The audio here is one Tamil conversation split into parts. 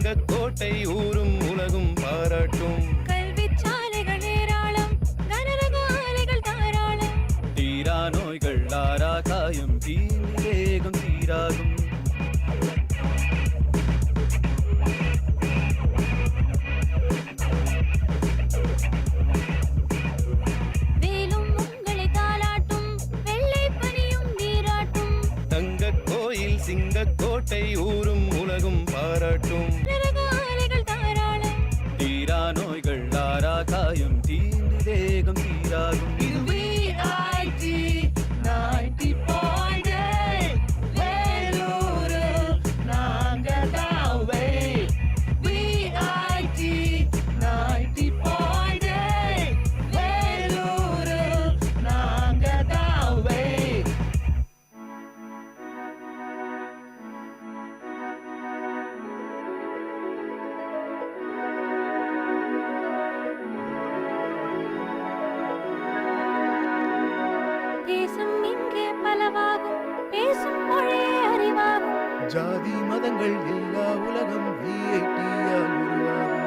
சிங்கக்கோட்டை ஊரும் உலகும் பாராட்டும். கல்விச்சாலைகள் ஏராளம், கனரக ஆலைகள் தாராளம். தீரா நோய்கள் ஆரா காயம், தீவேகம் தீராகும். வேலும் உங்களை தாளாட்டும், வெள்ளை பனியும் நீராட்டும். தங்கக் கோயில் சிங்கக்கோட்டை ஊரும் உலகும் பாராட்டும். கனரக ஆலைகள் தாராளம். தீரா நோய்கள் ஆரா காயம், தீண்டு வேகம் தீராகும். இது VIT 90.8 வேலூரு நாங்க தாவே. VIT 90.8 வேலூரு நாங்க தாவே. தேசம் இங்கே பலவாகும், பேசும் மொழியே அறிவாகும். ஜாதி மதங்கள் எல்லா உலகம் VIT-யால் உருவாகும்.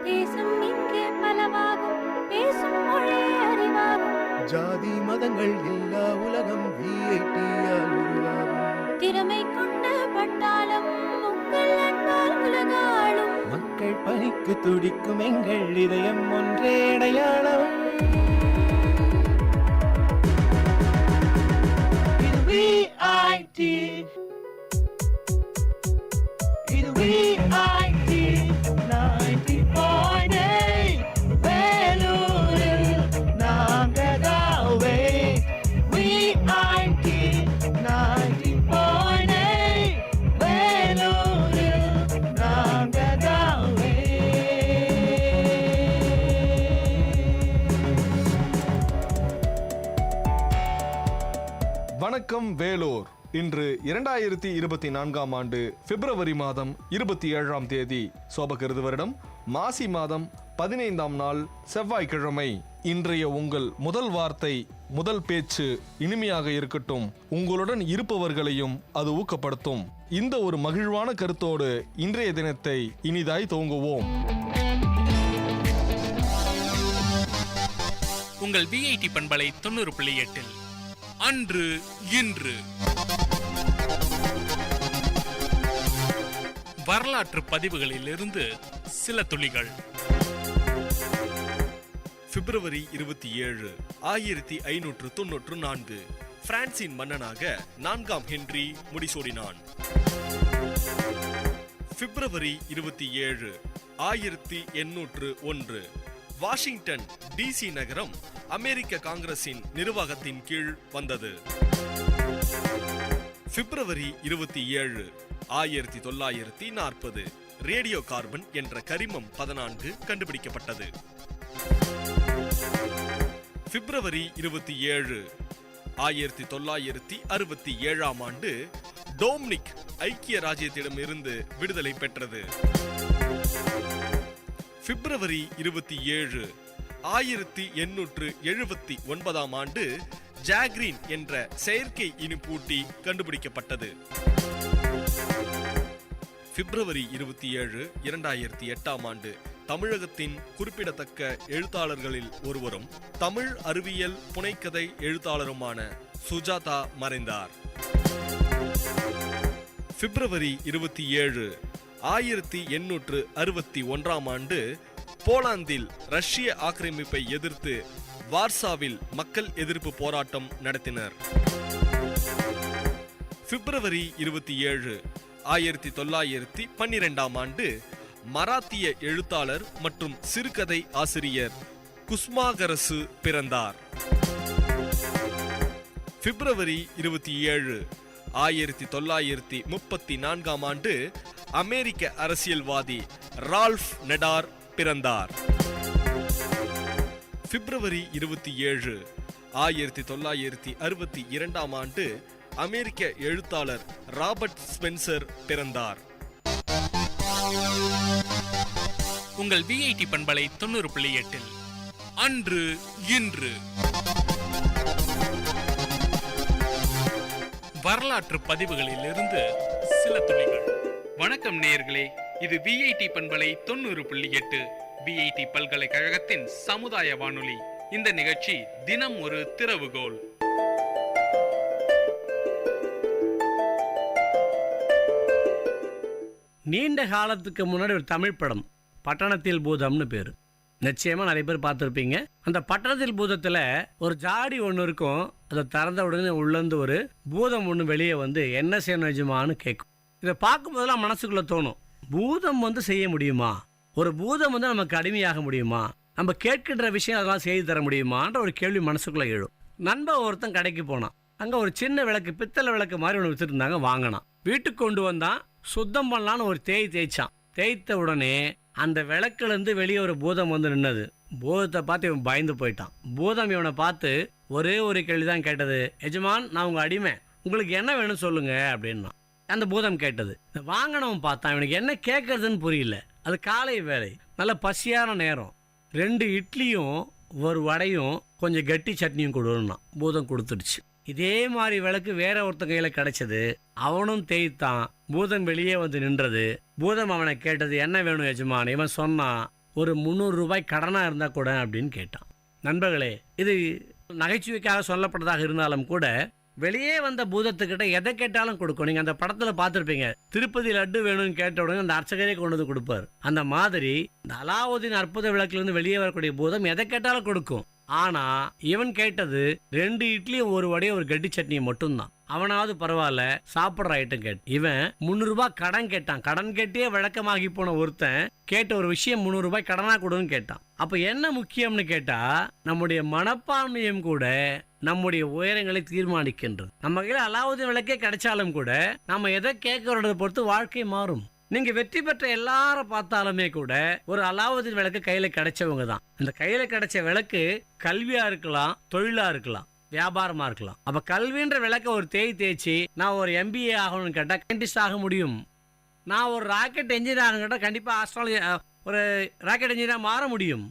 தேசம் இங்கே பலவாகும், பேசும் மொழியே அறிவாகும். ஜாதி மதங்கள் எல்லா உலகம் VIT-யால் உருவாகும். திறமை கொண்ட பட்டாளம் உங்கள் அன்பால் உலகாளும். மக்கள் பணிக்கு துடிக்கும் எங்கள் இதயம் ஒன்றே அடையாளம். இது VIT, இது VIT 90.8 வேலூரில் நாங்க தாவே. VIT 90.8 வேலூரில் நாங்க தாவே. வணக்கம் வேலூர். இன்று 2024ஆம் ஆண்டு பிப்ரவரி மாதம் 27ஆம் தேதி சோபகிருது வருடம் மாசி மாதம் 15ஆம் நாள் செவ்வாய்க்கிழமை. இன்றைய உங்கள் முதல் வார்த்தை, முதல் பேச்சு இனிமையாக இருக்கட்டும், உங்களுடன் இருப்பவர்களையும் அது ஊக்கப்படுத்தும். இந்த ஒரு மகிழ்வான கருத்தோடு இன்றைய தினத்தை இனிதாய் துவங்குவோம். உங்கள் VIT பண்பலை 90.8 அன்று இன்று வரலாற்று பதிவுகளிலிருந்து சில துளிகள். பிப்ரவரி 27 1594 பிரான்சின் மன்னனாக 4ஆம் ஹென்றி முடிசூடினான். பிப்ரவரி 27 1801 வாஷிங்டன் DC நகரம் அமெரிக்க காங்கிரசின் நிர்வாகத்தின் கீழ் வந்தது. பிப்ரவரி 27 1940 ரேடியோ கார்பன் என்ற கரிமம் 14 கண்டுபிடிக்கப்பட்டது. பிப்ரவரி 27 1967ஆம் ஆண்டு டொமினிக் ஐக்கிய ராஜ்யத்திடமிருந்து விடுதலை பெற்றது. பிப்ரவரி 27 1879ஆம் ஆண்டு ஜாக்ரீன் என்ற செயற்கை இனிப்பூட்டி கண்டுபிடிக்கப்பட்டது. பிப்ரவரி 27 2008ஆம் ஆண்டு தமிழகத்தின் குறிப்பிடத்தக்க எழுத்தாளர்களில் ஒருவரும் தமிழ் அறிவியல் புனைக்கதை எழுத்தாளருமான சுஜாதா மறைந்தார். பிப்ரவரி 27 1861ஆம் ஆண்டு போலாந்தில் ரஷ்ய ஆக்கிரமிப்பை எதிர்த்து வார்சாவில் மக்கள் எதிர்ப்பு போராட்டம் நடத்தினர். பிப்ரவரி 27 1912ஆம் ஆண்டு மராத்திய எழுத்தாளர் மற்றும் சிறுகதை ஆசிரியர் குஸ்மாகரசு பிறந்தார். பிப்ரவரி 27 1934ஆம் ஆண்டு அமெரிக்க அரசியல்வாதி ரால்ஃப் நெடார் பிறந்தார். பிப்ரவரி 27 1962ஆம் ஆண்டு அமெரிக்க எழுத்தாளர் ராபர்ட் ஸ்பென்சர் பிறந்தார். உங்கள் VIT பண்பலை 90.8 அன்று இன்று வரலாற்று பதிவுகளிலிருந்து சில துளிகள். வணக்கம் நேயர்களே, இது விஐடி பண்பலை 90.8 விஐடி பல்கலைக்கழகத்தின் சமுதாய வானொலி. இந்த நிகழ்ச்சி தினம் ஒரு திறவுகோல். நீண்ட காலத்துக்கு முன்னாடி ஒரு தமிழ் படம் பட்டணத்தில் பூதம்னு பேர். நிச்சயமாக நிறைய பேர் பார்த்துருப்பீங்க. அந்த பட்டணத்தில் பூதத்தில் ஒரு ஜாடி ஒன்று இருக்கும். அதை திறந்த உடனே உள்ளேருந்து ஒரு பூதம் ஒன்று வெளியே வந்து என்ன செய்யணும் நிஜமானு கேட்கும். இதை பார்க்கும்போதெல்லாம் மனசுக்குள்ளே தோணும், பூதம் வந்து செய்ய முடியுமா? ஒரு பூதம் வந்து நமக்கு அடிமையாக முடியுமா? நம்ம கேட்கின்ற விஷயம் அதெல்லாம் செய்து தர முடியுமான்ற ஒரு கேள்வி மனசுக்குள்ளே எழும். நண்பன் ஒருத்தன் கடைக்கு போனான். அங்கே ஒரு சின்ன விளக்கு, பித்தளை விளக்கு மாதிரி ஒன்று வச்சுருந்தாங்க. வாங்கினான், வீட்டுக்கு கொண்டு வந்தான். சுத்தம் பண்ணலான்னு ஒரு தேய்ச்சான். தேய்த்த உடனே அந்த விளக்குலேருந்து வெளியே ஒரு பூதம் வந்து நின்னது. பூதத்தை பார்த்து இவன் பயந்து போயிட்டான். பூதம் இவனை பார்த்து ஒரே ஒரு கேள்வி தான் கேட்டது, எஜமான் நான் உங்கள் அடிமை, உங்களுக்கு என்ன வேணும் சொல்லுங்க அப்படின்னா. அந்த பூதம் கேட்டது. வாங்கினவன் பார்த்தான், இவனுக்கு என்ன கேட்கறதுன்னு புரியல. அது காலை வேலை, நல்ல பசியான நேரம். 2 இட்லியும் ஒரு வடையும் கொஞ்சம் கட்டி சட்னியும் கொடுன்னா. பூதம் கொடுத்துடுச்சு. இதே மாதிரி விளக்கு வேற ஒருத்த கையில் கிடைச்சது. அவனும் தேய்த்தான். பூதம் வெளியே வந்து நின்றது. பூதம் அவனை கேட்டது, என்ன வேணும் எஜமான்? இவன் சொன்னான், ஒரு 300 ரூபாய் கடனாக இருந்தால் கூட அப்படின்னு கேட்டான். நண்பர்களே, இது நகைச்சுவைக்காக சொல்லப்பட்டதாக இருந்தாலும் கூட வெளியே வந்த பூதத்துக்கிட்ட எதை கேட்டாலும் கொடுக்கும். நீங்கள் அந்த படத்தில் பார்த்துருப்பீங்க, திருப்பதி லட்டு வேணும்னு கேட்ட உடனே அந்த அர்ச்சகரே கொண்டு வந்து கொடுப்பார். அந்த மாதிரி இந்த அலாவுதீன் அற்புத விளக்குலேருந்து வெளியே வரக்கூடிய பூதம் எதை கேட்டாலும் கொடுக்கும். ஆனா இவன் கேட்டது 2 இட்லியும் ஒரு வடையும் ஒரு கட்டி சட்னியும் மட்டும்தான். அவனாவது பரவாயில்ல, சாப்பிட்ற ஐட்டம் கேட்டு. இவன் 300 ரூபாய் கடன் கேட்டான். கடன் கேட்டே வழக்கமாகி போன ஒருத்தன் கேட்ட ஒரு விஷயம் 300 ரூபாய் கடனா கொடுன்னு கேட்டான். அப்ப என்ன முக்கியம்னு கேட்டா, நம்முடைய மனப்பான்மையும் கூட நம்முடைய உயரங்களை தீர்மானிக்கின்றது. நம்ம கையில் அலாவுதீன் விளக்கே கிடைச்சாலும் கூட நம்ம எதை கேட்கறத பொறுத்து வாழ்க்கை மாறும். நீங்க வெற்றி பெற்ற எல்லாரும் பார்த்தாலுமே கூட ஒரு அலாவுதீன் விளக்கு கையில கிடைச்சவங்க தான். இந்த கையில கிடைச்ச விளக்கு கல்வியா இருக்கலாம், தொழிலா இருக்கலாம், வியாபாரமா இருக்கலாம். அப்ப கல்வின்ற விளக்க ஒரு தேய்ச்சி நான் ஒரு MBA ஆகணும்னு கேட்டா சயின்டிஸ்ட் ஆக முடியும். நான் ஒரு ராக்கெட் என்ஜினியர் ஆகணும்னு கேட்டா கண்டிப்பா ஒரு ராக்கெட் என்ஜினியரா மாற முடியும்.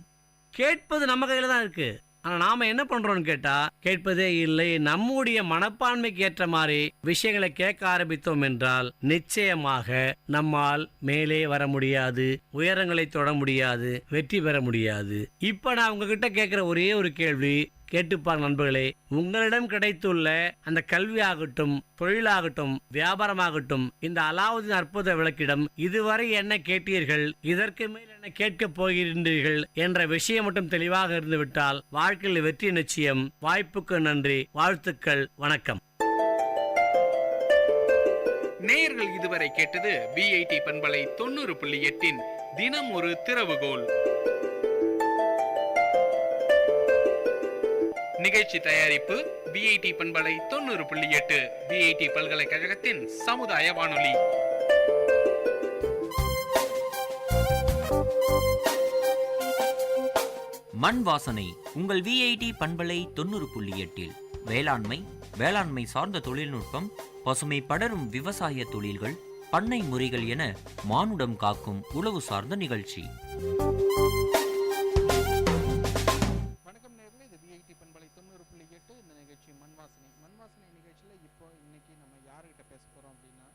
கேட்பது நம்ம கையில தான் இருக்கு. ஆனால் நாம் என்ன பண்ணுறோன்னு கேட்டால் கேட்பதே இல்லை. நம்முடைய மனப்பான்மைக்கு ஏற்ற மாதிரி விஷயங்களை கேட்க ஆரம்பித்தோம் என்றால் நிச்சயமாக நம்மால் மேலே வர முடியாது, உயரங்களை தொட முடியாது, வெற்றி பெற முடியாது. இப்போ நான் உங்ககிட்ட கேட்குற ஒரே ஒரு கேள்வி, கேட்டுப்பார் நண்பர்களே, உங்களிடம் கிடைத்துள்ள அந்த கல்வியாகட்டும், தொழிலாகட்டும், வியாபாரமாகட்டும், இந்த அலாவுதீன் அற்புத விளக்கிடம் இதுவரை என்ன கேட்டீர்கள், இதற்கு மேல் என்ன கேட்கப் போகின்றீர்கள் என்ற விஷயம் மட்டும் தெளிவாக இருந்துவிட்டால் வாழ்க்கையில் வெற்றி நிச்சயம். வாய்ப்புக்கு நன்றி, வாழ்த்துக்கள், வணக்கம். நேயர்கள் இதுவரை கேட்டது விஐடி பண்பலை 90.8 தினம் ஒரு திறவுகோல். நிகழ்ச்சி தயாரிப்பு விஐடி பண்பலை 90.8 விஐடி பல்கலைக்கழகத்தின் சமுதாய வானொலி. மண் வாசனை உங்கள் விஐடி பண்பலை 90.8 வேளாண்மை சார்ந்த தொழில்நுட்பம், பசுமை படரும் விவசாய தொழில்கள், பண்ணை முறைகள் என மானுடம் காக்கும் உழவு சார்ந்த நிகழ்ச்சி. இந்த நிகழ்ச்சி மண்வாசனை நிகழ்ச்சியில் இன்னைக்கு நம்ம யாருக்கிட்ட பேச போகிறோம் அப்படின்னா,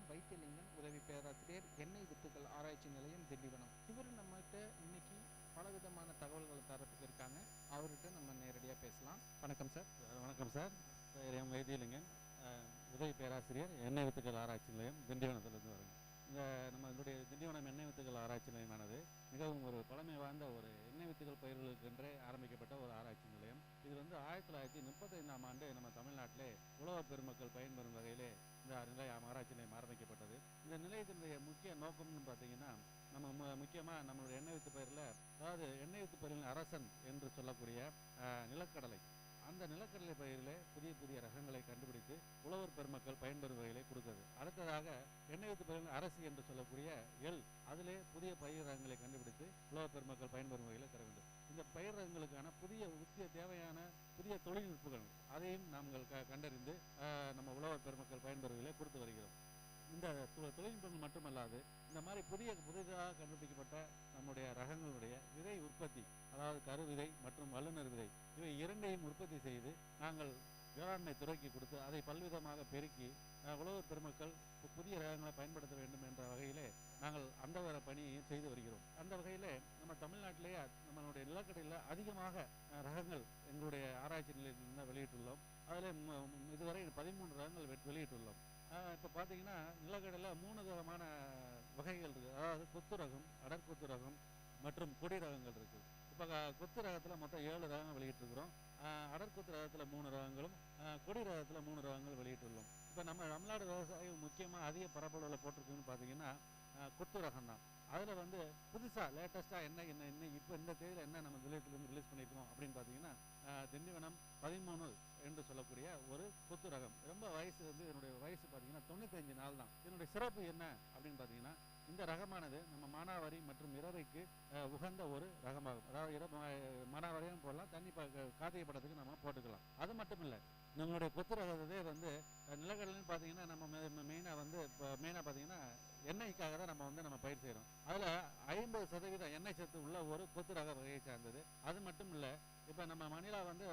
வைத்தியலிங்கம், உதவி பேராசிரியர், எண்ணெய் வித்துக்கள் ஆராய்ச்சி நிலையம், திண்டிவனம். இவர் நம்மகிட்ட இன்னைக்கு பலவிதமான தகவல்களை தரத்துக்கு இருக்காங்க. அவர்கிட்ட நம்ம நேரடியாக பேசலாம். வணக்கம் சார். வணக்கம் சார். வைத்தியலிங்கம், உதவி பேராசிரியர், எண்ணெய் வித்துக்கள் ஆராய்ச்சி நிலையம், திண்டிவனத்திலிருந்து வருங்க. நம்மளுடைய திண்டிவனம் எண்ணெய் வித்துக்கள் ஆராய்ச்சி நிலையமானது மிகவும் ஒரு பழமை வாய்ந்த ஒரு எண்ணெய் வித்துக்கள் பயிர்களுக்கென்றே ஆரம்பிக்கப்பட்ட ஒரு ஆராய்ச்சி நிலையம். இது 1935ஆம் ஆண்டு நம்ம தமிழ்நாட்டிலே உழவர் பெருமக்கள் பயன்பெறும் வகையிலே இந்த ஆராய்ச்சி நிலையம் ஆரம்பிக்கப்பட்டது. இந்த நிலையத்தினுடைய முக்கிய நோக்கம்னு பார்த்தீங்கன்னா, நம்ம முக்கியமாக நம்மளுடைய எண்ணெய் வித்து பயிரில், அதாவது எண்ணெய் வித்து பயிரின் அரசன் என்று சொல்லக்கூடிய நிலக்கடலை, அந்த நிலக்கடலை பயிரிலே புதிய ரகங்களை கண்டுபிடித்து உழவர் பெருமக்கள் பயன்பெறும் வகையிலே கொடுக்குறது. அடுத்ததாக எண்ணெய் வித்து பயிரின் அரசு என்று சொல்லக்கூடிய அதிலே புதிய பயிர் ரகங்களை கண்டுபிடித்து உழவர் பெருமக்கள் பயன்பெறும் வகையிலே தர வேண்டும். இந்த பயிர் ரகங்களுக்கான புதிய தேவையான புதிய தொழில்நுட்பங்கள் அதையும் நாங்கள் கண்டறிந்து நம்ம உழவர் பெருமக்கள் பயன்பெறும் வகையிலே கொடுத்து வருகிறோம். இந்த தொழில்நுட்பங்கள் மட்டுமல்லாது, இந்த மாதிரி புதிதாக கண்டுபிடிக்கப்பட்ட நம்முடைய ரகங்களுடைய விதை உற்பத்தி, அதாவது கரு விதை மற்றும் வல்லுநர் விதை, இவை இரண்டையும் உற்பத்தி செய்து நாங்கள் வேளாண்மை துறைக்கு கொடுத்து அதை பல்விதமாக பெருக்கி உழவர் பெருமக்கள் புதிய ரகங்களை பயன்படுத்த வேண்டும் என்ற வகையிலே நாங்கள் அந்த பணியையும் செய்து வருகிறோம். அந்த வகையிலே நம்ம தமிழ்நாட்டிலேயே நம்மளுடைய நிலக்கடையில் அதிகமாக ரகங்கள் எங்களுடைய ஆராய்ச்சி நிலையத்திலிருந்து வெளியிட்டுள்ளோம். அதில் இதுவரை 13 ரகங்கள் வெளியிட்டுள்ளோம். இப்போ பார்த்தீங்கன்னா நிலக்கடையில் 3 விதமான வகைகள் இருக்குது. அதாவது கொத்து ரகம், அடற்கொத்து ரகம் மற்றும் கொடி ரகங்கள் இருக்குது. இப்போ கொத்து ரகத்தில் மொத்தம் 7 ரகங்கள் வெளியிட்டிருக்கிறோம். அடற்கொத்து ரகத்தில் 3 ரகங்களும் கொடி ரகத்தில் 3 ரகங்கள் வெளியிட்டுள்ளோம். இப்போ நம்ம தமிழ்நாடு விவசாயம் முக்கியமாக அதிக பரப்பளவில் போட்டிருக்குன்னு பார்த்தீங்கன்னா கொத்து ரகம் தான். அதில் வந்து புதுசாக லேட்டஸ்ட்டாக என்ன இப்போ இந்த தேதியில் என்ன நம்ம நிலையத்திலிருந்து ரிலீஸ் பண்ணியிருக்கோம் அப்படின்னு பார்த்தீங்கன்னா திண்டிவனம் 13 என்று சொல்லக்கூடிய ஒரு கொத்து ரகம். ரொம்ப வயசு வந்து என்னுடைய வயசு பார்த்தீங்கன்னா 95 நாள் தான். இதனுடைய சிறப்பு என்ன அப்படின்னு பார்த்தீங்கன்னா இந்த ரகமானது நம்ம மானாவாரி மற்றும் இறவைக்கு உகந்த ஒரு ரகமாகும். அதாவது மானாவாரியும் போடலாம், தண்ணி கார்த்திகை படத்துக்கு நம்ம போட்டுக்கலாம். அது மட்டும் இல்லை, நம்மளுடைய கொத்து ரகத்தே வந்து நிலக்கடலைன்னு பார்த்தீங்கன்னா நம்ம மெயினாக பார்த்தீங்கன்னா எண்ணெய்க்காக தான் நம்ம பயிர் செய்கிறோம். அதில் 50% எண்ணெய் சத்து உள்ள ஒரு கொத்து ரக வகையை சார்ந்தது. அது மட்டும் இல்லை, இப்போ நம்ம மணிலா வந்து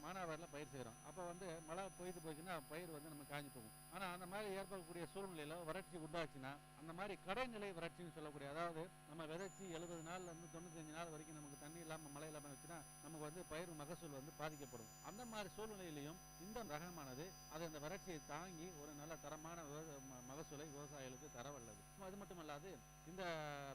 மானாவாரியில் பயிர் செய்கிறோம். அப்போ வந்து மழை பொய்து போச்சுன்னா பயிர் வந்து நம்ம காஞ்சி போகும். ஆனால் அந்த மாதிரி ஏற்படக்கூடிய சூழ்நிலையில் வறட்சி உண்டாச்சுன்னா அந்த மாதிரி கடைநிலை வறட்சின்னு சொல்லக்கூடிய, அதாவது நம்ம விதைச்சி 70 நாள்லேருந்து 95 நாள் வரைக்கும் நமக்கு தண்ணி இல்லாமல் மழை இல்லாமல் வச்சுன்னா நமக்கு வந்து பயிர் மகசூல் வந்து பாதிக்கப்படும். அந்த மாதிரி சூழ்நிலையிலையும் இந்த ரகமானது அதை அந்த வறட்சியை தாங்கி ஒரு நல்ல தரமான மகசூலை விவசாயிகளுக்கு தரவல்லது. அது மட்டுமல்லாது இந்த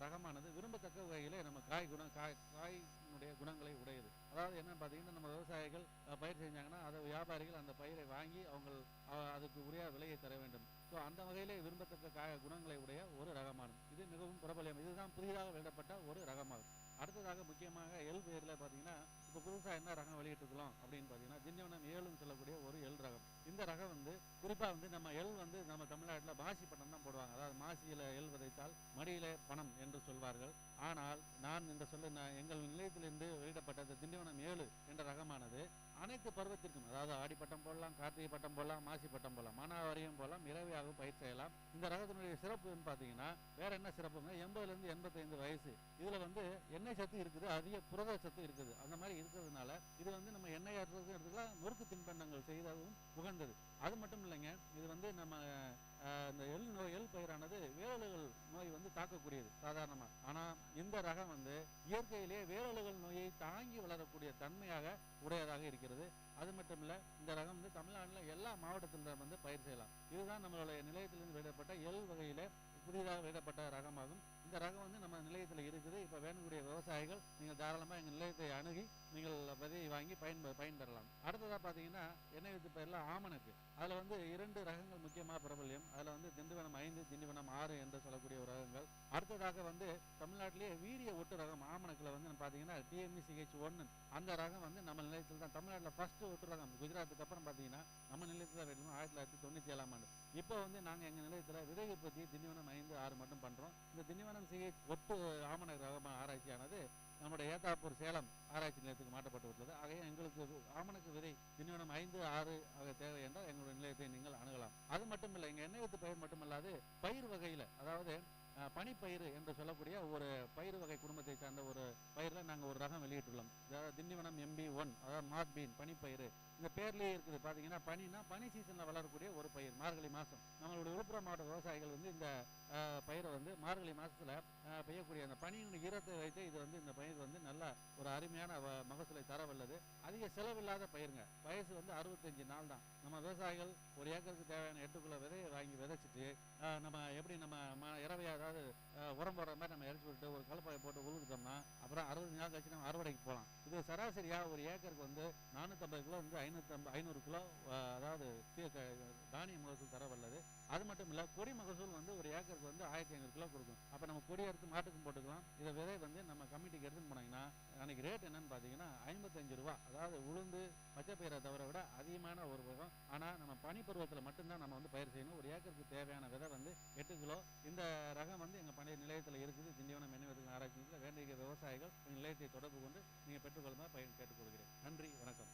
ரகமானது விரும்பத்தக்க வகையிலே நம்ம காயினுடைய குணங்களை உடையது. அதாவது என்ன பார்த்தீங்கன்னா, நம்ம விவசாயிகள் பயிர் செஞ்சாங்கன்னா அதை வியாபாரிகள் அந்த பயிரை வாங்கி அவங்க அதுக்கு உரிய விலையை தர வேண்டும். ஸோ அந்த வகையிலே விரும்பத்தக்க குணங்களை உடைய ஒரு ரகமாகும். இது மிகவும் பிரபலம். இதுதான் புதிதாக வெளியிடப்பட்ட ஒரு ரகமாகும். அடுத்ததாக முக்கியமாக எள் பேரில் பார்த்தீங்கன்னா இப்போ புதுசாக என்ன ரகம் வெளியிட்டுக்கலாம் அப்படின்னு பார்த்தீங்கன்னா திண்டிவனம் 7ன்னு சொல்லக்கூடிய ஒரு எள் ரகம். இந்த ரகம் வந்து குறிப்பாக வந்து நம்ம எள் வந்து நம்ம தமிழ்நாட்டில் மாசி பட்டம் தான் போடுவாங்க. அதாவது மாசியில் எள் விதைத்தால் மடியிலே பணம் என்று சொல்வார்கள். ஆனால் நான் இந்த எங்கள் நிலையத்திலிருந்து வெளியிடப்பட்ட திண்டிவனம் 7 என்ற ரகமானது அனைத்து பருவத்திற்கும், அதாவது ஆடிப்பட்டம் போடலாம், கார்த்திகை பட்டம் போடலாம், மாசி பட்டம் போடலாம், மானாவாரியும் போடலாம், இரவையாகவும் பயிர் செய்யலாம். இந்த ரகத்தினுடைய சிறப்புன்னு பார்த்தீங்கன்னா வேற என்ன சிறப்புங்க, 80லேருந்து 85 வயசு. இதில் வந்து எண்ணெய் சத்து இருக்குது, அதிக புரத சத்து இருக்குது. அந்த மாதிரி இருக்கிறதுனால இது வந்து நம்ம எண்ணெய் ஆற்றுறதுக்கும் எடுத்துக்கலாம், நொறுக்கு தின்பண்டங்கள் செய்ததும் உகந்தது. அது மட்டும் இல்லைங்க, இது வந்து நம்ம இந்த எள் பயிரானது வேரலுகள் நோய் வந்து தாக்கக்கூடியது சாதாரணமாக. ஆனால் இந்த ரகம் வந்து இயற்கையிலே வேரலுகள் நோயை தாங்கி வளரக்கூடிய தன்மையாக உடையதாக இருக்கிறது. அது மட்டும் இல்லை, இந்த ரகம் வந்து தமிழ்நாட்டில் எல்லா மாவட்டத்திலும் வந்து பயிர் செய்யலாம். இதுதான் நம்மளுடைய நிலையத்திலிருந்து வெளியிடப்பட்ட எள் வகையிலே புதிதாக வெளியிடப்பட்ட ரகமாகும். இந்த ரகம் வந்து நம்ம நிலையத்தில் இருக்குது. இப்போ வேணுக்கூடிய விவசாயிகள் நீங்கள் தாராளமாக எங்கள் நிலையத்தை அணுகி நீங்கள் விதையை வாங்கி பயன்பெறலாம். அடுத்ததாக பார்த்தீங்கன்னா எண்ணெய் வித்து பயிரில் ஆமணக்கு. அதில் வந்து 2 ரகங்கள் முக்கியமாக பிரபல்யம். அதில் வந்து திண்டிவனம் 5, திண்டிவனம் 6 என்று சொல்லக்கூடிய ரகங்கள். அடுத்ததாக வந்து தமிழ்நாட்டிலேயே வீரிய ஒட்டு ரகம் ஆமணக்கில் வந்து பார்த்தீங்கன்னா TMECH1 அந்த ரகம் வந்து நம்ம நிலையத்தில் தான். தமிழ்நாட்டில் ஃபர்ஸ்ட் ஒட்டு ரகம் குஜராத்துக்கு அப்புறம் பார்த்தீங்கன்னா நம்ம நிலையத்தில் தான் வெளியிடணும் 1997ஆம் ஆண்டு. இப்போ வந்து நாங்கள் எங்கள் நிலையத்தில் விதை உற்பத்தி திண்டிவனம் 5, 6 மட்டும் பண்ணுறோம். இந்த திண்டிவனம் ஒட்டு ஆமணக்கு ரகம் ஆராய்ச்சியானது நம்முடைய ஏத்தாப்பூர் சேலம் ஆராய்ச்சி நிலையத்துக்கு மாற்றப்பட்டு விட்டது. ஆகைய எங்களுக்கு ஆமணக்கு விதை திண்டிவனம் 5, 6 ஆக தேவை என்றால் எங்களுடைய நிலையத்தை நீங்கள் அணுகலாம். அது மட்டும் இல்லை, எங்கள் எண்ணெய் வித்து பயிர் மட்டுமல்லாது பயிர் வகையில், அதாவது பனிப்பயிர் என்று சொல்லக்கூடிய ஒரு பயிர் வகை குடும்பத்தை சார்ந்த ஒரு பயிரில் நாங்கள் ஒரு ரகம் வெளியிட்டுள்ளோம். திண்டிவனம் MB1, அதாவது மார்க் பீன் பனிப்பயிர். இந்த பேர்லேயே இருக்குது. பார்த்தீங்கன்னா பனி சீசனில் வளரக்கூடிய ஒரு பயிர். மார்கழி மாதம் நம்மளுடைய விழுப்புரம் மாவட்ட விவசாயிகள் வந்து இந்த பயிரை வந்து மார்கழி மாதத்தில் பெய்யக்கூடிய அந்த பனியின் ஈரத்தை வைத்து இது வந்து இந்த பயிர் வந்து நல்ல ஒரு அருமையான மகசூலை தரவல்லது. அதிக செலவில்லாத பயிருங்க. வயசு வந்து 65 நாள் தான். நம்ம விவசாயிகள் ஒரு ஏக்கருக்கு தேவையான 8 கிலோ விதையை வாங்கி விதைச்சிட்டு நம்ம எப்படி நம்ம இரவையாக அதாவது உரம் போடுற மாதிரி நம்ம இறச்சி விட்டு ஒரு கலப்பாயை போட்டு உழுதுட்டோம்னா அப்புறம் 60 நாள் கழிச்சு நம்ம அறுவடைக்கு போகலாம். இது சராசரியாக ஒரு ஏக்கருக்கு வந்து 450 கிலோ வந்து 500 கிலோ அதாவது தானிய மகசூல் தரவல்லது. அது மட்டும் இல்லை, கொடி மகசூல் வந்து ஒரு ஏக்கருக்கு வந்து 1500 கிலோ கொடுக்கும். அப்போ நம்ம கொடி எடுத்து மாட்டுக்கும் போட்டுக்கலாம். இதை விதை வந்து நம்ம கமிட்டிக்கு எடுத்துன்னு போனீங்கன்னா அன்றைக்கி ரேட் என்னன்னு பார்த்தீங்கன்னா 55 ரூபா. அதாவது உளுந்து பச்சை பயிரை தவிர விட அதிகமான ஒரு ரகம். ஆனால் நம்ம பனிப்பருவத்தில் மட்டும்தான் நம்ம வந்து பயிர் செய்யணும். ஒரு ஏக்கருக்கு தேவையான விதை வந்து 8 கிலோ. இந்த ரகம் வந்து எங்கள் பழைய நிலையத்தில் இருக்குது. திண்டிவனம் எண்ணெய் வித்து ஆராய்ச்சி நிலையத்தில் வேண்டிய விவசாயிகள் எங்கள் நிலையத்தை தொடர்பு கொண்டு நீங்கள் பெற்றுக்கொள்ளுமா பயன் கேட்டுக்கொள்கிறேன். நன்றி, வணக்கம்.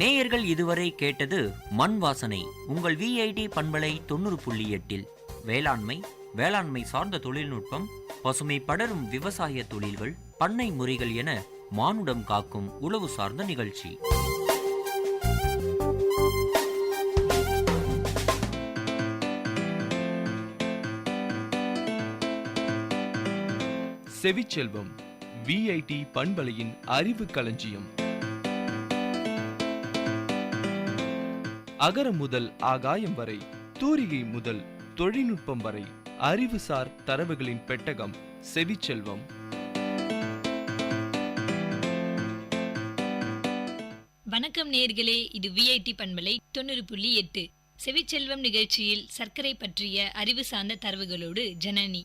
நேயர்கள் இதுவரை கேட்டது மண் வாசனை உங்கள் VIT பண்பலை 90.8 வேளாண்மை சார்ந்த தொழில்நுட்பம், பசுமை படரும் விவசாய தொழில்கள், பண்ணை முறைகள் என மானுடம் காக்கும் உளவு சார்ந்த நிகழ்ச்சி. செவிச்செல்வம் விஐடி பண்பலையின் அறிவு களஞ்சியம். அகரம் முதல் ஆகாயம் வரை, தூரிகை முதல் தொழில்நுட்பம் வரை, அறிவுசார் தரவுகளின் பெட்டகம் செவிச்செல்வம். வணக்கம் நேயர்களே, இது விஐடி பண்பலை 90.8 செவிச்செல்வம் நிகழ்ச்சியில் சர்க்கரை பற்றிய அறிவு சார்ந்த தரவுகளோடு ஜனனி.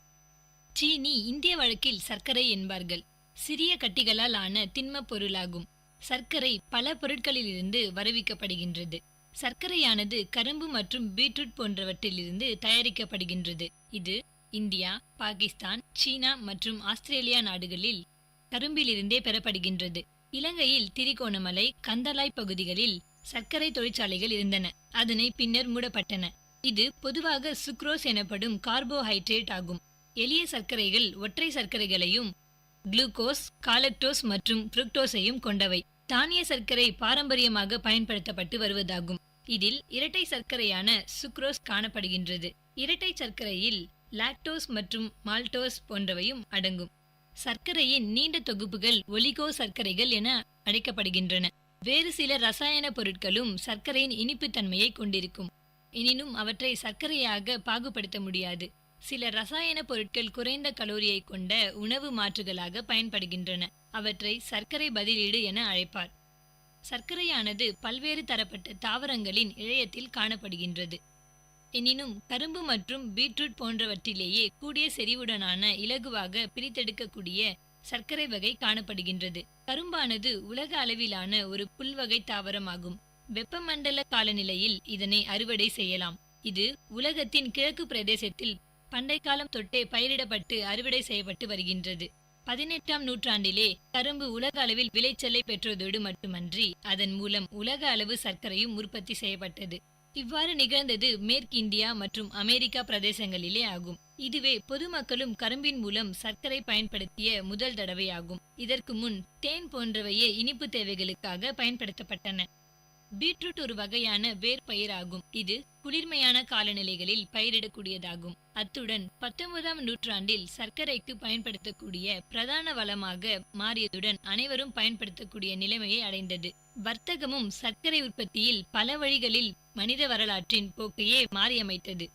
சீனி இந்திய வழக்கில் சர்க்கரை என்பார்கள். சிறிய கட்டிகளால் ஆன திண்மப் பொருளாகும். சர்க்கரை பல பொருட்களிலிருந்து வருவிக்கப்படுகின்றது. சர்க்கரையானது கரும்பு மற்றும் பீட்ரூட் போன்றவற்றிலிருந்து தயாரிக்கப்படுகின்றது. இது இந்தியா, பாகிஸ்தான், சீனா மற்றும் ஆஸ்திரேலியா நாடுகளில் கரும்பிலிருந்தே பெறப்படுகின்றது. இலங்கையில் திரிகோணமலை, கந்தளாய் பகுதிகளில் சர்க்கரை தொழிற்சாலைகள் இருந்தன. அதனை பின்னர் மூடப்பட்டன. இது பொதுவாக சுக்ரோஸ் எனப்படும் கார்போஹைட்ரேட் ஆகும். எளிய சர்க்கரைகள் ஒற்றை சர்க்கரைகளையும் குளுக்கோஸ், காலக்டோஸ் மற்றும் புரூக்டோஸையும் கொண்டவை. தானிய சர்க்கரை பாரம்பரியமாக பயன்படுத்தப்பட்டு வருவதாகும். இதில் இரட்டை சர்க்கரையான சுக்ரோஸ் காணப்படுகின்றது. இரட்டை சர்க்கரையில் லாக்டோஸ் மற்றும் மால்டோஸ் போன்றவையும் அடங்கும். சர்க்கரையின் நீண்ட தொகுப்புகள் ஒலிகோ சர்க்கரைகள் என அழைக்கப்படுகின்றன. வேறு சில ரசாயன பொருட்களும் சர்க்கரையின் இனிப்பு தன்மையை கொண்டிருக்கும். எனினும் அவற்றை சர்க்கரையாக பாகுபடுத்த முடியாது. சில ரசாயன பொருட்கள் குறைந்த கலோரியை கொண்ட உணவு மாற்றுகளாக பயன்படுகின்றன. அவற்றை சர்க்கரை பதிலீடு என அழைப்பார். சர்க்கரையானது பல்வேறு தரப்பட்ட தாவரங்களின் இழையத்தில் காணப்படுகின்றது. எனினும் கரும்பு மற்றும் பீட்ரூட் போன்றவற்றிலேயே கூடிய செறிவுடனான இலகுவாக பிரித்தெடுக்கக்கூடிய சர்க்கரை வகை காணப்படுகின்றது. கரும்பானது உலக அளவிலான ஒரு புல்வகை தாவரமாகும். வெப்பமண்டல காலநிலையில் இதனை அறுவடை செய்யலாம். இது உலகத்தின் கிழக்கு பிரதேசத்தில் பண்டை காலம் தொட்டே பயிரிடப்பட்டு அறுவடை செய்யப்பட்டு வருகின்றது. 18ஆம் நூற்றாண்டிலே கரும்பு உலக அளவில் விளைச்சலை பெற்றதோடு மட்டுமன்றி அதன் மூலம் உலக அளவு சர்க்கரையும் உற்பத்தி செய்யப்பட்டது. இவ்வாறு நிகழ்ந்தது மேற்கிந்தியா மற்றும் அமெரிக்கா பிரதேசங்களிலே ஆகும். இதுவே பொதுமக்களும் கரும்பின் மூலம் சர்க்கரை பயன்படுத்திய முதல் தடவையாகும். இதற்கு முன் தேன் போன்றவையே இனிப்பு தேவைகளுக்காக பயன்படுத்தப்பட்டன. பீட்ரூட் ஒரு வகையான வேர்பயிர் ஆகும். இது குளிர்மையான காலநிலைகளில் பயிரிடக்கூடியதாகும். அத்துடன் 19ஆம் நூற்றாண்டில் சர்க்கரைக்கு பயன்படுத்தக்கூடிய பிரதான வளமாக மாறியதுடன் அனைவரும் பயன்படுத்தக்கூடிய நிலைமையை அடைந்தது. வர்த்தகமும் சர்க்கரை உற்பத்தியில் பல வழிகளில் மனித வரலாற்றின் போக்கையே மாற்றியமைத்தது.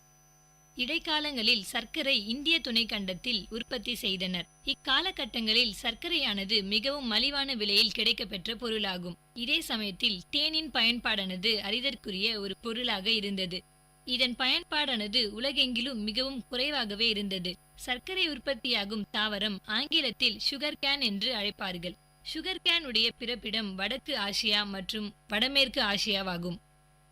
இடைக்காலங்களில் சர்க்கரை இந்திய துணைக்கண்டத்தில் உற்பத்தி செய்தனர். இக்காலகட்டங்களில் சர்க்கரையானது மிகவும் மலிவான விலையில் கிடைக்கப்பெற்ற பொருளாகும். இதே சமயத்தில் தேனின் பயன்பாடானது அரிதற்குரிய ஒரு பொருளாக இருந்தது. இதன் பயன்பாடானது உலகெங்கிலும் மிகவும் குறைவாகவே இருந்தது. சர்க்கரை உற்பத்தியாகும் தாவரம் ஆங்கிலத்தில் சுகர் கேன் என்று அழைப்பார்கள். சுகர் கேன் உடைய பிறப்பிடம் வடக்கு ஆசியா மற்றும் வடமேற்கு ஆசியாவாகும்.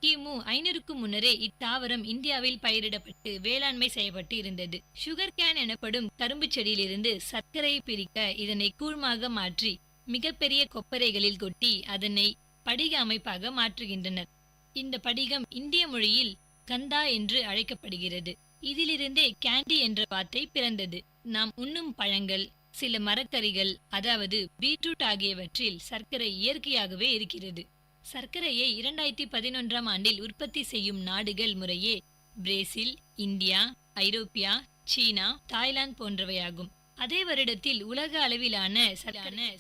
கிமு 500க்கும் முன்னரே இத்தாவரம் இந்தியாவில் பயிரிடப்பட்டு வேளாண்மை செய்யப்பட்டு இருந்தது. சுகர் கேன் எனப்படும் கரும்பு செடியிலிருந்து சர்க்கரையை பிரிக்க இதனை கூழ்மாக மாற்றி மிகப்பெரிய கொப்பரைகளில் கொட்டி அதனை படிக அமைப்பாக மாற்றுகின்றனர். இந்த படிகம் இந்திய மொழியில் கந்தா என்று அழைக்கப்படுகிறது. இதிலிருந்தே கேண்டி என்ற வார்த்தை பிறந்தது. நாம் உண்ணும் பழங்கள், சில மரக்கறிகள், அதாவது பீட்ரூட் ஆகியவற்றில் சர்க்கரை இயற்கையாகவே இருக்கிறது. சர்க்கரையை 2011ஆம் ஆண்டில் உற்பத்தி செய்யும் நாடுகள் முறையே பிரேசில், இந்தியா, ஐரோப்பியா, சீனா, தாய்லாந்து போன்றவையாகும். அதே வருடத்தில் உலக அளவிலான சர்க்கரை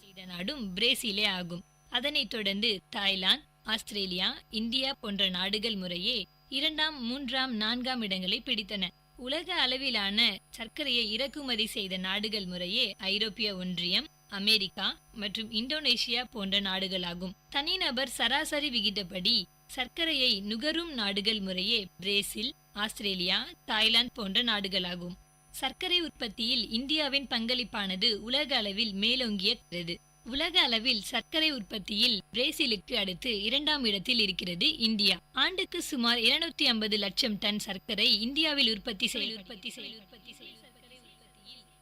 செய்த நாடும் பிரேசிலே ஆகும். அதனைத் தொடர்ந்து தாய்லாந்து, ஆஸ்திரேலியா, இந்தியா போன்ற நாடுகள் முறையே 2ஆம், 3ஆம், 4ஆம் இடங்களை பிடித்தன. உலக அளவிலான சர்க்கரையை இறக்குமதி செய்த நாடுகள் முறையே ஐரோப்பிய ஒன்றியம், அமெரிக்கா மற்றும் இந்தோனேஷியா போன்ற நாடுகளாகும். தனிநபர் சராசரி விகிதப்படி சர்க்கரையை நுகரும் நாடுகள் முறையே பிரேசில், ஆஸ்திரேலியா, தாய்லாந்து போன்ற நாடுகளாகும். சர்க்கரை உற்பத்தியில் இந்தியாவின் பங்களிப்பானது உலக அளவில் மேலோங்கியது. உலக அளவில் சர்க்கரை உற்பத்தியில் பிரேசிலுக்கு அடுத்து 2ஆம் இடத்தில் இருக்கிறது இந்தியா. ஆண்டுக்கு சுமார் 250 லட்சம் டன் சர்க்கரை இந்தியாவில் உற்பத்தி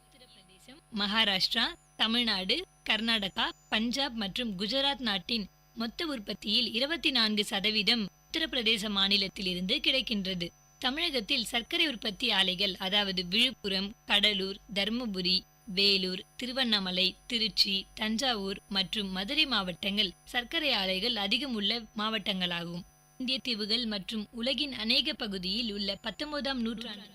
உத்தரப்பிரதேசம், மகாராஷ்டிரா, தமிழ்நாடு, கர்நாடகா, பஞ்சாப் மற்றும் குஜராத் நாட்டின் மொத்த உற்பத்தியில் 24% உத்தரப்பிரதேச மாநிலத்திலிருந்து கிடைக்கின்றது. தமிழகத்தில் சர்க்கரை உற்பத்தி ஆலைகள், அதாவது விழுப்புரம், கடலூர், தர்மபுரி, வேலூர், திருவண்ணாமலை, திருச்சி, தஞ்சாவூர் மற்றும் மதுரை மாவட்டங்கள் சர்க்கரை ஆலைகள் அதிகம் உள்ள மாவட்டங்களாகும். இந்திய தீவுகள் மற்றும் உலகின் அநேக பகுதியில் உள்ள 19ஆம் நூற்றாண்டில்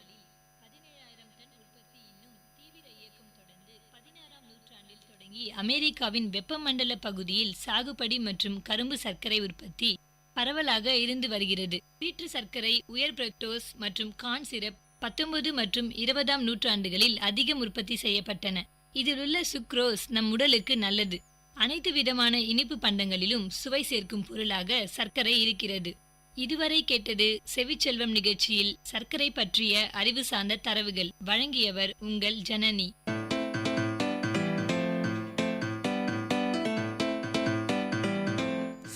17,000 டன் உற்பத்தி இன்னும் தீவிர இயக்கம் தொடர்ந்து 16ஆம் நூற்றாண்டில் தொடங்கி அமெரிக்காவின் வெப்பமண்டல பகுதியில் சாகுபடி மற்றும் கரும்பு சர்க்கரை உற்பத்தி பரவலாக இருந்து வருகிறது. வீற்று சர்க்கரை, உயர் பிரக்டோஸ் மற்றும் கார்ன் சிரப் 19 மற்றும் 20ஆம் நூற்றாண்டுகளில் அதிகம் உற்பத்தி செய்யப்பட்டன. இதிலுள்ள சுக்ரோஸ் நம் உடலுக்கு நல்லது. அனைத்து விதமான இனிப்பு பண்டங்களிலும் சுவை சேர்க்கும் பொருளாக சர்க்கரை இருக்கிறது. இதுவரை கேட்டது செவிச்செல்வம் நிகழ்ச்சியில் சர்க்கரை பற்றிய அறிவு சார்ந்த தரவுகள். வழங்கியவர் உங்கள் ஜனனி.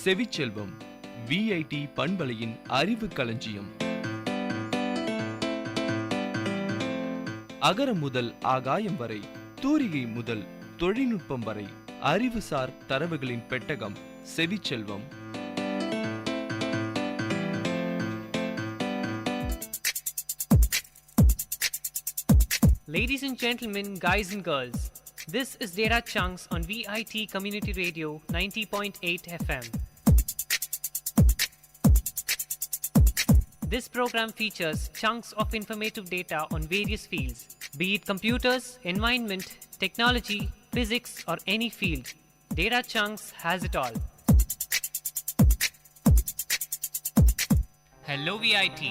செவிச்செல்வம் விஐடி பண்பலையின் அறிவு களஞ்சியம். அகரம் முதல் ஆகாயம் வரை, தூரிகை முதல் தொழில்நுட்பம் வரை, அறிவுசார் தரவுகளின் பெட்டகம் செவிச்செல்வம். Ladies and gentlemen, guys and girls, this is Data Chunks on VIT Community Radio 90.8 FM. This program features chunks of informative data on various fields, be it computers, environment, technology, physics, or any field. Data Chunks has it all. Hello VIT,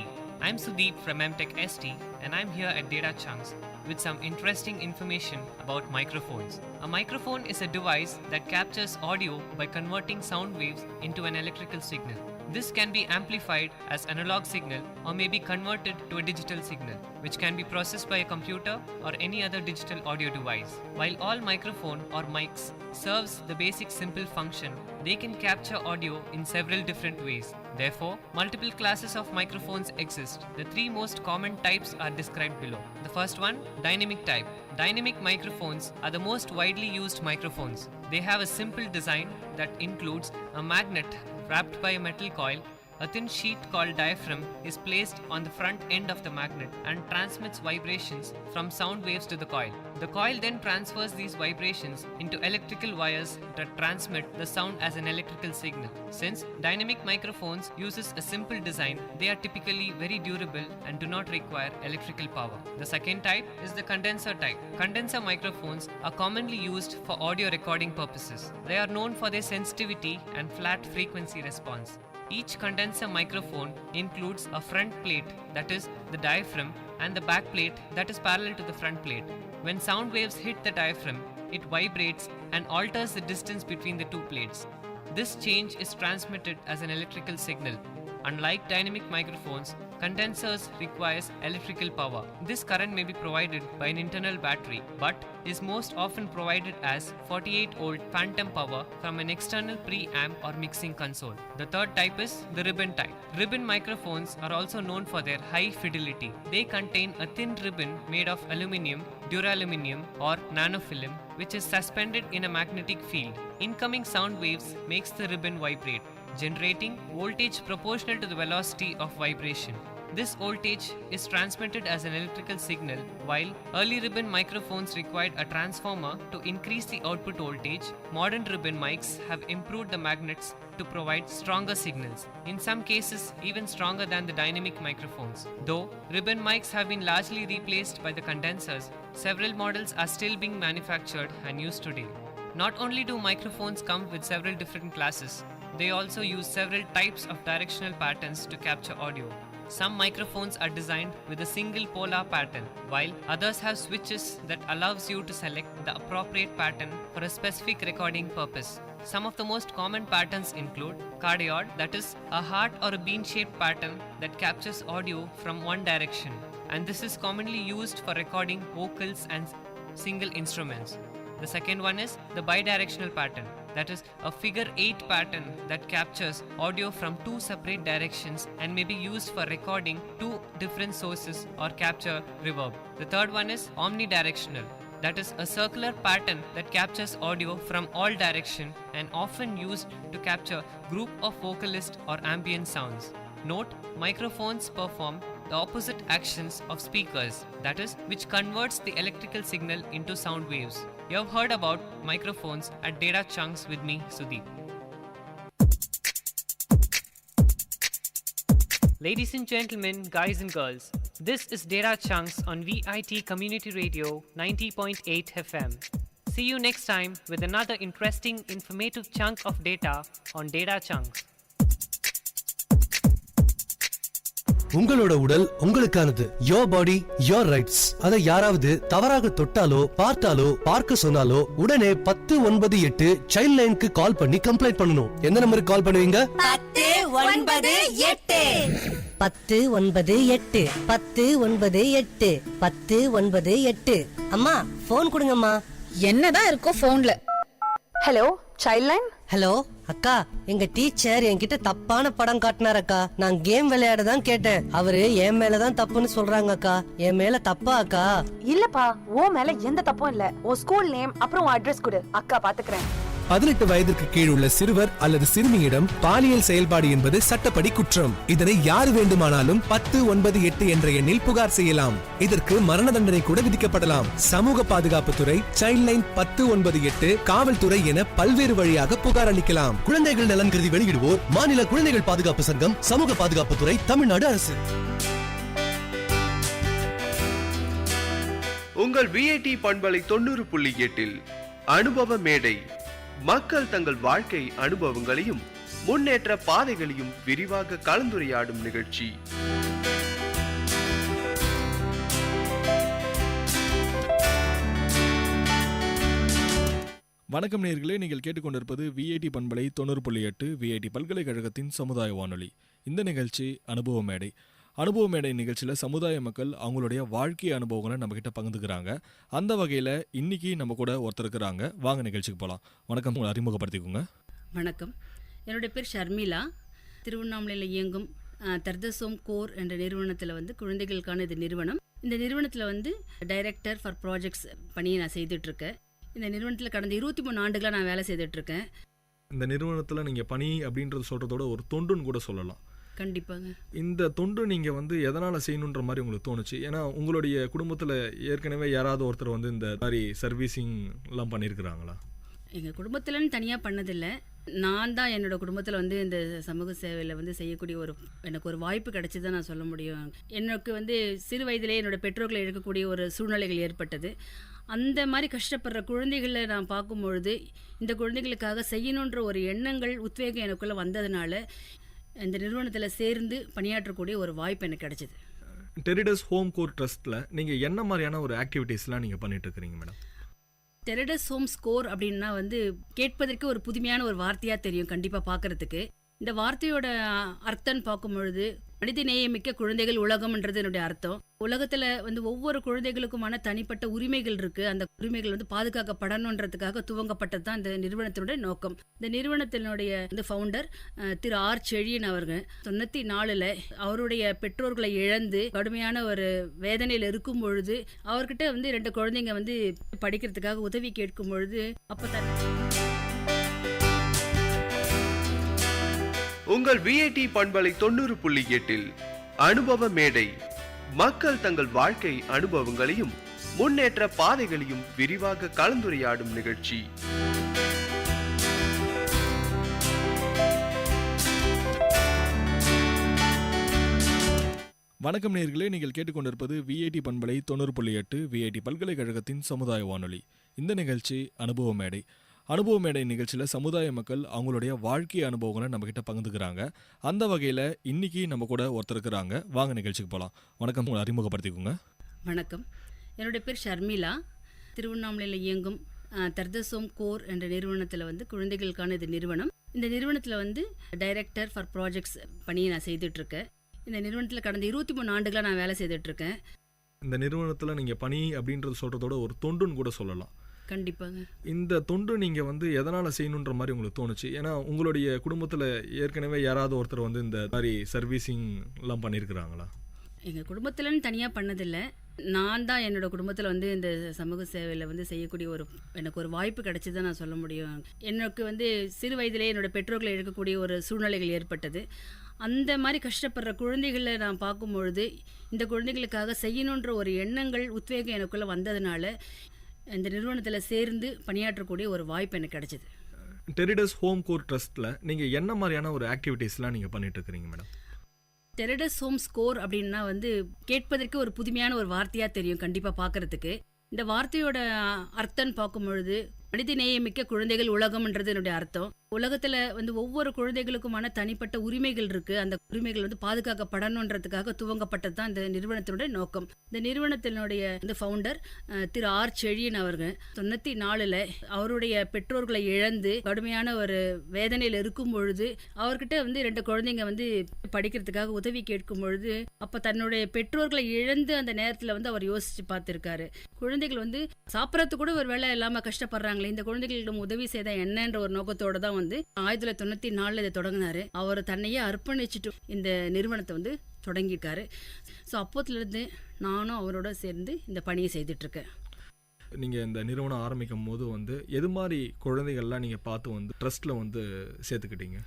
I'm Sudeep from MTech ST and I'm here at Data Chunks with some interesting information about microphones. A microphone is a device that captures audio by converting sound waves into an electrical signal. This can be amplified as analog signal or may be converted to a digital signal, which can be processed by a computer or any other digital audio device. While all microphone or mics serves the basic simple function, they can capture audio in several different ways. Therefore, multiple classes of microphones exist. The three most common types are described below. The first one, dynamic type. Dynamic microphones are the most widely used microphones. They have a simple design that includes a magnet wrapped by a metal coil. A thin sheet called diaphragm is placed on the front end of the magnet and transmits vibrations from sound waves to the coil. The coil then transfers these vibrations into electrical wires that transmit the sound as an electrical signal. Since dynamic microphones uses a simple design, they are typically very durable and do not require electrical power. The second type is the condenser type. Condenser microphones are commonly used for audio recording purposes. They are known for their sensitivity and flat frequency response. Each condenser microphone includes a front plate, that is the diaphragm, and the back plate that is parallel to the front plate. When sound waves hit the diaphragm, it vibrates and alters the distance between the two plates. This change is transmitted as an electrical signal. Unlike dynamic microphones, condensers requires electrical power. This current may be provided by an internal battery, but is most often provided as 48-volt phantom power from an external preamp or mixing console. The third type is the ribbon type. Ribbon microphones are also known for their high fidelity. They contain a thin ribbon made of aluminum, duraluminum or nanofilm, which is suspended in a magnetic field. Incoming sound waves makes the ribbon vibrate, generating voltage proportional to the velocity of vibration. This voltage is transmitted as an electrical signal. While early ribbon microphones required a transformer to increase the output voltage, modern ribbon mics have improved the magnets to provide stronger signals, in some cases even stronger than the dynamic microphones. Though ribbon mics have been largely replaced by the condensers, several models are still being manufactured and used today. Not only do microphones come with several different classes, they also use several types of directional patterns to capture audio. Some microphones are designed with a single polar pattern, while others have switches that allows you to select the appropriate pattern for a specific recording purpose. Some of the most common patterns include cardioid, that is a heart or a bean-shaped pattern that captures audio from one direction, and this is commonly used for recording vocals and single instruments. The second one is the bidirectional pattern, that is a figure 8 pattern that captures audio from two separate directions and may be used for recording two different sources or capture reverb. The third one is omnidirectional, that is a circular pattern that captures audio from all directions and often used to capture group of vocalist or ambient sounds. Note, microphones perform the opposite actions of speakers, that is, which converts the electrical signal into sound waves. You have heard about microphones at Data Chunks with me, Sudeep. Ladies and gentlemen, guys and girls, this is Data Chunks on Vit Community Radio 90.8 FM. See you next time with another interesting, informative chunk of data on Data Chunks. உங்களோட உடல் உங்களுக்கானது. Your body your rights. அதை யாராவது தவறாக தொட்டாலோ பார்த்தாலோ பார்க்க சொன்னாலோ உடனே 1098 சைல்ட் லைனுக்கு கால் பண்ணி கம்ப்ளைண்ட் பண்ணணும். எந்த நம்பருக்கு கால் பண்ணுவீங்க? 1098 1098 1098 1098. அம்மா போன் கொடுங்கம்மா. என்னதான் இருக்கும் போன்ல? Hello child line. ஹலோ அக்கா, எங்க டீச்சர் என்கிட்ட தப்பான படம் காட்டினார் அக்கா. நான் கேம் விளையாட தான் கேட்டேன். அவரு என் மேலதான் தப்புன்னு சொல்றாங்க அக்கா. என் மேல தப்பா அக்கா? இல்லப்பா, உன் மேல எந்த தப்பும் இல்ல. உன் ஸ்கூல் நேம் அப்புறம் உன் அட்ரஸ் கொடு, அக்கா பாத்துக்கிறேன். 18 வயதிற்கு கீழ் உள்ள சிறுவர் அல்லது சிறுமியிடம் பாலியல் செயல்பாடு என்பது சட்டப்படி குற்றம். இதனை யார் வேண்டுமானாலும் 1098 என்ற எண்ணில் புகார் செய்யலாம். இதற்கு மரண தண்டனை கூட விதிக்கப்படலாம். சமூக பாதுகாப்புத்துறை, சைல்ட் லைன் 1098, காவல்துறை என பல்வேறு வழியாக புகார் அளிக்கலாம். குழந்தைகள் நலன் கருதி வெளியிடுவோர் மாநில குழந்தைகள் பாதுகாப்பு சங்கம், சமூக பாதுகாப்புத்துறை, தமிழ்நாடு அரசு. உங்கள் விஐடி பண்பலை 90.8 அனுபவ மேடை. மக்கள் தங்கள் வாழ்க்கை அனுபவங்களையும் முன்னேற்ற பாதைகளையும் விரிவாக கலந்துரையாடும் நிகழ்ச்சி. வணக்கம் நேயர்களே, நீங்கள் கேட்டுக்கொண்டிருப்பது விஐடி பண்பலை 90.8 விஐடி பல்கலைக்கழகத்தின் சமுதாய வானொலி. இந்த நிகழ்ச்சி அனுபவ மேடை. அனுபவ மேடை நிகழ்ச்சியில் சமுதாய மக்கள் அவங்களுடைய வாழ்க்கை அனுபவங்களை நம்மக்கிட்ட பகிர்ந்துக்கிறாங்க. அந்த வகையில் இன்னைக்கு நம்ம கூட ஒருத்தர் இருக்கிறாங்க. வாங்க நிகழ்ச்சிக்கு போகலாம். வணக்கம், உங்களை அறிமுகப்படுத்திக்கோங்க. வணக்கம், என்னுடைய பேர் ஷர்மிளா. திருவண்ணாமலையில் இயங்கும் தர்தசோம் கோர் என்ற நிறுவனத்தில் குழந்தைகளுக்கான இது நிறுவனம். இந்த நிறுவனத்தில் டைரக்டர் ஃபார் ப்ராஜெக்ட்ஸ் பணியை நான் செய்துட்ருக்கேன். இந்த நிறுவனத்தில் கடந்த 23 ஆண்டுகளாக நான் வேலை செய்துட்ருக்கேன். இந்த நிறுவனத்தில் நீங்கள் பணி அப்படின்றது சொல்கிறதோட ஒரு தொண்டுன்னு கூட சொல்லலாம். கண்டிப்பாங்க. இந்த தொண்டு நீங்கள் எதனால் செய்யணுன்ற மாதிரி உங்களுக்கு தோணுச்சு? ஏன்னா உங்களுடைய குடும்பத்தில் ஏற்கனவே யாராவது ஒருத்தர் இந்த மாதிரி சர்வீசிங்லாம் பண்ணியிருக்கிறாங்களா? எங்கள் குடும்பத்தில்னு தனியாக பண்ணதில்லை. நான் தான் என்னோடய குடும்பத்தில் இந்த சமூக சேவையில் செய்யக்கூடிய எனக்கு ஒரு வாய்ப்பு கிடைச்சதான் நான் சொல்ல முடியும். எனக்கு சிறு வயதிலே என்னோடய பெற்றோர்களை இழக்கக்கூடிய ஒரு சூழ்நிலைகள் ஏற்பட்டது. அந்த மாதிரி கஷ்டப்படுற குழந்தைகளை நான் பார்க்கும்பொழுது இந்த குழந்தைகளுக்காக செய்யணுன்ற ஒரு எண்ணங்கள், உத்வேகம் எனக்குள்ளே வந்ததுனால இந்த நிறுவனத்தில் சேர்ந்து பணியாற்றக்கூடிய ஒரு வாய்ப்பு எனக்கு கிடைச்சிது. டெரிடஸ் ஹோம் கோர் ட்ரஸ்ட்டில் நீங்கள் என்ன மாதிரியான ஒரு ஆக்டிவிட்டீஸ்லாம் நீங்கள் பண்ணிட்டு இருக்கிறீங்க மேடம்? டெரிடஸ் ஹோம் ஸ்கோர் அப்படின்னா கேட்பதற்கு ஒரு புதுமையான ஒரு வார்த்தையாக தெரியும் கண்டிப்பாக பார்க்குறதுக்கு. இந்த வார்த்தையோட அர்த்தம்னு பார்க்கும்பொழுது மனித நேயமிக்க குழந்தைகள் உலகம்ன்றது என்னுடைய அர்த்தம். உலகத்தில் ஒவ்வொரு குழந்தைகளுக்குமான தனிப்பட்ட உரிமைகள் இருக்குது. அந்த உரிமைகள் பாதுகாக்கப்படணுன்றதுக்காக துவங்கப்பட்டது தான் இந்த நிறுவனத்தினுடைய நோக்கம். இந்த நிறுவனத்தினுடைய ஃபவுண்டர் திரு ஆர் செழியன் அவர்கள் 94 அவருடைய பெற்றோர்களை இழந்து கடுமையான ஒரு வேதனையில் இருக்கும் பொழுது அவர்கிட்ட 2 குழந்தைங்க படிக்கிறதுக்காக உதவி கேட்கும் பொழுது அப்போ உங்கள் விஐடி பண்பலை 90.8 அனுபவ மேடை. மக்கள் தங்கள் வாழ்க்கை அனுபவங்களையும் முன்னேற்ற பாதைகளையும் விரிவாக கலந்துரையாடும் நிகழ்ச்சி. வணக்கம் நேயர்களே, நீங்கள் கேட்டுக்கொண்டிருப்பது விஐடி பண்பலை 90.8 விஐடி பல்கலைக்கழகத்தின் சமுதாய வானொலி. இந்த நிகழ்ச்சி அனுபவ மேடை. அனுபவ மேடை நிகழ்ச்சியில் சமுதாய மக்கள் அவங்களுடைய வாழ்க்கை அனுபவங்களை நம்மக்கிட்ட பகிர்ந்துக்கிறாங்க. அந்த வகையில் இன்னைக்கு நம்ம கூட ஒருத்தர் இருக்கிறாங்க. வாங்க நிகழ்ச்சிக்கு போகலாம். வணக்கம், உங்களை அறிமுகப்படுத்திக்கோங்க. வணக்கம், என்னுடைய பேர் ஷர்மிளா. திருவண்ணாமலையில் இயங்கும் தர்தசோம் கோர் என்ற நிறுவனத்தில் குழந்தைகளுக்கான இது நிறுவனம். இந்த நிறுவனத்தில் டைரக்டர் ஃபார் ப்ராஜெக்ட்ஸ் பணியை நான் செய்துட்ருக்கேன். இந்த நிறுவனத்தில் கடந்த 23 ஆண்டுகளாக நான் வேலை செய்துட்ருக்கேன். இந்த நிறுவனத்தில் நீங்கள் பணி அப்படின்றது சொல்கிறதோட ஒரு தொண்டுன்னு கூட சொல்லலாம். கண்டிப்பாங்க. இந்த தொண்டு நீங்கள் எதனால் செய்யணுன்ற மாதிரி உங்களுக்கு தோணுச்சு? ஏன்னா உங்களுடைய குடும்பத்தில் ஏற்கனவே யாராவது ஒருத்தர் இந்த மாதிரி சர்வீசிங்லாம் பண்ணியிருக்கிறாங்களா? எங்கள் குடும்பத்தில்னு தனியாக பண்ணதில்லை. நான் தான் என்னோடய குடும்பத்தில் இந்த சமூக சேவையில் செய்யக்கூடிய எனக்கு ஒரு வாய்ப்பு கிடைச்சதான் நான் சொல்ல முடியும். எனக்கு சிறு வயதிலே என்னோடய பெற்றோர்களை இழக்கக்கூடிய ஒரு சூழ்நிலைகள் ஏற்பட்டது. அந்த மாதிரி கஷ்டப்படுற குழந்தைகளை நான் பார்க்கும்பொழுது இந்த குழந்தைகளுக்காக செய்யணுன்ற ஒரு எண்ணங்கள் உத்வேகம் எனக்குள்ளே வந்ததுனால இந்த நிறுவனத்தில் சேர்ந்து பணியாற்றக்கூடிய ஒரு வாய்ப்பு எனக்கு கிடைச்சிது. டெரிடஸ் ஹோம் கோர் ட்ரஸ்ட்டில் நீங்கள் என்ன மாதிரியான ஒரு ஆக்டிவிட்டீஸ்லாம் நீங்கள் பண்ணிட்டு இருக்கிறீங்க மேடம்? டெரிடஸ் ஹோம் ஸ்கோர் அப்படின்னா வந்து கேட்பதற்கு ஒரு புதுமையான ஒரு வார்த்தையாக தெரியும் கண்டிப்பாக பார்க்குறதுக்கு. இந்த வார்த்தையோட அர்த்தம் பார்க்கும்பொழுது மனித நேயமிக்க குழந்தைகள் உலகம்ன்றது என்னுடைய அர்த்தம். உலகத்தில் வந்து ஒவ்வொரு குழந்தைகளுக்குமான தனிப்பட்ட உரிமைகள் இருக்குது. அந்த உரிமைகள் வந்து பாதுகாக்கப்படணுன்றதுக்காக துவங்கப்பட்டது தான் இந்த நிறுவனத்தினுடைய நோக்கம். இந்த நிறுவனத்தினுடைய இந்த ஃபவுண்டர் திரு ஆர் செழியன் அவர்கள் 94 அவருடைய பெற்றோர்களை இழந்து கடுமையான ஒரு வேதனையில் இருக்கும் பொழுது அவர்கிட்ட வந்து 2 குழந்தைங்க வந்து படிக்கிறதுக்காக உதவி கேட்கும் பொழுது அப்போ தன்னுடைய பெற்றோர்களை இழந்து அந்த நேரத்தில் வந்து அவர் யோசித்து பார்த்துருக்காரு. குழந்தைகள் வந்து சாப்பிட்றது கூட ஒரு வேலை இல்லாமல் கஷ்டப்படுறாங்களே, இந்த குழந்தைகளிடம் உதவி செய்த என்னன்ற ஒரு நோக்கத்தோட தான் வந்து 1994 இதை தொடங்கினாரு. அவர் தன்னையே அர்ப்பணிச்சுட்டு இந்த நிறுவனத்தை வந்து தொடங்கியிருக்காரு. ஸோ அப்போத்துலேருந்து நானும் அவரோட சேர்ந்து இந்த பணியை செய்துட்ருக்கேன். நீங்கள் இந்த நிறுவனம் ஆரம்பிக்கும் போது வந்து எது மாதிரி குழந்தைகள்லாம் நீங்கள் பார்த்து வந்து ட்ரஸ்ட்டில் வந்து சேர்த்துக்கிட்டீங்க?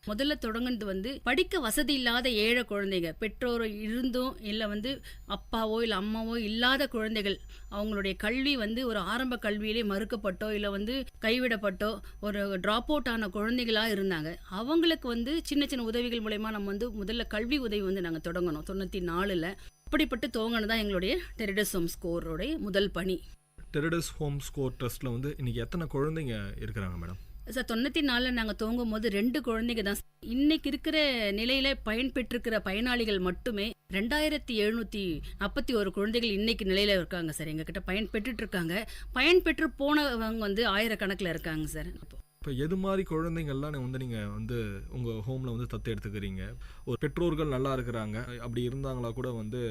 முதல்ல தொடங்குனது வந்து படிக்க வசதி இல்லாத ஏழை குழந்தைங்க, பெற்றோர் இருந்தும் இல்லை வந்து அப்பாவோ இல்லை அம்மாவோ இல்லாத குழந்தைகள், அவங்களுடைய கல்வி வந்து ஒரு ஆரம்ப கல்வியிலே மறுக்கப்பட்டோ இல்லை வந்து கைவிடப்பட்டோ ஒரு ட்ராப் அவுட் ஆன குழந்தைகளாக இருந்தாங்க. அவங்களுக்கு வந்து சின்ன சின்ன உதவிகள் மூலயமா நம்ம வந்து முதல்ல கல்வி உதவி வந்து நாங்கள் தொடங்கணும் 94. அப்படிப்பட்டு துவங்கினது தான் எங்களுடைய டெரிடஸ் ஹோம் ஸ்கோரோடைய முதல் பணி. டெரிடஸ் ஹோம் ஸ்கோர் ட்ரஸ்ட்டில் வந்து இன்றைக்கி எத்தனை குழந்தைங்க இருக்கிறாங்க மேடம்? சார் 94 நாங்கள் துவங்கும் போது 2 குழந்தைங்க தான். இன்னைக்கு இருக்கிற நிலையில பயன்பெற்றிருக்கிற பயனாளிகள் மட்டுமே 2741 குழந்தைகள் இன்னைக்கு நிலையில இருக்காங்க சார். எங்ககிட்ட பயன்பெற்றுட்டு இருக்காங்க. பயன்பெற்று போனவங்க வந்து ஆயிரக்கணக்கில் இருக்காங்க சார். இப்போ எது மாதிரி குழந்தைங்கள்லாம் வந்து நீங்கள் வந்து உங்கள் ஹோமில் வந்து தத்து எடுத்துக்கிறீங்க? ஒரு பெற்றோர்கள் நல்லா இருக்கிறாங்க, அப்படி இருந்தாங்களா கூட வந்து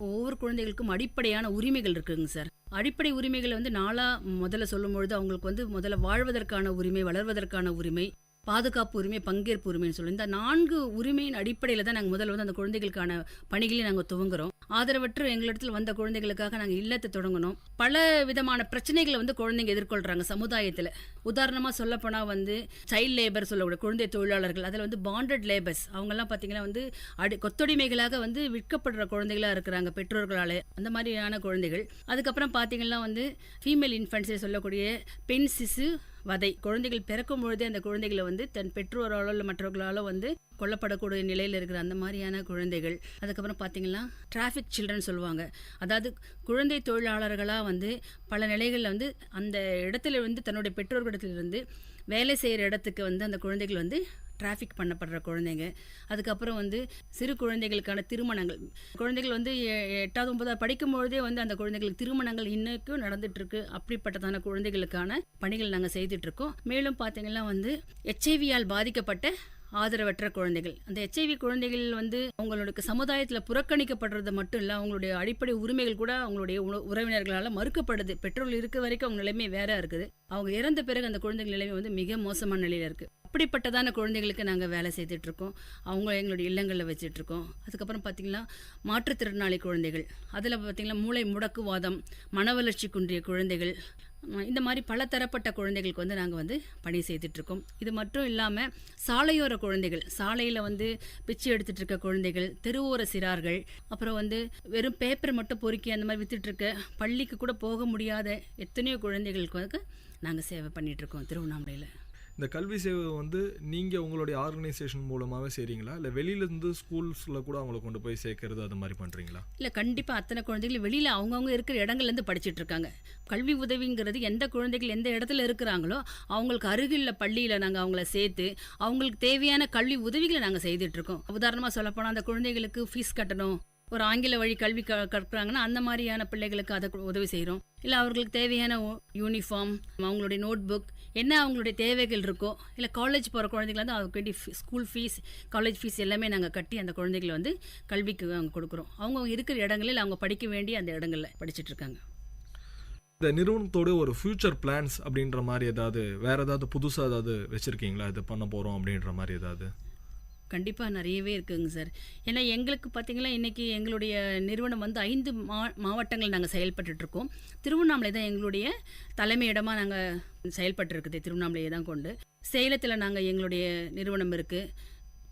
ஒவ்வொரு குழந்தைகளுக்கும் அடிப்படையான உரிமைகள் இருக்குங்க சார். அடிப்படை உரிமைகளை வந்து முதல்ல சொல்லும்பொழுது அவங்களுக்கு வந்து முதல்ல வாழ்வதற்கான உரிமை, வளர்வதற்கான உரிமை, பாதுகாப்பு உரிமை, பங்கேற்பு உரிமைன்னு சொல்லி இந்த 4 உரிமையின் அடிப்படையில் தான் நாங்கள் முதல்ல வந்து அந்த குழந்தைகளுக்கான பணிகளை நாங்கள் துவங்குறோம். ஆதரவற்ற எங்களிடத்தில் வந்த குழந்தைகளுக்காக நாங்கள் இல்லத்தை தொடங்கணும். பல விதமான பிரச்சனைகளை வந்து குழந்தைங்க எதிர்கொள்கிறாங்க சமுதாயத்தில். உதாரணமாக சொல்லப்போனால் வந்து சைல்ட் லேபர் சொல்லக்கூடிய குழந்தை தொழிலாளர்கள், அதில் வந்து பாண்டட் லேபர்ஸ், அவங்கெல்லாம் பார்த்தீங்கன்னா வந்து கொத்தடிமைகளாக வந்து விற்கப்படுற குழந்தைகளாக இருக்கிறாங்க பெற்றோர்களால். அந்த மாதிரியான குழந்தைகள். அதுக்கப்புறம் பார்த்தீங்கன்னா வந்து ஃபீமேல் இன்ஃபென்ட்ஸை சொல்லக்கூடிய பெண் சிசு வதை, குழந்தைகள் பிறக்கும் பொழுதே அந்த குழந்தைகளை வந்து தன் பெற்றோராலோ இல்லை மற்றவர்களாலோ வந்து கொல்லப்படக்கூடிய நிலையில் இருக்கிற அந்த மாதிரியான குழந்தைகள். அதுக்கப்புறம் பார்த்தீங்கன்னா டிராஃபிக் சில்ட்ரன் சொல்லுவாங்க. அதாவது குழந்தை தொழிலாளர்களாக வந்து பல நிலைகளில் வந்து அந்த இடத்துல வந்து தன்னுடைய பெற்றோர்களிடத்திலிருந்து வேலை செய்கிற இடத்துக்கு வந்து அந்த குழந்தைகள் வந்து டிராஃபிக் பண்ணப்படுற குழந்தைங்க. அதுக்கப்புறம் வந்து சிறு குழந்தைகளுக்கான திருமணங்கள், குழந்தைகள் வந்து 8வது 9வது படிக்கும்பொழுதே வந்து அந்த குழந்தைகளுக்கு திருமணங்கள் இன்னைக்கும் நடந்துட்டுருக்கு. அப்படிப்பட்டதான குழந்தைகளுக்கான பணிகள் நாங்கள் செய்துட்ருக்கோம். மேலும் பார்த்தீங்கன்னா வந்து HIV-யால் பாதிக்கப்பட்ட ஆதரவற்ற குழந்தைகள், அந்த HIV குழந்தைகள் வந்து அவங்களுக்கு சமுதாயத்தில் புறக்கணிக்கப்படுறது மட்டும் இல்லை, அவங்களுடைய அடிப்படை உரிமைகள் கூட அவங்களுடைய உறவினர்களால் மறுக்கப்படுது. பெற்றோர்கள் இருக்க வரைக்கும் அவங்க நிலைமை வேற இருக்குது. அவங்க இறந்த பிறகு அந்த குழந்தைகள் நிலைமை வந்து மிக மோசமான நிலையில் இருக்குது. அப்படிப்பட்டதான குழந்தைகளுக்கு நாங்கள் வேலை செய்துட்ருக்கோம். அவங்க எங்களுடைய இல்லங்களில் வச்சிட்ருக்கோம். அதுக்கப்புறம் பார்த்திங்கன்னா மாற்றுத்திறனாளி குழந்தைகள், அதில் பார்த்திங்கன்னா மூளை முடக்குவாதம், மன வளர்ச்சி குன்றிய குழந்தைகள், இந்த மாதிரி பல தரப்பட்ட குழந்தைகளுக்கு வந்து நாங்கள் வந்து பணி செய்துட்ருக்கோம். இது மட்டும் இல்லாமல் சாலையோர குழந்தைகள், சாலையில் வந்து பிச்சை எடுத்துகிட்டு இருக்க குழந்தைகள், தெருவோர சிறார்கள், அப்புறம் வந்து வெறும் பேப்பர் மட்டும் பொறுக்கி அந்த மாதிரி விற்றுட்ருக்க பள்ளிக்கு கூட போக முடியாத எத்தனையோ குழந்தைகளுக்கு வந்து நாங்கள் சேவை பண்ணிகிட்ருக்கோம் திருவண்ணாமலையில். இந்த கல்வி சேவை வந்து நீங்கள் உங்களுடைய ஆர்கனைசேஷன் மூலமாகவே செய்கிறீங்களா, இல்லை வெளியிலேருந்து ஸ்கூல்ஸில் கூட அவங்கள கொண்டு போய் சேர்க்கறது அது மாதிரி பண்ணுறீங்களா? இல்லை, கண்டிப்பாக அத்தனை குழந்தைகள் வெளியில் அவங்கவுங்க இருக்கிற இடங்கள்லேருந்து படிச்சுட்டு இருக்காங்க. கல்வி உதவிங்கிறது எந்த குழந்தைகள் எந்த இடத்துல இருக்கிறாங்களோ அவங்களுக்கு அருகில் பள்ளியில் நாங்கள் அவங்கள சேர்த்து அவங்களுக்கு தேவையான கல்வி உதவிகளை நாங்கள் செய்துட்ருக்கோம். உதாரணமாக சொல்லப்போனால் அந்த குழந்தைகளுக்கு ஃபீஸ் கட்டணும், ஒரு ஆங்கில வழி கல்வி கற்கிறாங்கன்னா அந்த மாதிரியான பிள்ளைகளுக்கு அதை உதவி செய்கிறோம். இல்லை அவர்களுக்கு தேவையான யூனிஃபார்ம், அவங்களுடைய நோட் புக், என்ன அவங்களுடைய தேவைகள் இருக்கோ, இல்லை காலேஜ் போகிற குழந்தைகள் வந்து அவங்களுக்கு வேண்டி ஸ்கூல் ஃபீஸ், காலேஜ் ஃபீஸ் எல்லாமே நாங்கள் கட்டி அந்த குழந்தைகளை வந்து கல்விக்கு அவங்க கொடுக்குறோம். அவங்க இருக்கிற இடங்களில் அவங்க படிக்க வேண்டிய அந்த இடங்களில் படிச்சுட்டு இருக்காங்க. இந்த நிறுவனத்தோட ஒரு ஃபியூச்சர் பிளான்ஸ் அப்படின்ற மாதிரி ஏதாவது வேறு ஏதாவது புதுசாக ஏதாவது வச்சுருக்கீங்களா, இது பண்ண போகிறோம் அப்படின்ற மாதிரி ஏதாவது? கண்டிப்பாக நிறையவே இருக்குங்க சார். ஏன்னா எங்களுக்கு பார்த்திங்கன்னா இன்றைக்கி எங்களுடைய நிறுவனம் வந்து 5 மாவட்டங்கள் நாங்கள் செயல்பட்டுருக்கோம். திருவண்ணாமலை தான் எங்களுடைய தலைமை இடமாக நாங்கள் செயல்பட்டுருக்குது. திருவண்ணாமலையை தான் கொண்டு சேலத்தில் நாங்கள் எங்களுடைய நிறுவனம் இருக்குது.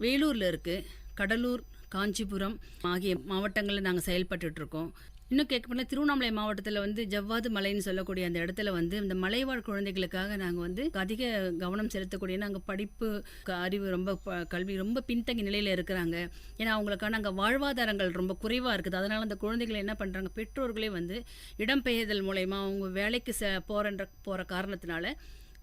வேலூரில் இருக்குது, கடலூர், காஞ்சிபுரம் ஆகிய மாவட்டங்களில் நாங்கள் செயல்பட்டுட்டு இருக்கோம். இன்னும் கேட்க போனால் திருவண்ணாமலை மாவட்டத்தில் வந்து ஜவ்வாது மலைன்னு சொல்லக்கூடிய அந்த இடத்துல வந்து இந்த மலைவாழ் குழந்தைகளுக்காக நாங்கள் வந்து அதிக கவனம் செலுத்தக்கூடிய, நாங்கள் படிப்பு அறிவு ரொம்ப கல்வி ரொம்ப பின்தங்கிய நிலையில் இருக்கிறாங்க. ஏன்னா அவங்களுக்கான அங்கே வாழ்வாதாரங்கள் ரொம்ப குறைவாக இருக்குது. அதனால் அந்த குழந்தைகளை என்ன பண்ணுறாங்க, பெற்றோர்களே வந்து இடம்பெயர்தல் மூலயமா அவங்க வேலைக்கு போகிற காரணத்தினால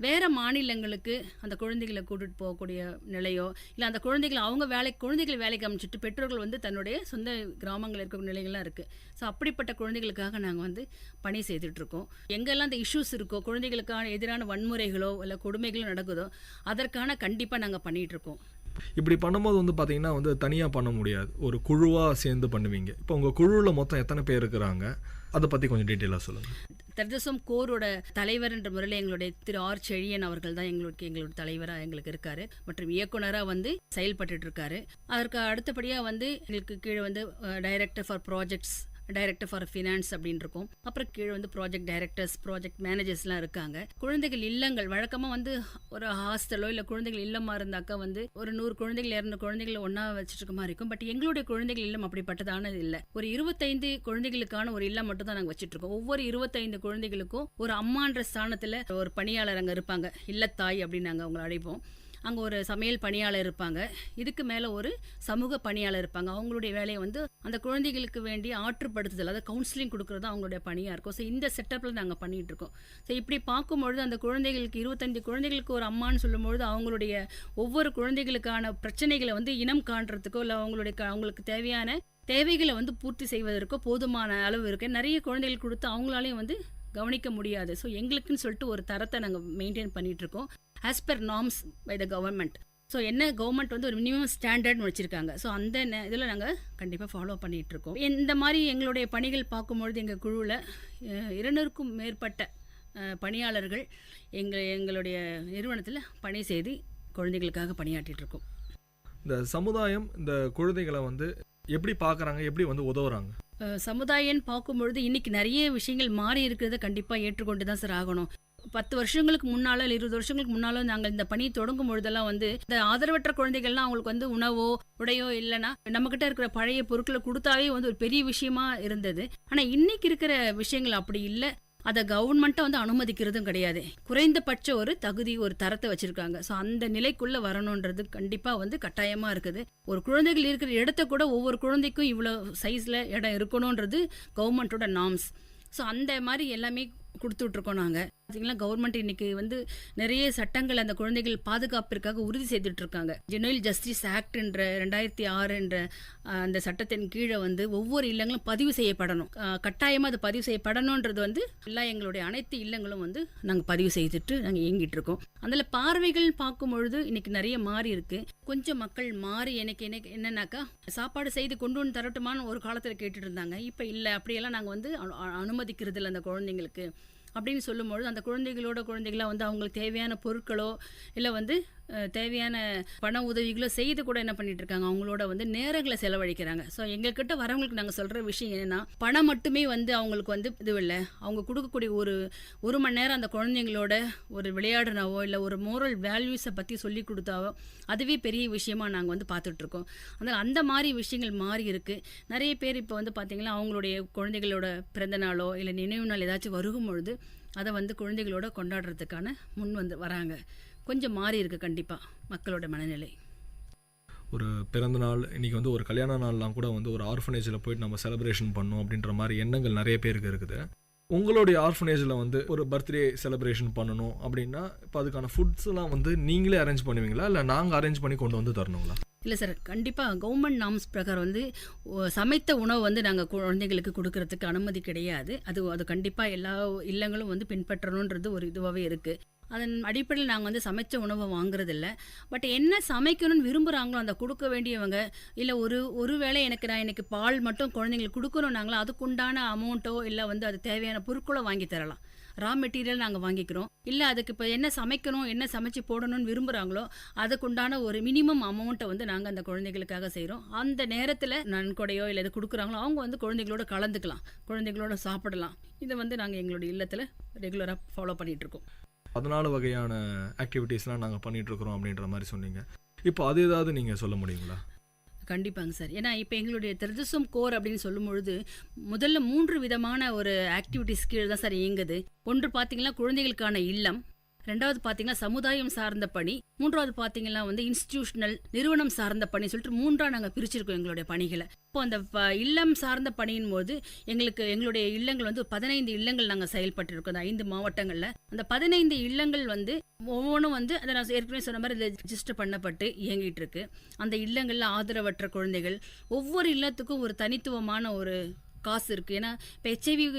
வேறு மாநிலங்களுக்கு அந்த குழந்தைகளை கூட்டிகிட்டு போகக்கூடிய நிலையோ, இல்லை அந்த குழந்தைகளை குழந்தைகளை வேலைக்கு அமைச்சிட்டு பெற்றோர்கள் வந்து தன்னுடைய சொந்த கிராமங்களில் இருக்கிற நிலைகள்லாம் இருக்குது. ஸோ அப்படிப்பட்ட குழந்தைகளுக்காக நாங்கள் வந்து பணி செய்துட்ருக்கோம். எங்கெல்லாம் அந்த இஷ்யூஸ் இருக்கோ, குழந்தைகளுக்கான எதிரான வன்முறைகளோ இல்லை கொடுமைகளோ நடக்குதோ அதற்கான கண்டிப்பாக நாங்கள் பண்ணிகிட்ருக்கோம். இப்படி பண்ணும்போது வந்து பார்த்தீங்கன்னா வந்து தனியாக பண்ண முடியாது, ஒரு குழுவாக சேர்ந்து பண்ணுவீங்க. இப்போ உங்கள் குழுவில் மொத்தம் எத்தனை பேர் இருக்கிறாங்க, அதை பற்றி கொஞ்சம் டீட்டெயிலாக சொல்லுங்கள். தர்தசம் கோரோட தலைவர் என்ற முறையில் எங்களுடைய திரு ஆர் செழியன் அவர்கள் தான் எங்களோட தலைவராக எங்களுக்கு இருக்காரு மற்றும் இயக்குனராக வந்து செயல்பட்டு இருக்காரு. அதற்கு அடுத்தபடியாக வந்து எங்களுக்கு கீழே வந்து director for projects, director for finance அப்படின்னு இருக்கும். அப்புறம் கீழே வந்து ப்ராஜெக்ட் டைரக்டர்ஸ், ப்ராஜெக்ட் மேனேஜர்ஸ்லாம் இருக்காங்க. குழந்தைகள் இல்லங்கள் வழக்கமாக வந்து ஒரு ஹாஸ்டலோ இல்லை குழந்தைகள் இல்லமாக இருந்தாக்கா வந்து ஒரு 100 குழந்தைகள் 200 குழந்தைகளை ஒன்றா வச்சுட்டு இருக்க மாதிரி இருக்கும். பட் எங்களுடைய குழந்தைகள் இல்லம் அப்படிப்பட்டதானது இல்லை. ஒரு 25 குழந்தைகளுக்கான ஒரு இல்லம் மட்டும் தான் நாங்கள் வச்சுட்டு இருக்கோம். ஒவ்வொரு 25 குழந்தைகளுக்கும் ஒரு அம்மான்ற ஸ்தானத்தில் ஒரு பணியாளர் அங்கே இருப்பாங்க, இல்லத்தாய் அப்படின்னு நாங்கள் அவங்களை அழைப்போம். அங்கே ஒரு சமையல் பணியாளர் இருப்பாங்க, இதுக்கு மேலே ஒரு சமூக பணியாளர் இருப்பாங்க. அவங்களுடைய வேலையை வந்து அந்த குழந்தைகளுக்கு வேண்டிய ஆற்றுப்படுத்துதல், அதாவது கவுன்சிலிங் கொடுக்குறது அவங்களுடைய பணியாக இருக்கும். ஸோ இந்த செட்டப்பில் நாங்கள் பண்ணிகிட்டு இருக்கோம். ஸோ இப்படி பார்க்கும்பொழுது அந்த குழந்தைகளுக்கு 25 குழந்தைகளுக்கு ஒரு அம்மான்னு சொல்லும்பொழுது அவங்களுடைய ஒவ்வொரு குழந்தைகளுக்கான பிரச்சனைகளை வந்து இனம் காண்றதுக்கோ இல்லை அவங்களுக்கு தேவையான தேவைகளை வந்து பூர்த்தி செய்வதற்கோ போதுமான அளவு இருக்கு. நிறைய குழந்தைகள் கொடுத்து அவங்களாலையும் வந்து கவனிக்க முடியாது. ஸோ எங்களுக்குன்னு சொல்லிட்டு ஒரு தரத்தை நாங்கள் மெயின்டைன் பண்ணிகிட்ருக்கோம் as per norms by the government. So என்ன கவர்மெண்ட் வந்து ஒரு மினிமம் ஸ்டாண்டர்ட்னு வச்சுருக்காங்க. ஸோ அந்த இதில் நாங்கள் கண்டிப்பாக ஃபாலோ பண்ணிகிட்ருக்கோம். இந்த மாதிரி எங்களுடைய பணிகள் பார்க்கும்பொழுது எங்கள் குழுவில் 200க்கும் மேற்பட்ட பணியாளர்கள் எங்களுடைய நிறுவனத்தில் பணி செய்து குழந்தைகளுக்காக பணியாற்றிட்டுருக்கோம். இந்த சமுதாயம் இந்த குழந்தைகளை வந்து எப்படி பார்க்குறாங்க, எப்படி வந்து உதவுறாங்க? சமுதாயம் பார்க்கும்பொழுது இன்றைக்கி நிறைய விஷயங்கள் மாறி இருக்கிறத கண்டிப்பாக ஏற்றுக்கொண்டு தான் சார் ஆகணும். 10 வருஷங்களுக்கு முன்னாலோ இல்லை 20 வருஷங்களுக்கு முன்னாலோ நாங்கள் இந்த பணி தொடங்கும் பொழுதெல்லாம் வந்து இந்த ஆதரவற்ற குழந்தைகள்லாம் அவங்களுக்கு வந்து உணவோ உடையோ இல்லைன்னா நம்மக்கிட்ட இருக்கிற பழைய பொருட்களை கொடுத்தாவே வந்து ஒரு பெரிய விஷயமா இருந்தது. ஆனால் இன்னைக்கு இருக்கிற விஷயங்கள் அப்படி இல்லை. அதை கவர்மெண்ட்டை வந்து அனுமதிக்கிறதும் கிடையாது. குறைந்தபட்ச ஒரு தகுதி ஒரு தரத்தை வச்சுருக்காங்க. ஸோ அந்த நிலைக்குள்ளே வரணுன்றது கண்டிப்பாக வந்து கட்டாயமாக இருக்குது. ஒரு குழந்தைகள் இருக்கிற இடத்த கூட ஒவ்வொரு குழந்தைக்கும் இவ்வளோ சைஸில் இடம் இருக்கணுன்றது கவர்மெண்ட்டோட நார்ம்ஸ். ஸோ அந்த மாதிரி எல்லாமே கொடுத்துட்ருக்கோம் நாங்கள். பார்த்தீங்கன்னா கவர்மெண்ட் இன்னைக்கு வந்து நிறைய சட்டங்கள் அந்த குழந்தைகள் பாதுகாப்பிற்காக உறுதி செய்துட்ருக்காங்க. ஜெனுவல் ஜஸ்டிஸ் ஆக்ட் என்ற 2006 என்ற அந்த சட்டத்தின் கீழே வந்து ஒவ்வொரு இல்லங்களும் பதிவு செய்யப்படணும். கட்டாயமாக அது பதிவு செய்யப்படணுன்றது வந்து எல்லா எங்களுடைய அனைத்து இல்லங்களும் வந்து நாங்கள் பதிவு செய்துட்டு நாங்கள் இயங்கிட்டு இருக்கோம். அதில் பார்வைகள் பார்க்கும்பொழுது இன்னைக்கு நிறைய மாறி இருக்கு. கொஞ்சம் மக்கள் மாறி எனக்கு என்னன்னாக்கா சாப்பாடு செய்து கொண்டு வந்து தரட்டுமான்னு ஒரு காலத்தில் கேட்டுட்டு இருந்தாங்க. இப்போ இல்லை, அப்படியெல்லாம் நாங்கள் வந்து அனுமதிக்கிறது இல்லை அந்த குழந்தைங்களுக்கு அப்படின்னு சொல்லும்பொழுது அந்த குழந்தைகளாக வந்து அவங்களுக்கு தேவையான பொருட்களோ இல்லை வந்து தேவையான பண உதவிகளோ செய்து கூட என்ன பண்ணிட்டு இருக்காங்க, அவங்களோட வந்து நேரங்களை செலவழிக்கிறாங்க. ஸோ எங்ககிட்ட வரவங்களுக்கு நாங்கள் சொல்கிற விஷயம் என்னன்னா, பணம் மட்டுமே வந்து அவங்களுக்கு வந்து இது இல்லை. அவங்க கொடுக்கக்கூடிய ஒரு மணி நேரம் அந்த குழந்தைங்களோட ஒரு விளையாடுனாவோ இல்லை ஒரு மோரல் வேல்யூஸை பற்றி சொல்லி கொடுத்தாவோ அதுவே பெரிய விஷயமா நாங்கள் வந்து பார்த்துட்ருக்கோம். அதனால் அந்த மாதிரி விஷயங்கள் மாறி இருக்குது. நிறைய பேர் இப்போ வந்து பார்த்திங்கன்னா அவங்களுடைய குழந்தைகளோட பிறந்த நாளோ இல்லை நினைவு நாள் ஏதாச்சும் வருகும் பொழுது அதை வந்து குழந்தைகளோட கொண்டாடுறதுக்கான முன் வந்து வராங்க. கொஞ்சம் மாறி இருக்குது கண்டிப்பாக மக்களோட மனநிலை. ஒரு பிறந்த நாள், இன்றைக்கி வந்து ஒரு கல்யாண நாள்லாம் கூட வந்து ஒரு ஆர்ஃபனேஜில் போயிட்டு நம்ம செலிப்ரேஷன் பண்ணோம் அப்படின்ற மாதிரி எண்ணங்கள் நிறைய பேருக்கு இருக்குது. உங்களுடைய ஆர்ஃபனேஜில் வந்து ஒரு பர்த்டே செலிப்ரேஷன் பண்ணணும் அப்படின்னா இப்போ அதுக்கான ஃபுட்ஸ்லாம் வந்து நீங்களே அரேஞ்ச் பண்ணுவீங்களா இல்லை நாங்கள் அரேஞ்ச் பண்ணி கொண்டு வந்து தரணுங்களா? இல்லை சார், கண்டிப்பாக கவர்மெண்ட் நார்ம்ஸ் பிரகாரம் வந்து சமைத்த உணவு வந்து நாங்கள் குழந்தைங்களுக்கு கொடுக்கறதுக்கு அனுமதி கிடையாது. அது கண்டிப்பாக எல்லா இல்லங்களும் வந்து பின்பற்றணுன்றது ஒரு இதுவாகவே இருக்குது. அதன் அடிப்படையில் நாங்கள் வந்து சமைச்ச உணவை வாங்குறதில்ல. பட் என்ன சமைக்கணும்னு விரும்புகிறாங்களோ அந்த கொடுக்க வேண்டியவங்க இல்லை ஒரு வேளை எனக்கு பால் மட்டும் குழந்தைங்களுக்கு கொடுக்கணும் நாங்களோ அதுக்குண்டான அமௌண்ட்டோ இல்லை வந்து அது தேவையான பொருட்களோ வாங்கி தரலாம். ரா மெட்டீரியல் நாங்கள் வாங்கிக்கிறோம். இல்லை அதுக்கு இப்போ என்ன சமைக்கணும் என்ன சமைச்சு போடணும்னு விரும்புகிறாங்களோ அதுக்குண்டான ஒரு மினிமம் அமௌண்ட்டை வந்து நாங்கள் அந்த குழந்தைகளுக்காக செய்கிறோம். அந்த நேரத்தில் நன்கொடையோ இல்லை இது கொடுக்குறாங்களோ அவங்க வந்து குழந்தைகளோட கலந்துக்கலாம், குழந்தைகளோட சாப்பிடலாம். இதை வந்து நாங்கள் எங்களுடைய இல்லத்தில் ரெகுலராக ஃபாலோ பண்ணிகிட்ருக்கோம். 14 வகையான ஆக்டிவிட்டீஸ்லாம் நாங்கள் பண்ணிகிட்ருக்குறோம் அப்படின்ற மாதிரி சொன்னீங்க. இப்போ அது ஏதாவது நீங்கள் சொல்ல முடியுங்களா? கண்டிப்பாங்க சார். ஏன்னா இப்போ எங்களுடைய திருதசம் கோர் அப்படின்னு சொல்லும் பொழுது முதல்ல 3 விதமான ஒரு ஆக்டிவிட்டிஸ் கீழே தான் சார் இயங்குது. ஒன்று பார்த்தீங்கன்னா குழந்தைகளுக்கான இல்லம், ரெண்டாவது பார்த்தீங்கன்னா சமுதாயம் சார்ந்த பணி, மூன்றாவது பார்த்தீங்கன்னா வந்து இன்ஸ்டிடியூஷனல் நிறுவனம் சார்ந்த பணி சொல்லிட்டு 3ஆக நாங்கள் பிரிச்சிருக்கோம் எங்களுடைய பணிகளை. இப்போ அந்த இல்லம் சார்ந்த பணியின் போது எங்களுடைய இல்லங்கள் வந்து 15 இல்லங்கள் நாங்கள் செயல்பட்டுருக்கோம் அந்த 5 மாவட்டங்களில். அந்த 15 இல்லங்கள் வந்து ஒவ்வொன்றும் வந்து அதை நான் ஏற்கனவே சொன்ன மாதிரி இதில் ரெஜிஸ்டர் பண்ணப்பட்டு இயங்கிட்டு இருக்கு. அந்த இல்லங்களில் ஆதரவற்ற குழந்தைகள், ஒவ்வொரு இல்லத்துக்கும் ஒரு தனித்துவமான ஒரு காசு இருக்குது. ஏன்னா இப்போ HIV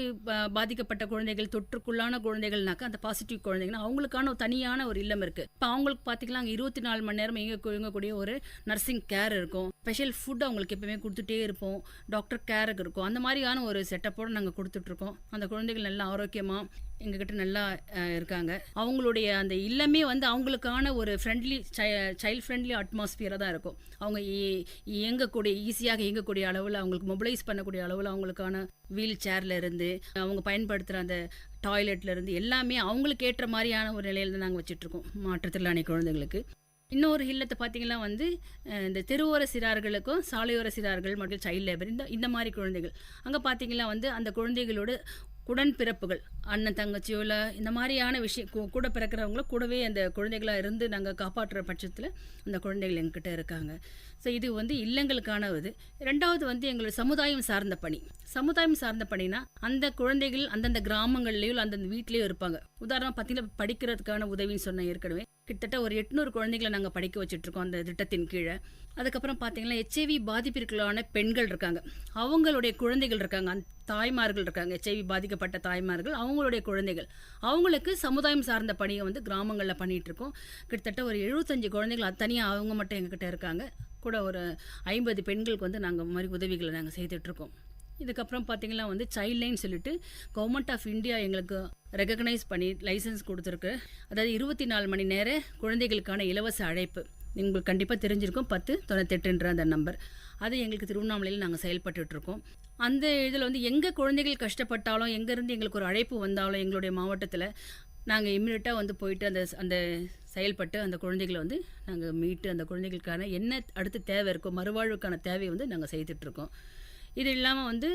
பாதிக்கப்பட்ட குழந்தைகள், தொற்றுக்குள்ளான குழந்தைகள்னாக்கா அந்த பாசிட்டிவ் குழந்தைங்கன்னா அவங்களுக்கான ஒரு தனியான ஒரு இல்லம் இருக்குது. இப்போ அவங்களுக்கு பார்த்திங்கன்னா அங்கே 24 மணி நேரம் இயங்கக்கூடிய ஒரு நர்சிங் கேர் இருக்கும். ஸ்பெஷல் ஃபுட் அவங்களுக்கு எப்பவுமே கொடுத்துட்டே இருப்போம். டாக்டர் கேருக்கு இருக்கும். அந்த மாதிரியான ஒரு செட்டப்போடு நாங்கள் கொடுத்துட்ருக்கோம். அந்த குழந்தைகள் நல்லா ஆரோக்கியமாக எங்ககிட்ட நல்லா இருக்காங்க. அவங்களுடைய அந்த இல்லமே வந்து அவங்களுக்கான ஒரு சைல்ட் ஃப்ரெண்ட்லி அட்மாஸ்பியராக தான் இருக்கும். அவங்க ஈஸியாக இயங்கக்கூடிய அளவில், அவங்களுக்கு மொபிலைஸ் பண்ணக்கூடிய அளவில் அவங்களுக்கான வீல் சேர்ல இருந்து அவங்க பயன்படுத்துகிற அந்த டாய்லெட்ல இருந்து எல்லாமே அவங்களுக்கு ஏற்ற மாதிரியான ஒரு நிலையில் தான் நாங்கள் வச்சுட்ருக்கோம் மாற்றுத்திறனாளி குழந்தைங்களுக்கு. இன்னொரு இல்லத்தை பார்த்தீங்கன்னா வந்து இந்த தெருவோர சிறார்களுக்கும் சாலையோர சிறார்கள் மற்றும் சைல்ட் லேபர் இந்த மாதிரி குழந்தைகள் அங்கே பார்த்தீங்கன்னா வந்து அந்த குழந்தைகளோட உடன்பிறப்புகள், அண்ணன் தங்கச்சியோ இல்லை இந்த மாதிரியான விஷயம் கூட பிறக்கிறவங்கள கூடவே அந்த குழந்தைகளாக இருந்து நாங்கள் காப்பாற்றுற பட்சத்தில் அந்த குழந்தைகள் எங்ககிட்ட இருக்காங்க. ஸோ இது வந்து இல்லங்களுக்கான இது. ரெண்டாவது வந்து எங்களுடைய சமுதாயம் சார்ந்த பணி. சமுதாயம் சார்ந்த பணினா அந்த குழந்தைகள் அந்தந்த கிராமங்கள்லேயோ அந்தந்த வீட்லேயோ இருப்பாங்க. உதாரணம் பார்த்தீங்கன்னா படிக்கிறதுக்கான உதவின்னு சொன்னேன் ஏற்கனவே. கிட்டத்தட்ட ஒரு 800 குழந்தைகளை நாங்கள் படிக்க வச்சுட்ருக்கோம் அந்த திட்டத்தின் கீழே. அதுக்கப்புறம் பார்த்தீங்கன்னா HIV பாதிப்பிற்குள்ளான பெண்கள் இருக்காங்க, அவங்களுடைய குழந்தைகள் இருக்காங்க, அந்த தாய்மார்கள் இருக்காங்க, HIV பாதிக்கப்பட்ட தாய்மார்கள், அவங்களுடைய குழந்தைகள், அவங்களுக்கு சமுதாயம் சார்ந்த பணியை வந்து கிராமங்களில் பண்ணிகிட்ருக்கோம். கிட்டத்தட்ட ஒரு 75 குழந்தைகள் அது தனியாக அவங்க மட்டும் எங்ககிட்ட இருக்காங்க. கூட ஒரு 50 பெண்களுக்கு வந்து நாங்கள் மாதிரி உதவிகளை நாங்கள் செய்துட்ருக்கோம். இதுக்கப்புறம் பார்த்திங்கன்னா வந்து சைல்ட் லைன் சொல்லிட்டு கவர்மெண்ட் ஆஃப் இந்தியா எங்களுக்கு ரெகக்னைஸ் பண்ணி லைசன்ஸ் கொடுத்துருக்கு. அதாவது 24 மணி நேர குழந்தைகளுக்கான இலவச அழைப்பு. உங்களுக்கு கண்டிப்பாக தெரிஞ்சிருக்கும் 1098 அந்த நம்பர். அது எங்களுக்கு திருவண்ணாமலையில் நாங்கள் செயல்பட்டுருக்கோம். அந்த இதில் வந்து எங்கே குழந்தைகள் கஷ்டப்பட்டாலும், எங்கேருந்து எங்களுக்கு ஒரு அழைப்பு வந்தாலும் எங்களுடைய மாவட்டத்தில் நாங்கள் இம்மிடியட்டாக வந்து போயிட்டு அந்த செயல்பட்டு அந்த குழந்தைகளை வந்து நாங்கள் மீட்டு அந்த குழந்தைகளுக்கான என்ன அடுத்து தேவை இருக்கோ மறுவாழ்வுக்கான தேவையை வந்து நாங்கள் செய்துட்ருக்கோம். இது இல்லாமல் வந்து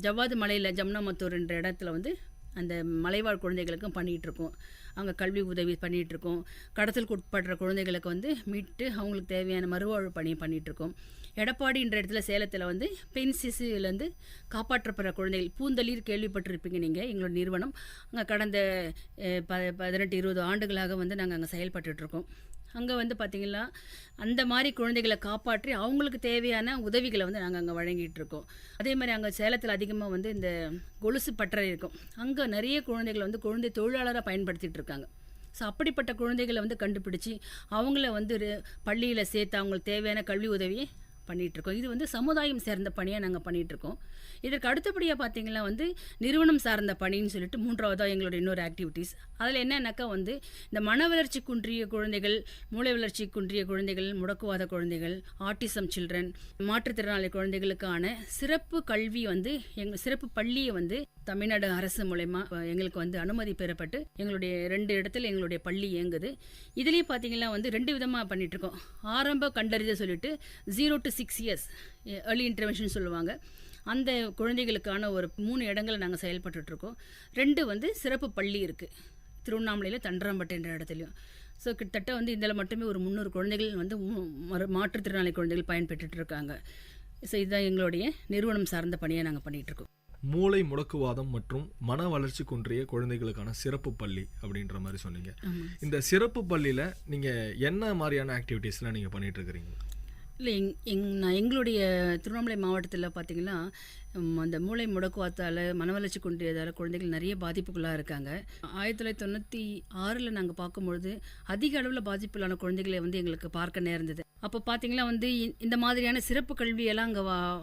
ஜவ்வாது மலையில் ஜம்னாமத்தூர்ன்ற இடத்துல வந்து அந்த மலைவாழ் குழந்தைகளுக்கும் பண்ணிகிட்ருக்கோம். அங்கே கல்வி உதவி பண்ணிகிட்ருக்கோம். கடத்தலுக்கு உட்படுற குழந்தைகளுக்கு வந்து மீட்டு அவங்களுக்கு தேவையான மறுவாழ்வு பணியை பண்ணிகிட்ருக்கோம். எடப்பாடின்ற இடத்துல சேலத்தில் வந்து பெண் சிசுலேருந்து காப்பாற்றப்படுற குழந்தைகள், பூந்தளிர் கேள்விப்பட்டிருப்பீங்க நீங்கள், எங்களோட நிறுவனம். அங்கே கடந்த 18-20 ஆண்டுகளாக வந்து நாங்கள் அங்கே செயல்பட்டுட்ருக்கோம். அங்கே வந்து பார்த்திங்கன்னா அந்த மாதிரி குழந்தைகளை காப்பாற்றி அவங்களுக்கு தேவையான உதவிகளை வந்து நாங்கள் அங்கே வழங்கிட்டு இருக்கோம். அதே மாதிரி அங்கே சேலத்தில் அதிகமாக வந்து இந்த கொலுசு பட்டறை இருக்கும். அங்கே நிறைய குழந்தைகளை வந்து குழந்தை தொழிலாளராக பயன்படுத்திகிட்டு இருக்காங்க. ஸோ அப்படிப்பட்ட குழந்தைகளை வந்து கண்டுபிடிச்சி அவங்கள வந்து பள்ளியில் சேர்த்து அவங்களுக்கு தேவையான கல்வி உதவியை பண்ணிகிட்ருக்கோம். இது வந்து சமுதாயம் சேர்ந்த பணியாக நாங்கள் பண்ணிகிட்ருக்கோம். இதற்கு அடுத்தபடியாக பார்த்திங்கன்னா வந்து நிறுவனம் சார்ந்த பணின்னு சொல்லிட்டு 3வதாக எங்களோட இன்னொரு ஆக்டிவிட்டீஸ். அதில் என்னன்னாக்கா வந்து இந்த மன வளர்ச்சி குன்றிய குழந்தைகள், மூளை வளர்ச்சி குன்றிய குழந்தைகள், முடக்குவாத குழந்தைகள், ஆட்டிசம் சில்ட்ரன், மாற்றுத்திறனாளி குழந்தைகளுக்கான சிறப்பு கல்வி வந்து எங்கள் சிறப்பு பள்ளியை வந்து தமிழ்நாடு அரசு மூலமா எங்களுக்கு வந்து அனுமதி பெறப்பட்டு எங்களுடைய 2 இடத்துல எங்களுடைய பள்ளி இயங்குது. இதுலேயும் பார்த்தீங்கன்னா வந்து 2 விதமாக பண்ணிகிட்ருக்கோம். ஆரம்ப கண்டறிதல் சொல்லிட்டு 0 to 6 years ஏர்லி இன்டர்வென்ஷன் சொல்லுவாங்க. அந்த குழந்தைகளுக்கான ஒரு 3 இடங்களை நாங்கள் செயல்பட்டுட்ருக்கோம். 2 வந்து சிறப்பு பள்ளி இருக்குது திருவண்ணாமலையில் தண்டராம்பட்டு என்ற இடத்துலையும். ஸோ கிட்டத்தட்ட வந்து இதில் மட்டுமே ஒரு 300 குழந்தைகள் வந்து மாற்றுத்திறனாளி குழந்தைகள் பயன்பெற்றுட்டு இருக்காங்க. ஸோ இதுதான் எங்களுடைய நிறுவனம் சார்ந்த பணியை நாங்கள் பண்ணிகிட்ருக்கோம். மூளை முடக்குவாதம் மற்றும் மன வளர்ச்சி குன்றிய குழந்தைகளுக்கான சிறப்பு பள்ளி அப்படின்ற மாதிரி சொன்னீங்க. இந்த சிறப்பு பள்ளியில் நீங்கள் என்ன மாதிரியான ஆக்டிவிட்டீஸ்லாம் நீங்கள் பண்ணிகிட்டு இருக்கிறீங்க? இல்லை எங்களுடைய திருவண்ணாமலை மாவட்டத்தில் பார்த்திங்கன்னா அந்த மூளை முடக்குவாத்தால் மன வளர்ச்சி குன்றியதால் குழந்தைகள் நிறைய பாதிப்புகளாக இருக்காங்க. 1996 நாங்கள் பார்க்கும்பொழுது அதிக அளவில் பாதிப்புள்ளான குழந்தைகளை வந்து எங்களுக்கு பார்க்க நேர்ந்தது. அப்போ பார்த்திங்கன்னா வந்து இந்த மாதிரியான சிறப்பு கல்வியெல்லாம் அங்கே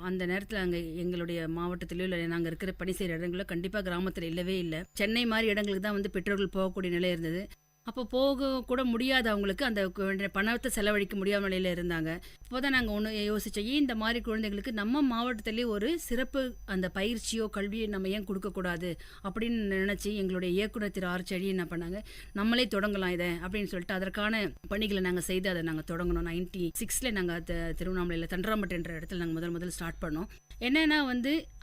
அந்த நேரத்தில் அங்கே எங்களுடைய மாவட்டத்திலையோ இல்லை நாங்கள் இருக்கிற பணி செய்கிற இடங்களோ கண்டிப்பாக கிராமத்தில் இல்லவே இல்லை. சென்னை மாதிரி இடங்களுக்கு தான் வந்து பெற்றோர்கள் போகக்கூடிய நிலை இருந்தது. அப்போ போக கூட முடியாது, அவங்களுக்கு அந்த பணத்தை செலவழிக்க முடியாத நிலையில் இருந்தாங்க. இப்போ தான் நாங்கள் ஒன்று யோசித்தோம், ஏன் இந்த மாதிரி குழந்தைகளுக்கு நம்ம மாவட்டத்திலே ஒரு சிறப்பு அந்த பயிற்சியோ கல்வியோ நம்ம ஏன் கொடுக்கக்கூடாது அப்படின்னு நினச்சி எங்களுடைய இயக்குனர் திரு ஆர்ச்செடி என்ன பண்ணாங்க, நம்மளே தொடங்கலாம் இதை அப்படின்னு சொல்லிட்டு அதற்கான பணிகளை நாங்கள் செய்து அதை நாங்கள் தொடங்கணும். 96 நாங்கள் திருவண்ணாமலையில் தண்டராம்பட்டு என்ற இடத்துல நாங்கள் முதல் ஸ்டார்ட் பண்ணோம். என்னன்னா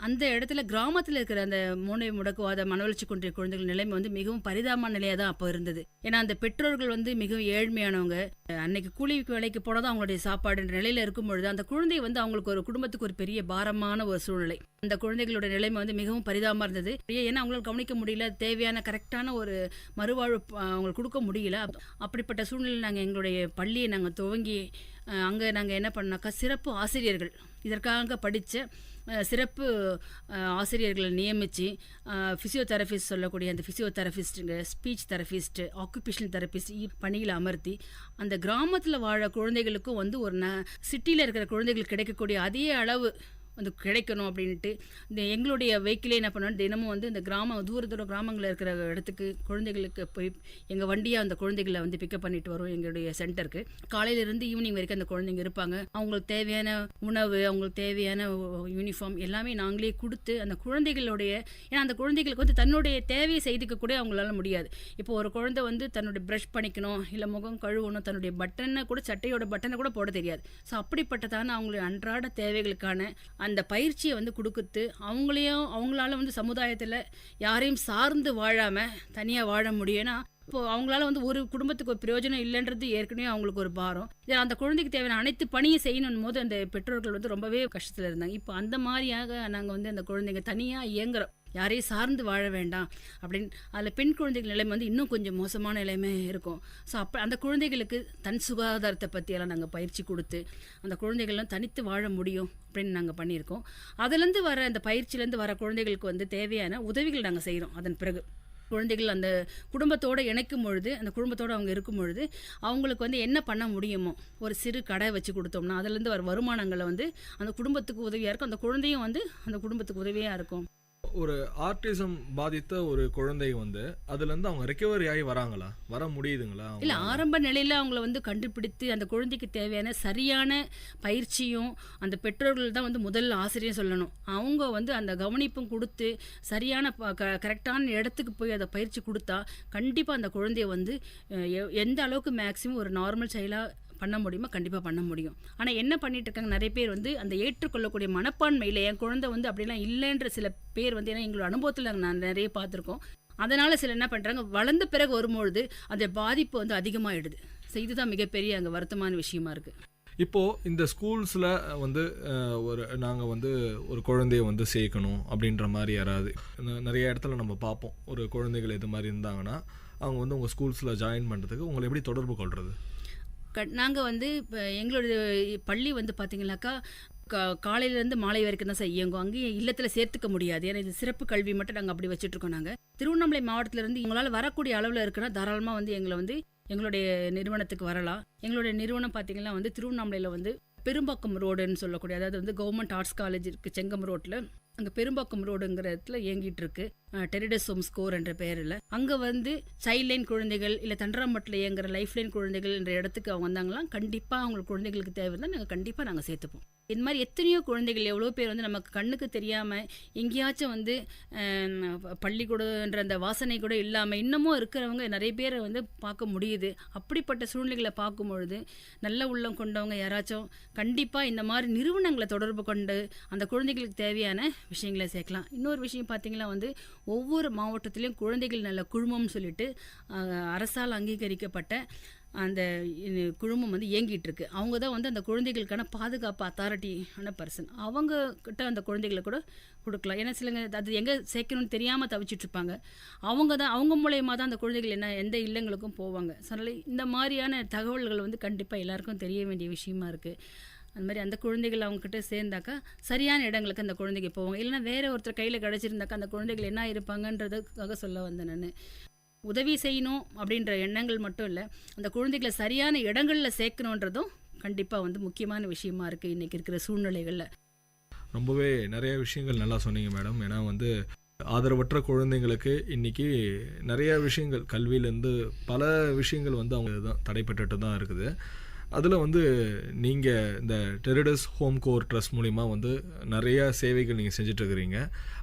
அந்த இடத்துல கிராமத்தில் இருக்கிற அந்த மூளை முடக்குவாத மனவளர்ச்சி குன்றிய குழந்தைகள் நிலைமை மிகவும் பரிதாபமான நிலையாக தான் அப்போ இருந்தது. ஏன்னா அந்த பெற்றோர்கள் மிகவும் ஏழ்மையானவங்க, அன்னைக்கு கூலி வேலைக்கு போனதான் அவங்களுடைய சாப்பாடுன்ற நிலையில இருக்கும் பொழுது அந்த குழந்தை அவங்களுக்கு ஒரு குடும்பத்துக்கு ஒரு பெரிய பாரமான ஒரு சூழ்நிலை. அந்த குழந்தைகளோட நிலைமை மிகவும் பரிதாபமாக இருந்தது. ஏன்னா அவங்களால கவனிக்க முடியல, தேவையான கரெக்டான ஒரு மறுவாழ்வு அவங்களுக்கு கொடுக்க முடியல. அப்படிப்பட்ட சூழ்நிலை நாங்கள் எங்களுடைய பள்ளியை நாங்கள் துவங்கி அங்கே நாங்கள் என்ன பண்ணாக்கா, சிறப்பு ஆசிரியர்கள் இதற்காக படித்த சிறப்பு ஆசிரியர்களை நியமித்து ஃபிசியோதெரபிஸ்ட் சொல்லக்கூடிய அந்த ஃபிசியோதெரபிஸ்ட்டுங்க, ஸ்பீச் தெரபிஸ்ட்டு, ஆக்குபேஷனல் தெரபிஸ்ட் பணியில் அமர்த்தி அந்த கிராமத்தில் வாழ குழந்தைகளுக்கும் ஒரு சிட்டியில் இருக்கிற குழந்தைகளுக்கு கிடைக்கக்கூடிய அதே அளவு கிடைக்கணும் அப்படின்ட்டு எங்களுடைய வெஹிக்கிளே என்ன பண்ணோம், தினமும் இந்த தூர கிராமங்களில் இருக்கிற இடத்துக்கு குழந்தைகளுக்கு போய் எங்கள் வண்டியாக அந்த குழந்தைகளை பிக்கப் பண்ணிட்டு வரும் எங்களுடைய சென்டருக்கு. காலையிலேருந்து ஈவினிங் வரைக்கும் அந்த குழந்தைங்க இருப்பாங்க. அவங்களுக்கு தேவையான உணவு, அவங்களுக்கு தேவையான யூனிஃபார்ம் எல்லாமே நாங்களே கொடுத்து அந்த குழந்தைகளுடைய, ஏன்னா அந்த குழந்தைகளுக்கு தன்னுடைய தேவையை செய்துக்க கூட அவங்களால முடியாது. இப்போ ஒரு குழந்தை தன்னுடைய ப்ரஷ் பண்ணிக்கணும், இல்லை முகம் கழுவணும், தன்னுடைய பட்டனை கூட சட்டையோட பட்டனை கூட போட தெரியாது. ஸோ அப்படிப்பட்டதான அவங்களுடைய அன்றாட தேவைகளுக்கான அந்த பயிற்சியை கொடுக்குறது, அவங்களால சமுதாயத்தில் யாரையும் சார்ந்து வாழாமல் தனியாக வாழ முடியும்னா, இப்போ அவங்களால ஒரு குடும்பத்துக்கு ஒரு பிரயோஜனம் இல்லைன்றது ஏற்கனவே அவங்களுக்கு ஒரு பாரம். இதில் அந்த குழந்தைக்கு தேவையான அனைத்து பணியும் செய்யணும் போது அந்த பெற்றோர்கள் ரொம்பவே கஷ்டத்தில் இருந்தாங்க. இப்போ அந்த மாதிரியாக நாங்கள் அந்த குழந்தைங்க தனியாக இயங்குறோம், யாரையும் சார்ந்து வாழ வேண்டாம் அப்படின்னு. அதில் பெண் குழந்தைகள் நிலைமை இன்னும் கொஞ்சம் மோசமான நிலைமை இருக்கும். ஸோ அப்போ அந்த குழந்தைகளுக்கு தன் சுகாதாரத்தை பற்றியெல்லாம் நாங்கள் பயிற்சி கொடுத்து அந்த குழந்தைகள்லாம் தனித்து வாழ முடியும் அப்படின்னு நாங்கள் பண்ணியிருக்கோம். அதுலேருந்து வர அந்த பயிற்சியிலேருந்து வர குழந்தைகளுக்கு தேவையான உதவிகள் நாங்கள் செய்கிறோம். அதன் பிறகு குழந்தைகள் அந்த குடும்பத்தோடு இணைக்கும் பொழுது, அந்த குடும்பத்தோடு அவங்க இருக்கும் பொழுது அவங்களுக்கு என்ன பண்ண முடியுமோ, ஒரு சிறு கடை வச்சு கொடுத்தோம்னா அதுலேருந்து வர வருமானங்களை அந்த குடும்பத்துக்கு உதவியாக இருக்கும், அந்த குழந்தையும் அந்த குடும்பத்துக்கு உதவியாக இருக்கும். ஒரு ஆர்டிசம் பாதித்த ஒரு குழந்தை அதுலேருந்து அவங்க ரெக்கவரி ஆகி வராங்களா, வர முடியுதுங்களா? இல்லை, ஆரம்ப நிலையில் அவங்கள கண்டுபிடித்து அந்த குழந்தைக்கு தேவையான சரியான பயிற்சியும் அந்த பெற்றோர்கள் தான் முதல் ஆசிரியர் சொல்லணும். அவங்க அந்த கவனிப்பும் கொடுத்து சரியான கரெக்டான இடத்துக்கு போய் அதை பயிற்சி கொடுத்தா கண்டிப்பாக அந்த குழந்தைய எந்த அளவுக்கு மேக்ஸிமம் ஒரு நார்மல் சைல்டாக பண்ண முடியுமா, கண்டிப்பாக பண்ண முடியும். ஆனால் என்ன பண்ணிட்டு இருக்காங்க, நிறைய பேர் அந்த ஏற்றுக்கொள்ளக்கூடிய மனப்பான்மையில் என் குழந்தை அப்படிலாம் இல்லைன்ற சில பேர் ஏன்னா எங்களோட அனுபவத்தில் நான் நிறைய பார்த்துருக்கோம். அதனால் சில என்ன பண்ணுறாங்க, வளர்ந்த பிறகு வரும்பொழுது அந்த பாதிப்பு அதிகமாகிடுது. ஸோ இதுதான் மிகப்பெரிய அங்கே வருத்தமான விஷயமா இருக்குது. இப்போது இந்த ஸ்கூல்ஸில் நாங்கள் ஒரு குழந்தைய சேர்க்கணும் அப்படின்ற மாதிரி யாராவது நிறைய இடத்துல நம்ம பார்ப்போம், ஒரு குழந்தைகள் இது மாதிரி இருந்தாங்கன்னா அவங்க உங்கள் ஸ்கூல்ஸில் ஜாயின் பண்ணுறதுக்கு உங்களை எப்படி தொடர்பு கொள்வது? நாங்கள் இப்போ எங்களுடைய பள்ளி பார்த்தீங்கன்னாக்கா காலையிலேருந்து மாலை வரைக்கும் தான் சார் இயங்கும். அங்கேயும் இல்லத்தில் சேர்த்துக்க முடியாது, ஏன்னா இது சிறப்பு கல்வி மட்டும் நாங்கள் அப்படி வச்சுட்ருக்கோம். நாங்கள் திருவண்ணாமலை மாவட்டத்திலேருந்து உங்களால் வரக்கூடிய அளவில் இருக்குன்னா தாராளமாக எங்களை எங்களுடைய நிறுவனத்துக்கு வரலாம். எங்களுடைய நிறுவனம் பார்த்திங்கன்னா திருவண்ணாமலையில் பெரும்பாக்கம் ரோடுன்னு சொல்லக்கூடிய, அதாவது கவர்மெண்ட் ஆர்ட்ஸ் காலேஜ் இருக்குது செங்கம் ரோட்டில், அங்கே பெரும்பாக்கம் ரோடுங்கிற இடத்துல இயங்கிட்டு இருக்கு டெரிடஸ் ஹோம் ஸ்கோர் என்ற பெயரில். அங்கே சைல்ட் லைன் குழந்தைகள் இல்லை தண்டராம்பட்டில் இயங்குற லைஃப் லைன் குழந்தைகள் என்ற இடத்துக்கு அவங்க வந்தாங்களாம், கண்டிப்பாக அவங்களுக்கு குழந்தைகளுக்கு தேவை தான் நாங்கள் கண்டிப்பாக நாங்கள் சேர்த்துப்போம். இந்த மாதிரி எத்தனையோ குழந்தைகள், எவ்வளோ பேர் நமக்கு கண்ணுக்கு தெரியாமல் எங்கேயாச்சும் பள்ளிக்கூடன்ற அந்த வாசனை கூட இல்லாமல் இன்னமும் இருக்கிறவங்க நிறைய பேரை பார்க்க முடியுது. அப்படிப்பட்ட சூழ்நிலைகளை பார்க்கும் பொழுது நல்ல உள்ளம் கொண்டவங்க யாராச்சும் கண்டிப்பாக இந்த மாதிரி நிறுவனங்களை தொடர்பு கொண்டு அந்த குழந்தைகளுக்கு தேவையான விஷயங்களை சேர்க்கலாம். இன்னொரு விஷயம் பார்த்திங்கன்னா ஒவ்வொரு மாவட்டத்திலையும் குழந்தைகள் நல்ல குழுமம்னு சொல்லிட்டு அரசால் அங்கீகரிக்கப்பட்ட அந்த குழுமம் இயங்கிட்டு இருக்கு. அவங்க தான் அந்த குழந்தைகளுக்கான பாதுகாப்பு அத்தாரிட்டியான பர்சன். அவங்க கிட்ட அந்த குழந்தைகளை கூட கொடுக்கலாம். ஏன்னா சிலங்க அது எங்கே சேர்க்கணும்னு தெரியாமல் தவிச்சிட்டு இருப்பாங்க. அவங்க மூலயமா தான் அந்த குழந்தைகள் எந்த இல்லங்களுக்கும் போவாங்க. அதனால் இந்த மாதிரியான தகவல்கள் கண்டிப்பாக எல்லாருக்கும் தெரிய வேண்டிய விஷயமா இருக்குது. அந்த மாதிரி அந்த குழந்தைகள் அவங்கக்கிட்ட சேர்ந்தாக்கா சரியான இடங்களுக்கு அந்த குழந்தைங்க போவாங்க. இல்லைன்னா வேறு ஒருத்தர் கையில் கிடச்சிருந்தாக்கா அந்த குழந்தைகள் என்ன இருப்பாங்கன்றதுக்காக சொல்ல வந்தேன். நான் உதவி செய்யணும் அப்படின்ற எண்ணங்கள் மட்டும் இல்லை, அந்த குழந்தைகளை சரியான இடங்களில் சேர்க்கணுன்றதும் கண்டிப்பாக முக்கியமான விஷயமா இருக்குது இன்றைக்கி இருக்கிற சூழ்நிலைகளில். ரொம்பவே நிறைய விஷயங்கள் நல்லா சொன்னீங்க மேடம். ஏன்னா ஆதரவற்ற குழந்தைங்களுக்கு இன்றைக்கி நிறைய விஷயங்கள் கல்வியிலேருந்து பல விஷயங்கள் வந்து அவங்க தான் தடைப்பட்டு தான் இருக்குது. அதில் வந்து நீங்கள் இந்த டெரிடஸ் ஹோம் கோர் ட்ரஸ்ட் மூலிமா வந்து நிறையா சேவைகள் நீங்கள் செஞ்சிட்ருக்கிறீங்க.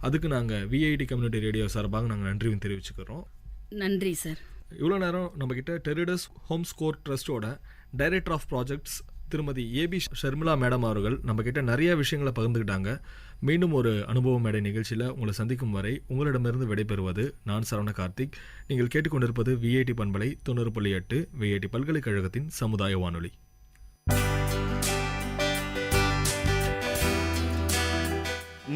அதுக்கு நாங்கள் விஐடி கம்யூனிட்டி ரேடியோ சார்பாக நாங்கள் நன்றியும் தெரிவிச்சுக்கிறோம். நன்றி சார். இவ்வளோ நேரம் நம்மக்கிட்ட டெரிடஸ் ஹோம் கோர் ட்ரஸ்ட்டோட டைரக்டர் ஆஃப் ப்ராஜெக்ட்ஸ் திருமதி ஏபி ஷர்மிளா மேடம் அவர்கள் நம்மக்கிட்ட நிறைய விஷயங்களை பகிர்ந்துக்கிட்டாங்க. மீண்டும் ஒரு அனுபவ மேடை நிகழ்ச்சியில் உங்களை சந்திக்கும் வரை உங்களிடமிருந்து விடைபெறுவது நான் சரவண கார்த்திக். நீங்கள் கேட்டுக்கொண்டிருப்பது விஐடி பண்பலை 90.8 விஐடி பல்கலைக்கழகத்தின் சமுதாய வானொலி.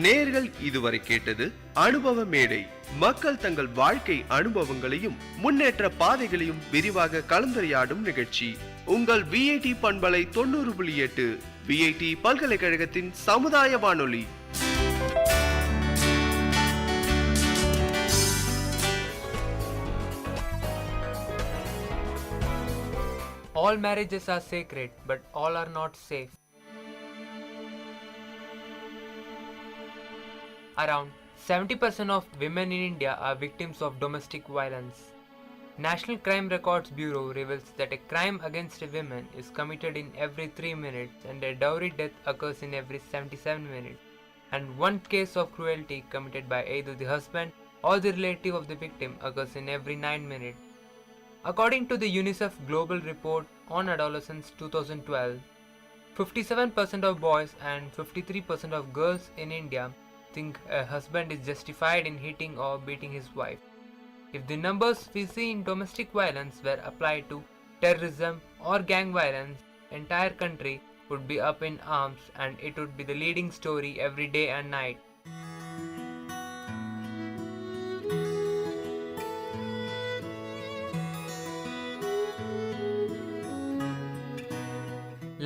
நேர்கள் இதுவரை கேட்டது அனுபவ மேடை. மக்கள் தங்கள் வாழ்க்கை அனுபவங்களையும் முன்னேற்ற பாதைகளையும் விரிவாக கலந்துரையாடும் நிகழ்ச்சி. உங்கள் விஐடி பண்பலை 90.8 விஐடி பல்கலைக்கழகத்தின் சமுதாய வானொலி. All marriages are sacred, but all are not safe. Around 70% of women in India are victims of domestic violence. National Crime Records Bureau reveals that a crime against a woman is committed in every 3 minutes and a dowry death occurs in every 77 minutes, and one case of cruelty committed by either the husband or the relative of the victim occurs in every 9 minutes. According to the UNICEF Global Report on Adolescence 2012, 57% of boys and 53% of girls in India think a husband is justified in hitting or beating his wife. If the numbers we see in domestic violence were applied to terrorism or gang violence, entire country would be up in arms and it would be the leading story every day and night.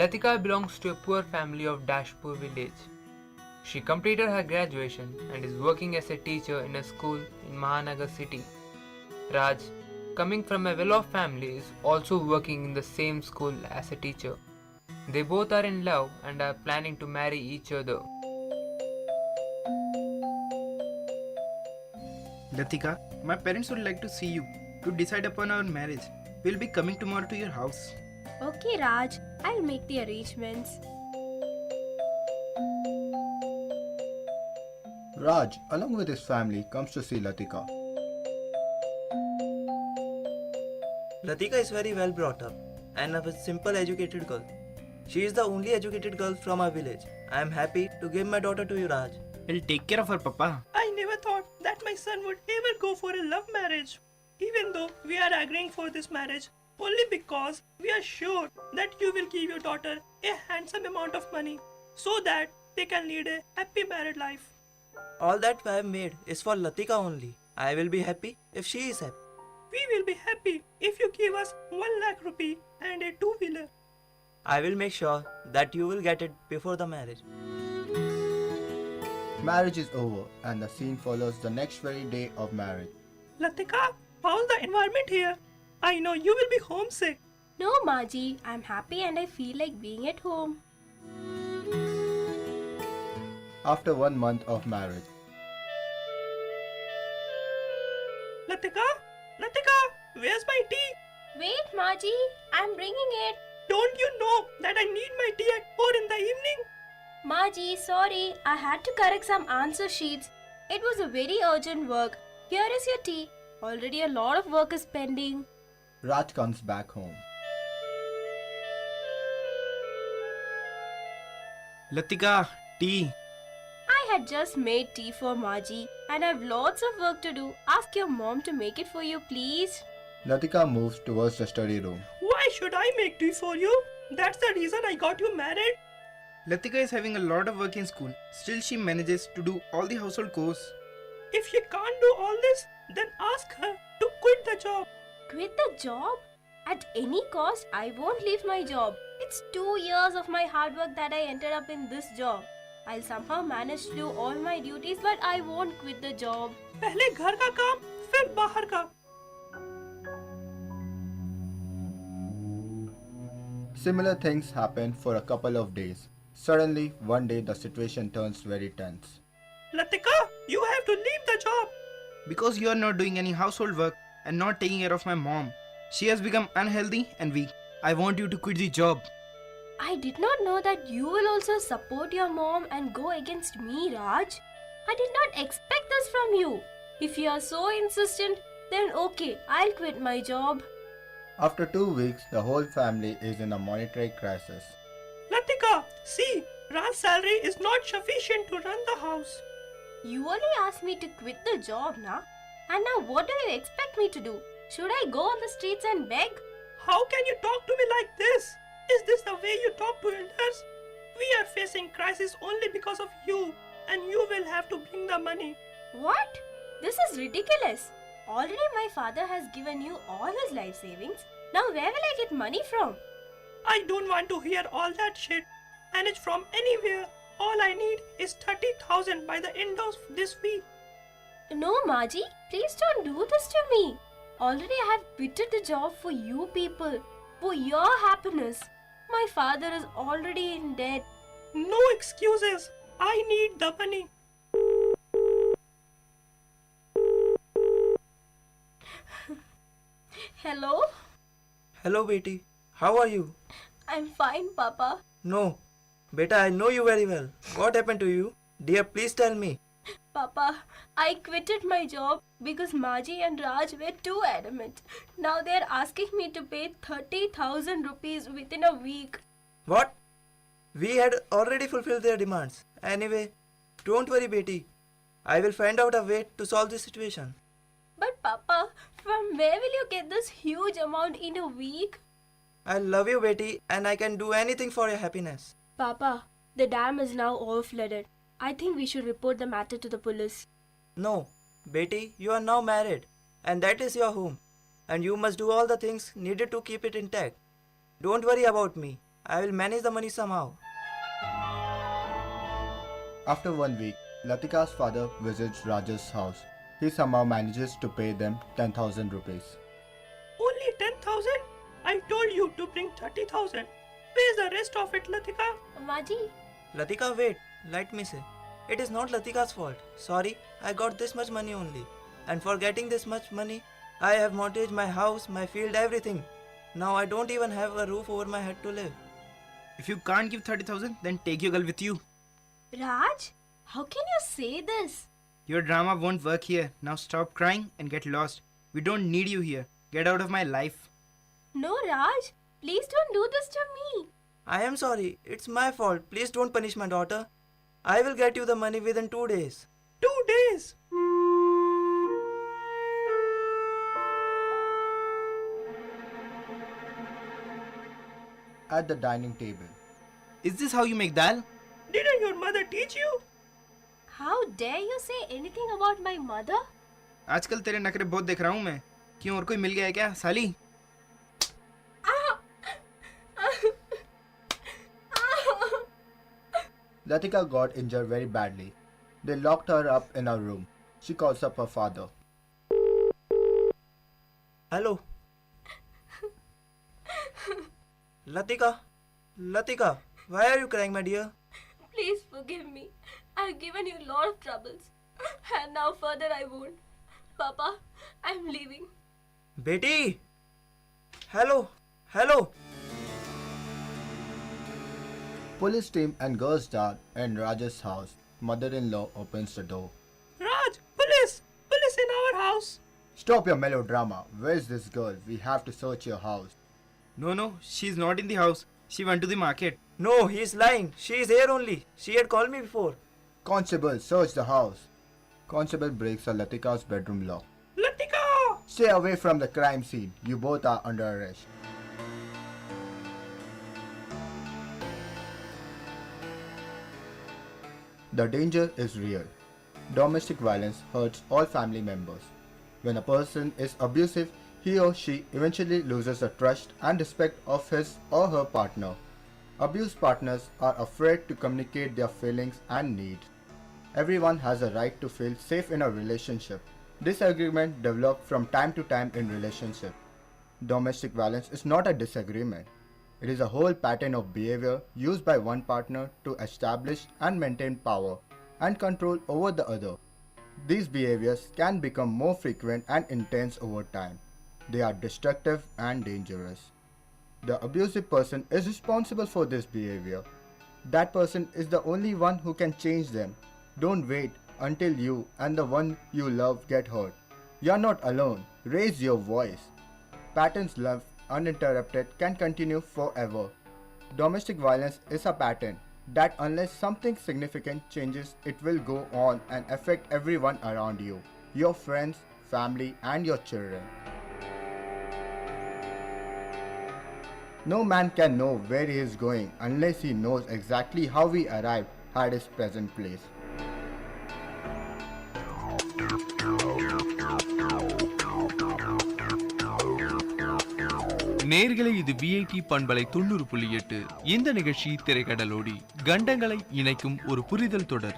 Latika belongs to a poor family of Dashpur village. She completed her graduation and is working as a teacher in a school in Mahanagar city. Raj, coming from a well-off family, is also working in the same school as a teacher. They both are in love and are planning to marry each other. Latika, my parents would like to see you to decide upon our marriage. We'll be coming tomorrow to your house. Okay, Raj, I'll make the arrangements. Raj, along with his family, comes to see Latika. Latika is very well brought up and a simple educated girl. She is the only educated girl from our village. I am happy to give my daughter to you, Raj. We'll take care of her, Papa. I never thought that my son would ever go for a love marriage. Even though we are agreeing for this marriage only because we are sure that you will give your daughter a handsome amount of money so that they can lead a happy married life. All that I have made is for Latika only. I will be happy if she is happy. We will be happy if you give us 1 lakh rupee and a two-wheeler. I will make sure that you will get it before the marriage. Marriage is over and the scene follows the next very day of marriage. Latika, how's the environment here? I know you will be homesick. No, Maji, I'm happy and I feel like being at home. After 1 month of marriage. Latika, where's my tea? Wait, Maji, I'm bringing it. Don't you know that I need my tea at 4 in the evening? Maji, sorry, I had to correct some answer sheets. It was a very urgent work. Here is your tea. Already a lot of work is pending. Raj comes back home. Latika, tea. I had just made tea for Maji and I have lots of work to do. Ask your mom to make it for you, please. Latika moves towards the study room. Why should I make tea for you? That's the reason I got you married. Latika is having a lot of work in school. Still, she manages to do all the household chores. If she can't do all this, then ask her to quit the job. Quit the job? At any cost, I won't leave my job. It's 2 years of my hard work that I ended up in this job. I'll somehow manage to do all my duties, but I won't quit the job. पहले घर का काम, फिर बाहर का. Similar things happen for a couple of days. Suddenly, one day the situation turns very tense. Latika, You have to leave the job. Because you are not doing any household work and not taking care of my mom. She has become unhealthy and weak. I want you to quit the job. I did not know that you will also support your mom and go against me, Raj. I did not expect this from you. If you are so insistent, then okay, I'll quit my job. After 2 weeks, the whole family is in a monetary crisis. Latika, see, Raj's salary is not sufficient to run the house. You only asked me to quit the job, na? And now what do you expect me to do? Should I go on the streets and beg? How can you talk to me like this? Is this the way you talk to elders? We are facing crisis only because of you, and you will have to bring the money. What? This is ridiculous. Already my father has given you all his life savings. Now where will I get money from? I don't want to hear all that shit. Manage from anywhere. All I need is 30,000 by the end of this week. No, Maji, please don't do this to me. Already I have quitted the job for you people, for your happiness. My father is already in debt. No excuses. I need the money. Hello? Hello, Beti. How are you? I'm fine, Papa. No. Beta, I know you very well. What happened to you? Dear, please tell me. Papa, I quitted my job because Maji and Raj were too adamant. Now they're asking me to pay 30,000 rupees within a week. What? We had already fulfilled their demands. Anyway, don't worry, Beti. I will find out a way to solve this situation. But Papa, from where will you get this huge amount in a week? I love you, Beti, and I can do anything for your happiness. Papa, the dam is now overflooded. I think we should report the matter to the police. No, Beti, you are now married, and that is your home, and you must do all the things needed to keep it intact. Don't worry about me. I will manage the money somehow. After 1 week, Latika's father visits Raj's house. He somehow manages to pay them 10,000 rupees. Only 10,000? I told you to bring 30,000. Where's the rest of it, Latika? Maji. Latika, wait. Let me say. It is not Latika's fault. Sorry, I got this much money only. And for getting this much money, I have mortgaged my house, my field, everything. Now I don't even have a roof over my head to live. If you can't give 30,000, then take your girl with you. Raj, how can you say this? Your drama won't work here. Now stop crying and get lost. We don't need you here. Get out of my life. No, Raj. Please don't do this to me. I am sorry. It's my fault. Please don't punish my daughter. I will get you the money within 2 days. 2 days? At the dining table. Is this how you make dal? Didn't your mother teach you? How dare you say anything about my mother? आजकल तेरे नखरे बहुत देख रहा हूँ मैं. क्यों और कोई मिल गया है क्या साली? Latika got injured very badly. They locked her up in her room. She calls up her father. Hello. Latika. Latika, why are you crying, my dear? Please forgive me. I've given you a lot of troubles. And now further I won't. Papa, I'm leaving. Beti! Hello. Hello. Police team and girls dad in Raj's house. Mother-in-law opens the door. Raj, police! Police in our house! Stop your melodrama. Where's this girl? We have to search your house. No, she's not in the house. She went to the market. No, he's lying. She is here only. She had called me before. Constable, search the house. Constable breaks Latika's bedroom lock. Latika! Stay away from the crime scene. You both are under arrest. The danger is real. Domestic violence hurts all family members. When a person is abusive, he or she eventually loses the trust and respect of his or her partner. Abused partners are afraid to communicate their feelings and needs. Everyone has a right to feel safe in a relationship. Disagreement develop from time to time in relationship. Domestic violence is not a disagreement. It is a whole pattern of behavior used by one partner to establish and maintain power and control over the other. These behaviors can become more frequent and intense over time. They are destructive and dangerous. The abusive person is responsible for this behavior. That person is the only one who can change them. Don't wait until you and the one you love get hurt. You're not alone. Raise your voice. Patterns left uninterrupted can continue forever. Domestic violence is a pattern that unless something significant changes, it will go on and affect everyone around you, your friends, family, and your children. No man can know where he is going unless he knows exactly how he arrived at his present place. நேர்களை இது விஐடி பண்பலை 90.8. இந்த நிகழ்ச்சி திரைக்கடலோடி கண்டங்களை இணைக்கும் ஒரு புரிதல் தொடர்.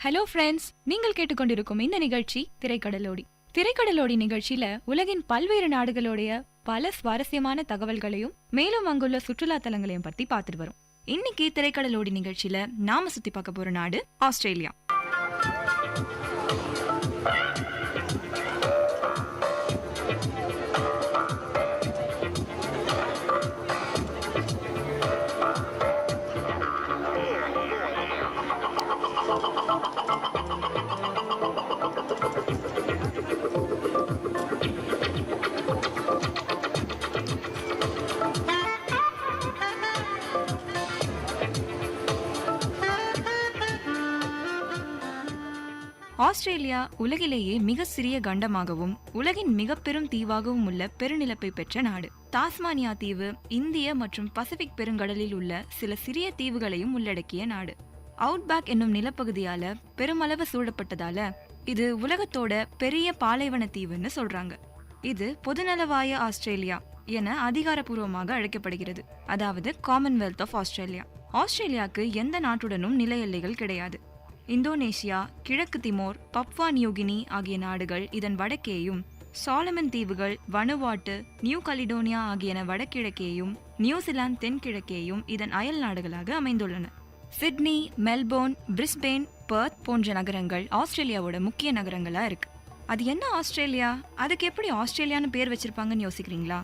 ஹலோ ஃப்ரெண்ட்ஸ், நீங்கள் கேட்டுக்கொண்டிருக்கும் இந்த நிகழ்ச்சி திரைக்கடலோடி. திரைக்கடலோடி நிகழ்ச்சியில உலகின் பல்வேறு நாடுகளுடைய பல சுவாரஸ்யமான தகவல்களையும் மேலும் அங்குள்ள சுற்றுலா தலங்களையும் பத்தி பார்த்துட்டு வரும். இன்னைக்கு திரைக்கடலோடி நிகழ்ச்சியில நாம சுத்தி பார்க்க போற நாடு ஆஸ்திரேலியா. ஆஸ்திரேலியா உலகிலேயே மிக சிறிய கண்டமாகவும் உலகின் மிக பெரும் தீவாகவும் உள்ள பெருநிலப்பை பெற்ற நாடு. தாஸ்மானியா தீவு இந்திய மற்றும் பசிபிக் பெருங்கடலில் உள்ள சில சிறிய தீவுகளையும் உள்ளடக்கிய நாடு. அவுட்பேக் என்னும் நிலப்பகுதியால பெருமளவு சூழப்பட்டதால இது உலகத்தோட பெரிய பாலைவன தீவுன்னு சொல்றாங்க. இது பொதுநலவாய ஆஸ்திரேலியா என அதிகாரப்பூர்வமாக அழைக்கப்படுகிறது, அதாவது காமன்வெல்த் ஆஃப் ஆஸ்திரேலியா. ஆஸ்திரேலியாவுக்கு எந்த நாட்டுடனும் நில எல்லைகள் கிடையாது. இந்தோனேஷியா, கிழக்கு திமோர், பப்வா நியூகினி ஆகிய நாடுகள் இதன் வடக்கேயும், சாலமன் தீவுகள், வனுவாட்டு, நியூ கலிடோனியா ஆகியன வடகிழக்கேயும், நியூசிலாந்து தென்கிழக்கேயும் இதன் அயல் நாடுகளாக அமைந்துள்ளன. சிட்னி, மெல்போர்ன், பிரிஸ்பேன், பெர்த் போன்ற நகரங்கள் ஆஸ்திரேலியாவோட முக்கிய நகரங்களா இருக்கு. அது என்ன ஆஸ்திரேலியா, அதுக்கு எப்படி ஆஸ்திரேலியான்னு பேர் வச்சிருப்பாங்கன்னு யோசிக்கிறீங்களா?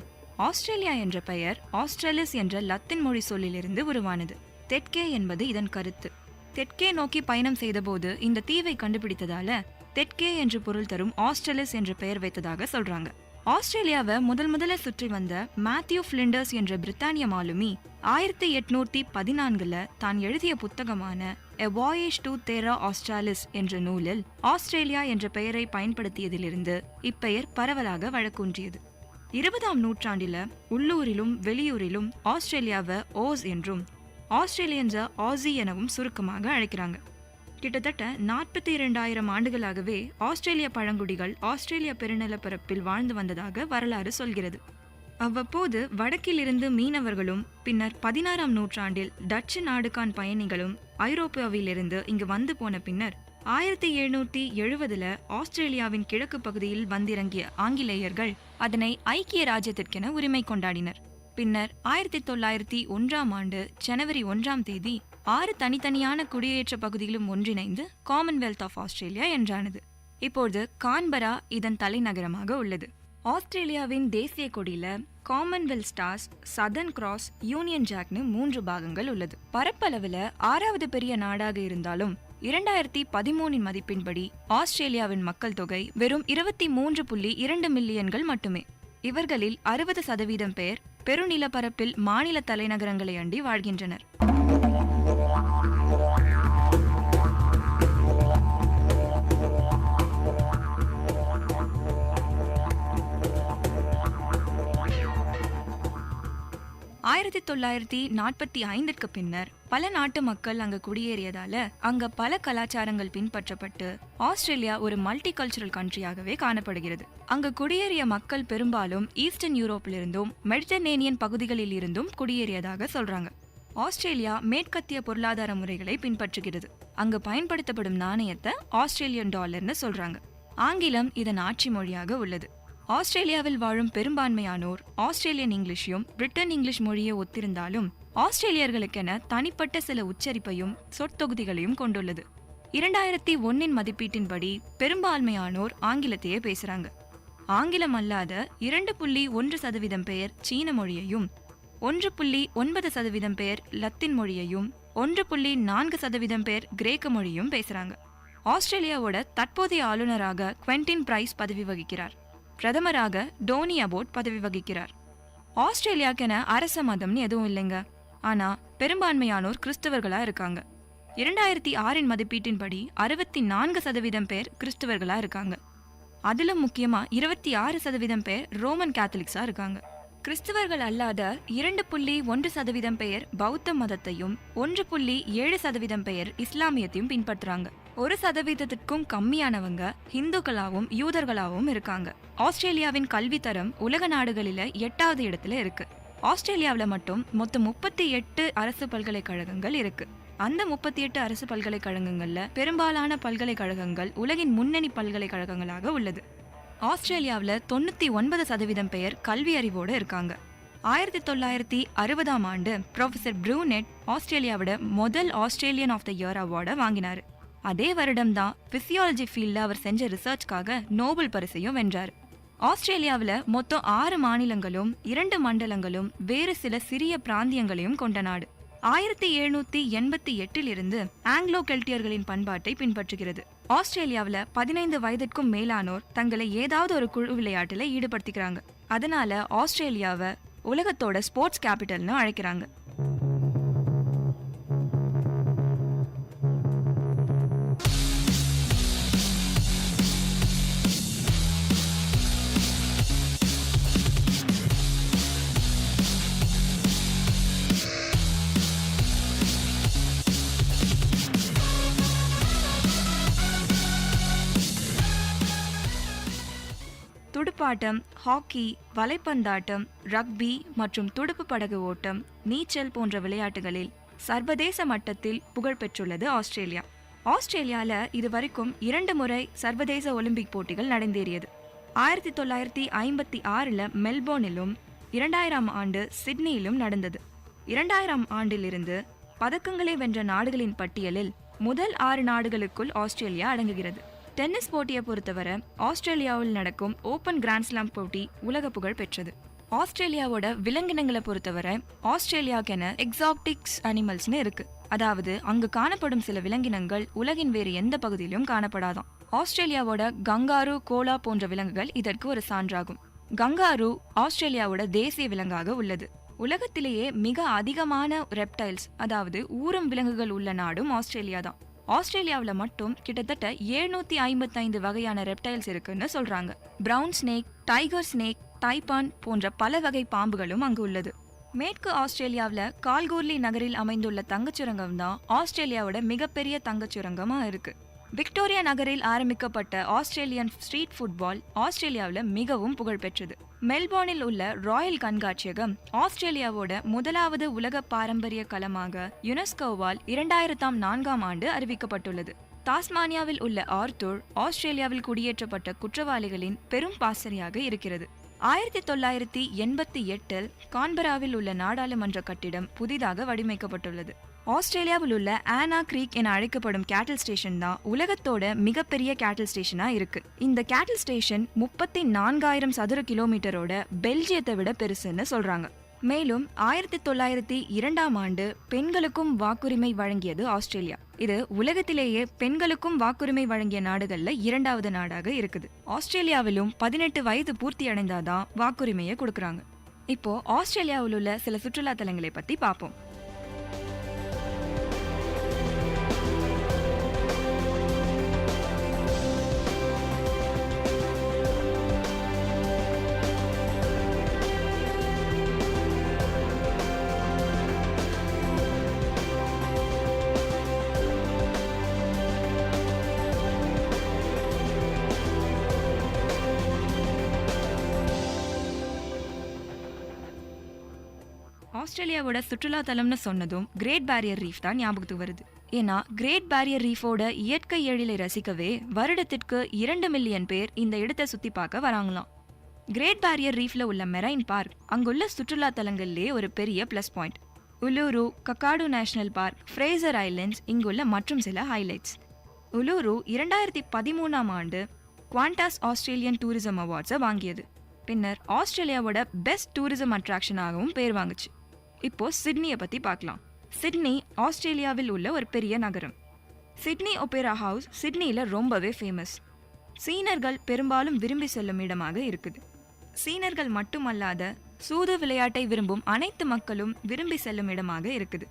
ஆஸ்திரேலியா என்ற பெயர் ஆஸ்திரேலிஸ் என்ற லத்தீன் மொழி சொல்லிலிருந்து உருவானது. தெற்கே என்பது இதன் கருத்து. தெற்கே நோக்கி பயணம் செய்தபோது இந்த தீவை கண்டுபிடித்ததால தெற்கே என்று பொருள் தரும் ஆஸ்திரேலிஸ் என்ற பெயர் வைத்ததாக சொல்றாங்க. ஆஸ்திரேலியாவை முதல்ல சுற்றி வந்த மேத்யூ பிளிண்டர்ஸ் என்ற பிரித்தானிய மாலுமி 1814 தான் எழுதிய புத்தகமான எ வாயேஜ் டு தெரா ஆஸ்ட்ராலிஸ் என்ற நூலில் ஆஸ்திரேலியா என்ற பெயரை பயன்படுத்தியதிலிருந்து இப்பெயர் பரவலாக வழக்கொன்றியது. 20ஆம் நூற்றாண்டில உள்ளூரிலும் வெளியூரிலும் ஆஸ்திரேலியாவை ஓஸ் என்றும் ஆஸ்திரேலியன்ஸை ஆசி எனவும் சுருக்கமாக அழைக்கிறாங்க. கிட்டத்தட்ட 42,000 ஆண்டுகளாகவே ஆஸ்திரேலிய பழங்குடிகள் ஆஸ்திரேலிய பெருநிலப்பரப்பில் வாழ்ந்து வந்ததாக வரலாறு சொல்கிறது. அவ்வப்போது வடக்கிலிருந்து மீனவர்களும் பின்னர் 16ஆம் நூற்றாண்டில் டச்சு நாடுகான் பயணிகளும் ஐரோப்பாவிலிருந்து இங்கு வந்து போன பின்னர் 1770 ஆஸ்திரேலியாவின் கிழக்கு பகுதியில் வந்திறங்கிய ஆங்கிலேயர்கள் அதனை ஐக்கிய ராஜ்யத்திற்கென உரிமை கொண்டாடினர். பின்னர் 1901ஆம் ஆண்டு ஜனவரி 1ஆம் தேதி 6 தனித்தனியான குடியேற்ற பகுதிகளும் ஒன்றிணைந்து காமன்வெல்த் ஆஃப் ஆஸ்திரேலியா என்றானது. இப்போது கான்பரா இதன் தலைநகரமாக உள்ளது. ஆஸ்திரேலியாவின் தேசிய கொடியில Commonwealth stars, Southern Cross, Union ஜாக்னு 3 பாகங்கள் உள்ளது. பரப்பளவுல 6வது பெரிய நாடாக இருந்தாலும் 2013 மதிப்பின்படி ஆஸ்திரேலியாவின் மக்கள் தொகை வெறும் 23.2 மில்லியன்கள் மட்டுமே. இவர்களில் 60% பேர் பெருநிலப்பரப்பில் மாநில தலைநகரங்களை அண்டி வாழ்கின்றனர். ஆயிரத்தி 1945 பின்னர் பல நாட்டு மக்கள் அங்கு குடியேறியதால அங்க பல கலாச்சாரங்கள் பின்பற்றப்பட்டு ஆஸ்திரேலியா ஒரு மல்டி கல்ச்சரல் கண்ட்ரியாகவே காணப்படுகிறது. அங்கு குடியேறிய மக்கள் பெரும்பாலும் ஈஸ்டர்ன் யூரோப்பிலிருந்தும் மெடிட்டரேனியன் பகுதிகளில் இருந்தும் குடியேறியதாக சொல்றாங்க. ஆஸ்திரேலியா மேற்கத்திய பொருளாதார முறைகளை பின்பற்றுகிறது. அங்கு பயன்படுத்தப்படும் நாணயத்தை ஆஸ்திரேலியன் டாலர்னு சொல்றாங்க. ஆங்கிலம் இதன் ஆட்சி மொழியாக உள்ளது. ஆஸ்திரேலியாவில் வாழும் பெரும்பான்மையானோர் ஆஸ்திரேலியன் இங்கிலீஷையும் பிரிட்டன் இங்கிலீஷ் மொழியை ஒத்திருந்தாலும் ஆஸ்திரேலியர்களுக்கென தனிப்பட்ட சில உச்சரிப்பையும் சொற்தொகுதிகளையும் கொண்டுள்ளது. 2001 மதிப்பீட்டின்படி பெரும்பான்மையானோர் ஆங்கிலத்தையே பேசுறாங்க. ஆங்கிலம் அல்லாத 2.1% பேர் சீன மொழியையும், 1.9% பேர் லத்தீன் மொழியையும், 1.4% பேர் கிரேக்க மொழியும் பேசுறாங்க. ஆஸ்திரேலியாவோட தற்போதைய ஆளுநராக குவென்டின் பிரைஸ் பதவி வகிக்கிறார். பிரதமராக டோனி அபோட் பதவி வகிக்கிறார். ஆஸ்திரேலியாக்கென அரச மதம்னு எதுவும் இல்லைங்க. ஆனா பெரும்பான்மையானோர் கிறிஸ்தவர்களா இருக்காங்க. 2006 மதிப்பீட்டின்படி 64% பேர் கிறிஸ்தவர்களா இருக்காங்க. அதுல முக்கியமா 26% பேர் ரோமன் கேத்தலிக்ஸா இருக்காங்க. கிறிஸ்தவர்கள் அல்லாத 2.1% பேர் பௌத்த மதத்தையும், 1.7% பேர் இஸ்லாமியத்தையும் பின்பற்றுறாங்க. 1%க்கும் கம்மியானவங்க ஹிந்துக்களாவும் யூதர்களாவும் இருக்காங்க. ஆஸ்திரேலியாவின் கல்வித்தரம் உலக நாடுகளில 8வது இடத்துல இருக்கு. ஆஸ்திரேலியாவில் மட்டும் மொத்தம் 38 அரசு பல்கலைக்கழகங்கள் இருக்கு. அந்த 38 அரசு பல்கலைக்கழகங்கள்ல பெரும்பாலான பல்கலைக்கழகங்கள் உலகின் முன்னணி பல்கலைக்கழகங்களாக உள்ளது. ஆஸ்திரேலியாவில் 99% பேர் கல்வி அறிவோடு இருக்காங்க. 1960ஆம் ஆண்டு ப்ரொஃபசர் ப்ரூனெட் ஆஸ்திரேலியாவோட முதல் ஆஸ்திரேலியன் ஆஃப் த இயர் அவார்டை வாங்கினார். அதே வருடம்தான் பிசியாலஜி ஃபீல்டில் அவர் செஞ்ச ரிசர்ச்காக நோபல் பரிசையும் வென்றார். ஆஸ்திரேலியாவில் மொத்தம் 6 மாநிலங்களும் 2 மண்டலங்களும் வேறு சில சிறிய பிராந்தியங்களையும் கொண்ட நாடு. 1788 ஆங்கிலோ கெல்டியர்களின் பண்பாட்டை பின்பற்றுகிறது. ஆஸ்திரேலியாவில் 15 வயதிற்கும் மேலானோர் தங்களை ஏதாவது ஒரு குழு விளையாட்டுல ஈடுபடுத்திக்கிறாங்க. அதனால ஆஸ்திரேலியாவை உலகத்தோட ஸ்போர்ட்ஸ் கேபிட்டல்னு அழைக்கிறாங்க. துடுப்பாட்டம், ஹாக்கி, வலைப்பந்தாட்டம், ரக்பி மற்றும் துடுப்பு படகு ஓட்டம், நீச்சல் போன்ற விளையாட்டுகளில் சர்வதேச மட்டத்தில் புகழ் பெற்றுள்ளது ஆஸ்திரேலியா. ஆஸ்திரேலியாவில் இதுவரைக்கும் 2 முறை சர்வதேச ஒலிம்பிக் போட்டிகள் நடந்தேறியது. 1956 மெல்போர்னிலும் 2000 ஆண்டு சிட்னியிலும் நடந்தது. 2000 ஆண்டிலிருந்து பதக்கங்களை வென்ற நாடுகளின் பட்டியலில் முதல் 6 நாடுகளுக்குள் ஆஸ்திரேலியா அடங்குகிறது. டென்னிஸ் போட்டியை பொறுத்தவரை ஆஸ்திரேலியாவில் நடக்கும் ஓபன் கிராண்ட்ஸ்லாம் போட்டி உலக புகழ் பெற்றது. ஆஸ்திரேலியாவோட விலங்கினங்களை பொறுத்தவரை ஆஸ்திரேலியாக்கென எக்ஸாட்டிக்ஸ் அனிமல்ஸ்னு இருக்கு. அதாவது அங்கு காணப்படும் சில விலங்கினங்கள் உலகின் வேறு எந்த பகுதியிலும் காணப்படாதாம். ஆஸ்திரேலியாவோட கங்காரு, கோலா போன்ற விலங்குகள் இதற்கு ஒரு சான்றாகும். கங்காரு ஆஸ்திரேலியாவோட தேசிய விலங்காக உள்ளது. உலகத்திலேயே மிக அதிகமான ரெப்டைல்ஸ், அதாவது ஊரும் விலங்குகள் உள்ள நாடும் ஆஸ்திரேலியா தான். ஆஸ்திரேலியாவில் மட்டும் கிட்டத்தட்ட 755 வகையான ரெப்டைல்ஸ் இருக்குன்னு சொல்றாங்க. பிரவுன் ஸ்னேக், டைகர் ஸ்னேக், டைபான் போன்ற பல வகை பாம்புகளும் அங்கு உள்ளது. மேற்கு ஆஸ்திரேலியாவில் கால்கோர்லி நகரில் அமைந்துள்ள தங்கச்சுரங்கம் தான் ஆஸ்திரேலியாவோட மிகப்பெரிய தங்கச்சுரங்கமா இருக்கு. விக்டோரியா நகரில் ஆரம்பிக்கப்பட்ட ஆஸ்திரேலியன் ஸ்ட்ரீட் ஃபுட்பால் ஆஸ்திரேலியாவில் மிகவும் புகழ்பெற்றது. மெல்போர்னில் உள்ள ராயல் கண்காட்சியகம் ஆஸ்திரேலியாவோட முதலாவது உலக பாரம்பரிய களமாக யுனெஸ்கோவால் 2004ஆம் ஆண்டு அறிவிக்கப்பட்டுள்ளது. தாஸ்மானியாவில் உள்ள ஆர்த்தூர் ஆஸ்திரேலியாவில் குடியேற்றப்பட்ட குற்றவாளிகளின் பெரும் பாசறையாக இருக்கிறது. 1988 கான்பராவில் உள்ள நாடாளுமன்ற கட்டிடம் புதிதாக வடிவமைக்கப்பட்டுள்ளது. ஆஸ்திரேலியாவில் உள்ள ஆனா கிரீக் என அழைக்கப்படும் கேட்டில் ஸ்டேஷன் தான் உலகத்தோட மிகப்பெரிய கேட்டில் ஸ்டேஷனா இருக்கு. இந்த கேட்டில் ஸ்டேஷன் 34,000 சதுர கிலோமீட்டரோட பெல்ஜியத்தை விட பெருசுன்னு சொல்றாங்க. மேலும் 1902ஆம் ஆண்டு பெண்களுக்கும் வாக்குரிமை வழங்கியது ஆஸ்திரேலியா. இது உலகத்திலேயே பெண்களுக்கும் வாக்குரிமை வழங்கிய நாடுகள்ல 2வது நாடாக இருக்குது. ஆஸ்திரேலியாவிலும் 18 வயது பூர்த்தி அடைந்தாதான் வாக்குரிமையை கொடுக்கறாங்க. இப்போ ஆஸ்திரேலியாவில் உள்ள சில சுற்றுலா தலங்களை பத்தி பார்ப்போம். ஆஸ்திரேலியாவோட சுற்றுலா தலம்னு சொன்னதும் கிரேட் பேரியர் ரீஃப் தான் ஞாபகத்துக்கு வருது. ஏன்னா கிரேட் பேரியர் ரீஃபோட இயற்கை எழிலை ரசிக்கவே வருடத்திற்கு 2 மில்லியன் பேர் இந்த இடத்தை சுத்தி பார்க்க வராங்களாம். கிரேட் பேரியர் ரீஃப்ல உள்ள மெரைன் பார்க் அங்குள்ள சுற்றுலா தலங்கள்லேயே ஒரு பெரிய plus point. Uluru, Kakadu national park, Fraser islands இங்குள்ள மற்றும் சில ஹைலைட்ஸ். உலூரு 2013ஆம் ஆண்டு குவாண்டாஸ் ஆஸ்திரேலியன் டூரிசம் அவார்ட்ஸை வாங்கியது. பின்னர் ஆஸ்திரேலியாவோட பெஸ்ட் டூரிசம் அட்ராக்ஷனாகவும் பேர் வாங்குச்சு. இப்போ சிட்னியை பற்றி பார்க்கலாம். சிட்னி ஆஸ்திரேலியாவில் உள்ள ஒரு பெரிய நகரம். சிட்னி ஒபேரா ஹவுஸ் சிட்னியில் ரொம்பவே ஃபேமஸ். சீனர்கள் பெரும்பாலும் விரும்பி செல்லும் இடமாக இருக்குது. சீனர்கள் மட்டுமல்லாத சூது விளையாட்டை விரும்பும் அனைத்து மக்களும் விரும்பி செல்லும் இடமாக இருக்குது.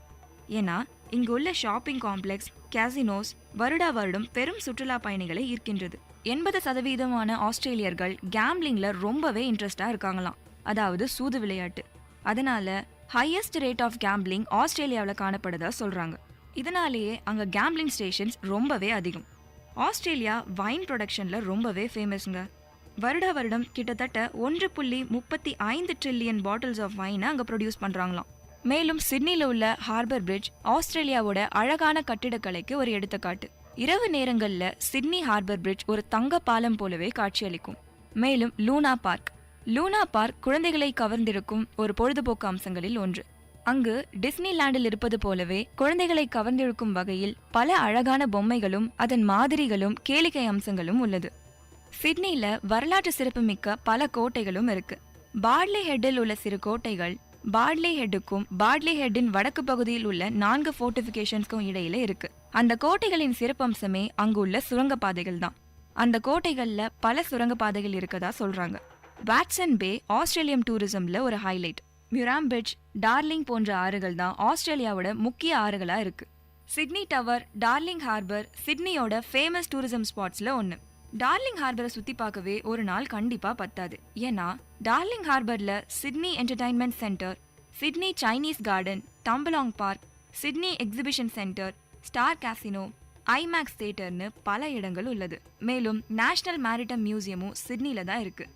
ஏன்னா இங்கு உள்ள ஷாப்பிங் காம்ப்ளெக்ஸ், கேசினோஸ் வருடா வருடம் பெரும் சுற்றுலா பயணிகளை ஈர்க்கின்றது. 80% ஆஸ்திரேலியர்கள் கேம்லிங்ல ரொம்பவே இன்ட்ரெஸ்டா இருக்காங்களாம், அதாவது சூது விளையாட்டு. அதனால ஹையஸ்ட் ரேட் ஆஃப் கேம்பிளிங் ஆஸ்திரேலியாவில் காணப்படுதா சொல்றாங்க. இதனாலேயே அங்கே கேம்பிளிங் ஸ்டேஷன்ஸ் ரொம்பவே அதிகம். ஆஸ்திரேலியா வைன் ப்ரொடக்ஷன்ல ரொம்பவே ஃபேமஸ்ங்க. வருடா வருடம் கிட்டத்தட்ட 1.35 ட்ரில்லியன் பாட்டில்ஸ் ஆஃப் வைனை அங்கே ப்ரொடியூஸ் பண்ணுறாங்களாம். மேலும் சிட்னியில் உள்ள ஹார்பர் பிரிட்ஜ் ஆஸ்திரேலியாவோட அழகான கட்டிடக்கலைக்கு ஒரு எடுத்துக்காட்டு. இரவு நேரங்களில் சிட்னி ஹார்பர் பிரிட்ஜ் ஒரு தங்க பாலம் போலவே காட்சியளிக்கும். மேலும் லூனா பார்க் குழந்தைகளை கவர்ந்திருக்கும் ஒரு பொழுதுபோக்கு அம்சங்களில் ஒன்று. அங்கு டிஸ்னி லேண்டில் இருப்பது போலவே குழந்தைகளை கவர்ந்திருக்கும் வகையில் பல அழகான பொம்மைகளும் அதன் மாதிரிகளும் கேளிக்கை அம்சங்களும் உள்ளது. சிட்னியில வரலாற்று சிறப்புமிக்க பல கோட்டைகளும் இருக்கு. பார்ட்லே ஹெட்டில் உள்ள சிறு கோட்டைகள் பார்ட்லே ஹெட்டுக்கும் பார்ட்லே ஹெட்டின் வடக்கு பகுதியில் உள்ள 4 ஃபோர்ட்டிஃபிகேஷன்ஸ்க்கும் இடையில இருக்கு. அந்த கோட்டைகளின் சிறப்பம்சமே அங்கு உள்ள சுரங்கப்பாதைகள் தான். அந்த கோட்டைகள்ல பல சுரங்கப்பாதைகள் இருக்கதா சொல்றாங்க. வாட்சன் பே ஆஸ்திரேலியன் டூரிசம்ல ஒரு ஹைலைட். மியூராம்பிட்ஜ், டார்லிங் போன்ற ஆறுகள் தான் ஆஸ்திரேலியாவோட முக்கிய ஆறுகளா இருக்கு. சிட்னி டவர், டார்லிங் ஹார்பர் சிட்னியோட ஃபேமஸ் டூரிசம் ஸ்பாட்ஸ்ல ஒன்று. டார்லிங் ஹார்பரை சுத்தி பார்க்கவே ஒரு நாள் கண்டிப்பா பத்தாது. ஏன்னா டார்லிங் ஹார்பர்ல Sydney entertainment centre, Sydney Chinese garden, Tumbalong park, Sydney exhibition centre, Star casino, IMAX தியேட்டர்னு பல இடங்கள் உள்ளது. மேலும் நேஷனல் மேரிடைம் மியூசியமும் சிட்னில தான் இருக்கு.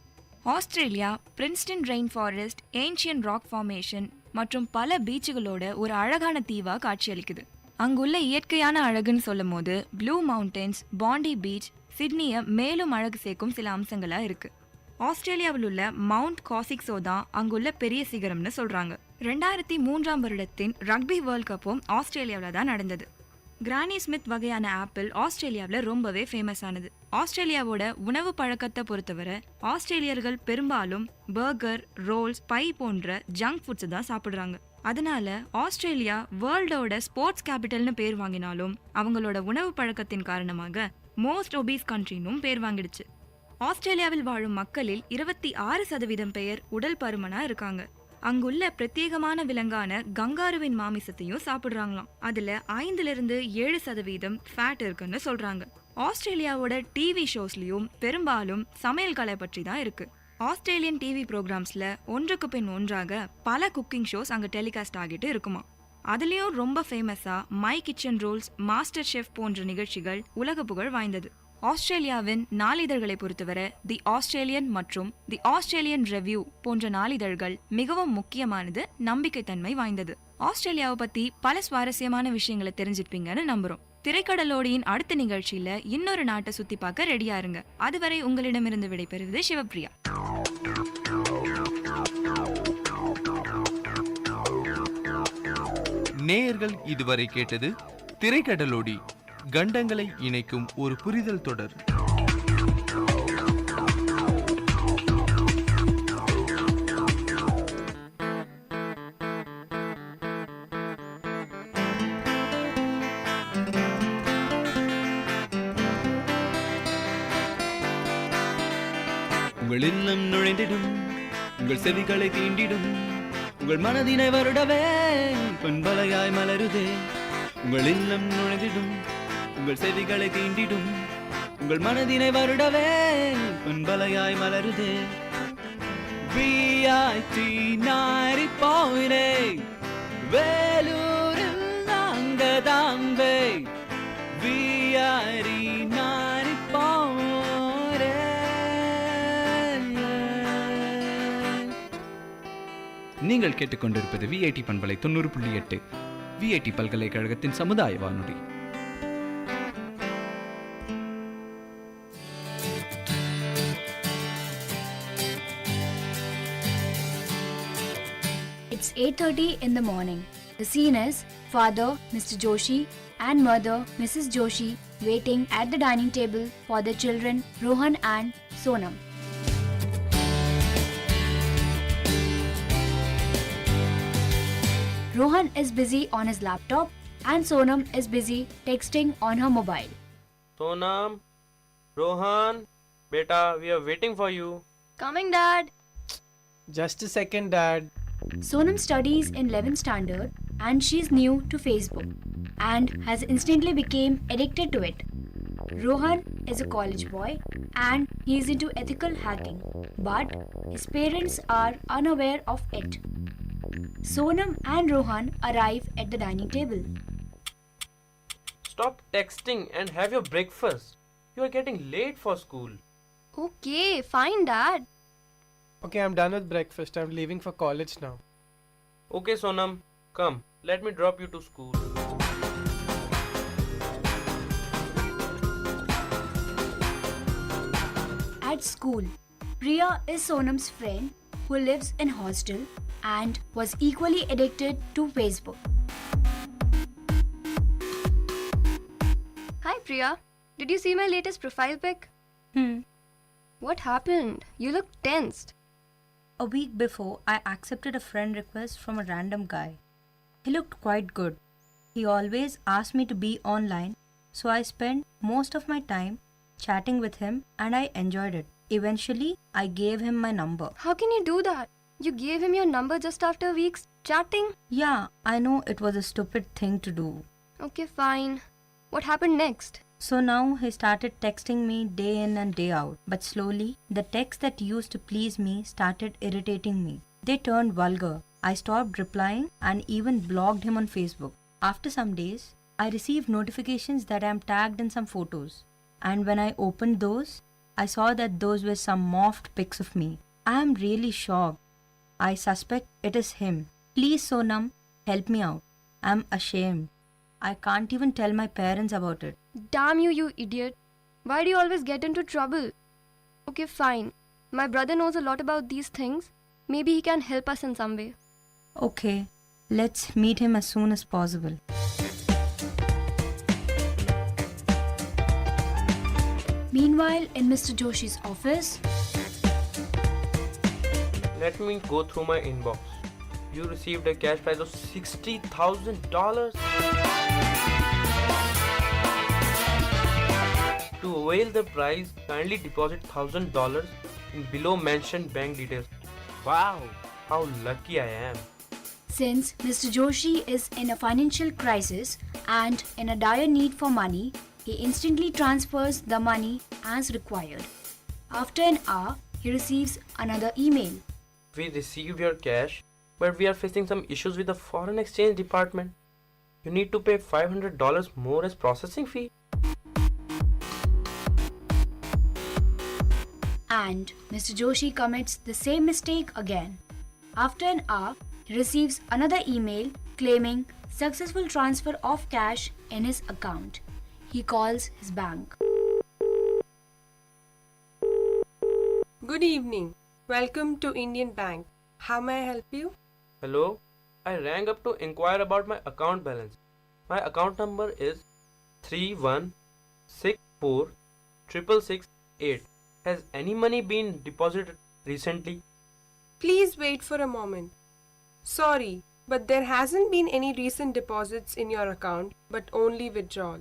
Australia Princeton rain forest, ancient rock formation மற்றும் பல பீச்சுகளோட ஒரு அழகான தீவா காட்சியளிக்குது. அங்குள்ள இயற்கையான அழகுன்னு சொல்லும் போது ப்ளூ மவுண்டன்ஸ், பாண்டி பீச் சிட்னியை மேலும் அழகு சேர்க்கும் சில அம்சங்களா இருக்கு. ஆஸ்திரேலியாவில் உள்ள மவுண்ட் காசிக்ஸோ தான் அங்குள்ள பெரிய சிகரம்னு சொல்றாங்க. 2003ஆம் வருடத்தின் ரக்பி வேர்ல்ட் கப்பும் ஆஸ்திரேலியாவில் தான் நடந்தது. கிரானி ஸ்மித் வகையான ஆப்பிள் ஆஸ்திரேலியாவில் ரொம்பவே ஃபேமஸ் ஆனது. ஆஸ்திரேலியாவோட உணவு பழக்கத்தை பொறுத்தவரை ஆஸ்திரேலியர்கள் பெரும்பாலும் பர்கர், ரோல்ஸ், பை போன்ற ஜங்க் ஃபுட்ஸ் தான் சாப்பிட்றாங்க. அதனால ஆஸ்திரேலியா வேர்ல்டோட ஸ்போர்ட்ஸ் கேபிட்டல்னு பேர் வாங்கினாலும் அவங்களோட உணவு பழக்கத்தின் காரணமாக மோஸ்ட் ஒபீஸ் கண்ட்ரினும் பேர் வாங்கிடுச்சு. ஆஸ்திரேலியாவில் வாழும் மக்களில் 26% பேர் உடல் பருமனா இருக்காங்க. அங்குள்ள பிரத்யேகமான விலங்கான கங்காருவின் மாமிசத்தையும் சாப்பிடுறாங்களாம். அதுல 5-7% ஃபேட் இருக்குன்னு சொல்றாங்க. ஆஸ்திரேலியாவோட டிவி ஷோஸ்லயும் பெரும்பாலும் சமையல் கலை பற்றி தான் இருக்கு. ஆஸ்திரேலியன் டிவி ப்ரோக்ராம்ஸ்ல ஒன்றுக்கு பின் ஒன்றாக பல குக்கிங் ஷோஸ் அங்க டெலிகாஸ்ட் ஆகிட்டு இருக்குமா. அதுலயும் ரொம்ப ஃபேமஸா my kitchen rules, master chef போன்ற நிகழ்ச்சிகள் உலக புகழ் வாய்ந்தது. ஆஸ்திரேலியாவின் நாளிதழ்களை பொறுத்தவரை தி ஆஸ்திரேலியன் மற்றும் தி ஆஸ்திரேலியன் ரெவ்யூ போன்ற நாளிதழ்கள் மிகவும் முக்கியமானது, நம்பிக்கைத்தன்மை வாய்ந்தது. ஆஸ்திரேலியாவை பத்தி பல சுவாரஸ்யமான விஷயங்களை தெரிஞ்சிருப்பீங்கன்னு நம்புறோம். திரைக்கடலோடியின் அடுத்த நிகழ்ச்சியில இன்னொரு நாட்டை சுத்தி பார்க்க ரெடியா இருங்க. அதுவரை உங்களிடமிருந்து விடைபெறுவது சிவப்பிரியா. நேயர்கள் இதுவரை கேட்டது திரைக்கடலோடி, கண்டங்களை இணைக்கும் ஒரு புரிதல் தொடர். உங்கள் இல்லம் நுழைந்திடும், உங்கள் செவிகளை தீண்டிடும், உங்கள் மனதினை வருடவே பண்பலையாய் மலருதே. உங்கள் இல்லம் நுழைந்திடும், உங்கள் செவிகளை தீண்டிடும், உங்கள் மனதினை வருடவே பண்பலையாய் மலருதே. VIT 90.8 வேலூரில் நாங்கதாம்பே. VIT 90.8. நீங்கள் கேட்டுக்கொண்டிருப்பது VIT பண்பலை 90.8 VIT பல்கலைக்கழகத்தின் சமுதாய வானொலி. It's 8:30 in the morning. The scene is father, Mr. Joshi, and mother, Mrs. Joshi, waiting at the dining table for their children, Rohan and Sonam. Rohan is busy on his laptop and Sonam is busy texting on her mobile. Sonam, Rohan, beta, we are waiting for you. Coming, Dad. Just a second, Dad. Sonam studies in 11th standard and she's new to Facebook and has instantly become addicted to it. Rohan is a college boy and he is into ethical hacking, but his parents are unaware of it. Sonam and Rohan arrive at the dining table. Stop texting and have your breakfast. You are getting late for school. Okay, fine, Dad. Okay, I'm done with breakfast. I'm leaving for college now. Okay, Sonam, come. Let me drop you to school. At school, Priya is Sonam's friend who lives in hostel and was equally addicted to Facebook. Hi, Priya. Did you see my latest profile pic? What happened? You look tensed. A week before, I accepted a friend request from a random guy. He looked quite good. He always asked me to be online, so I spent most of my time chatting with him and I enjoyed it. Eventually, I gave him my number. How can you do that? You gave him your number just after weeks chatting? Yeah, I know it was a stupid thing to do. Okay, fine. What happened next? So now he started texting me day in and day out. But slowly, the texts that used to please me started irritating me. They turned vulgar. I stopped replying and even blocked him on Facebook. After some days, I received notifications that I am tagged in some photos. And when I opened those, I saw that those were some morphed pics of me. I am really shocked. I suspect it is him. Please, Sonam, help me out. I am ashamed. I can't even tell my parents about it. Damn you, you idiot. Why do you always get into trouble? Okay, fine. My brother knows a lot about these things. Maybe he can help us in some way. Okay, let's meet him as soon as possible. Meanwhile, in Mr. Joshi's office, Let me go through my inbox. You received a cash prize of $60,000. To avail the prize, kindly deposit $1,000 in below mentioned bank details. Wow, how lucky I am. since Mr. Joshi is in a financial crisis and in a dire need for money, he instantly transfers the money as required. After an hour, he receives another email. We received your cash, but we are facing some issues with the foreign exchange department. You need to pay $500 more as processing fee. And Mr. Joshi commits the same mistake again. After an hour, he receives another email claiming successful transfer of cash in his account. He calls his bank. Good evening. Welcome to Indian Bank. How may I help you? Hello, I rang up to inquire about my account balance. My account number is 3164668. Has any money been deposited recently? Please wait for a moment. Sorry, but there hasn't been any recent deposits in your account, but only withdrawal.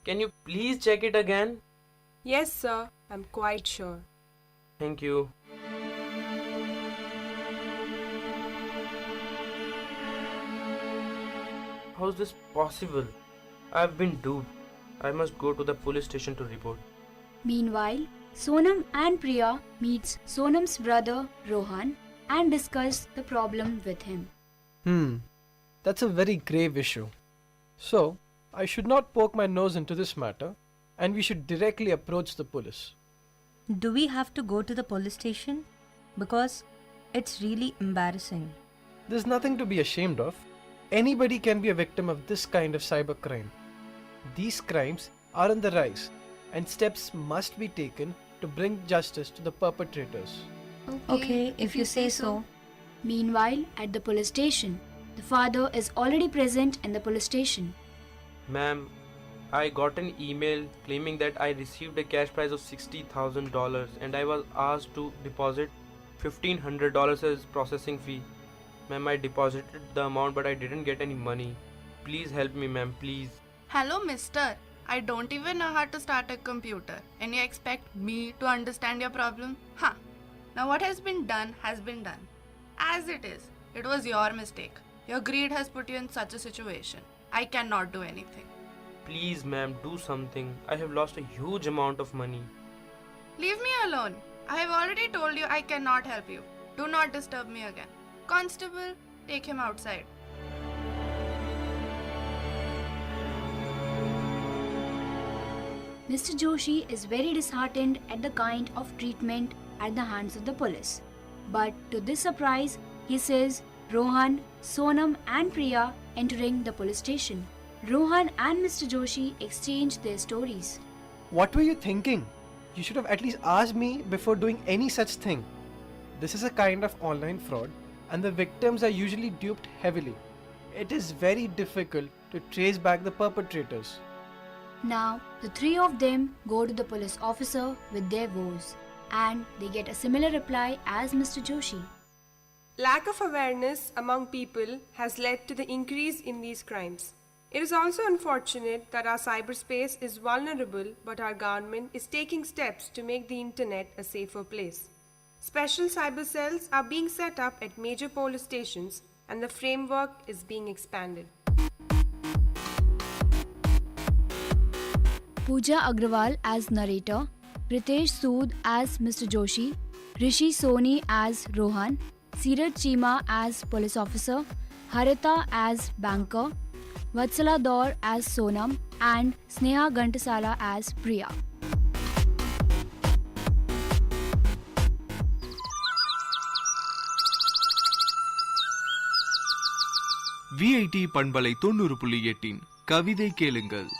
Can you please check it again? Yes, sir. I'm quite sure. Thank you. How is this possible? I've been duped. I must go to the police station to report. Meanwhile, Sonam and Priya meets Sonam's brother Rohan and discuss the problem with him. That's a very grave issue. So, I should not poke my nose into this matter and we should directly approach the police. Do we have to go to the police station? Because it's really embarrassing. There's nothing to be ashamed of. Anybody can be a victim of this kind of cybercrime. These crimes are on the rise and steps must be taken to bring justice to the perpetrators. Okay, if you say so. Meanwhile, at the police station, The father is already present in the police station. Ma'am, I got an email claiming that I received a cash prize of $60,000 and I was asked to deposit $1,500 as processing fee. Ma'am, I deposited the amount but I didn't get any money. Please help me, ma'am, please. Hello, mister. I don't even know how to start a computer and you expect me to understand your problem? Huh. Now what has been done has been done. As it is, it was your mistake. Your greed has put you in such a situation. I cannot do anything. Please, ma'am, do something. I have lost a huge amount of money. Leave me alone. I have already told you I cannot help you. Do not disturb me again. Constable, take him outside. Mr. Joshi is very disheartened at the kind of treatment at the hands of the police. But to this surprise, he sees Rohan, Sonam and Priya entering the police station. Rohan and Mr. Joshi exchange their stories. What were you thinking? You should have at least asked me before doing any such thing. This is a kind of online fraud and the victims are usually duped heavily. It is very difficult to trace back the perpetrators. Now, the three of them go to the police officer with their woes and they get a similar reply as Mr. Joshi. Lack of awareness among people has led to the increase in these crimes. It is also unfortunate that our cyberspace is vulnerable, but our government is taking steps to make the internet a safer place. Special cyber cells are being set up at major police stations and the framework is being expanded. Pooja Agrawal as narrator, Ritesh Sood as Mr. Joshi, Rishi Soni as Rohan, Sirat Chima as police officer, Harita as banker, Vatsala Daur as Sonam and Sneha Gantasala as Priya. VIT பண்பலை 90.8 கவிதை கேளுங்கள்.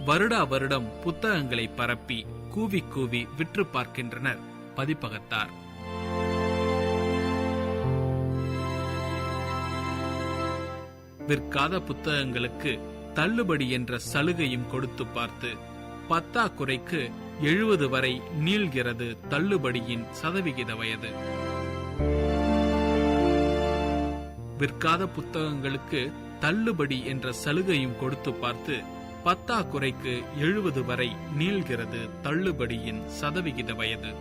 வருடா வருடம் புத்தகங்களை பரப்பி கூவி கூவி விற்று பார்க்கின்றனர் பதிப்பகத்தார். விற்காத புத்தகங்களுக்கு தள்ளுபடி என்ற சலுகையும் கொடுத்து பார்த்து பத்தாக்குறைக்கு 70 வரை நீள்கிறது தள்ளுபடியின் சதவிகித வயது. விற்காத புத்தகங்களுக்கு தள்ளுபடி என்ற சலுகையும் கொடுத்து பார்த்து பத்தாக்குறைக்கு 70 வரை நீள்கிறது தள்ளுபடியின் சதவிகித வயது.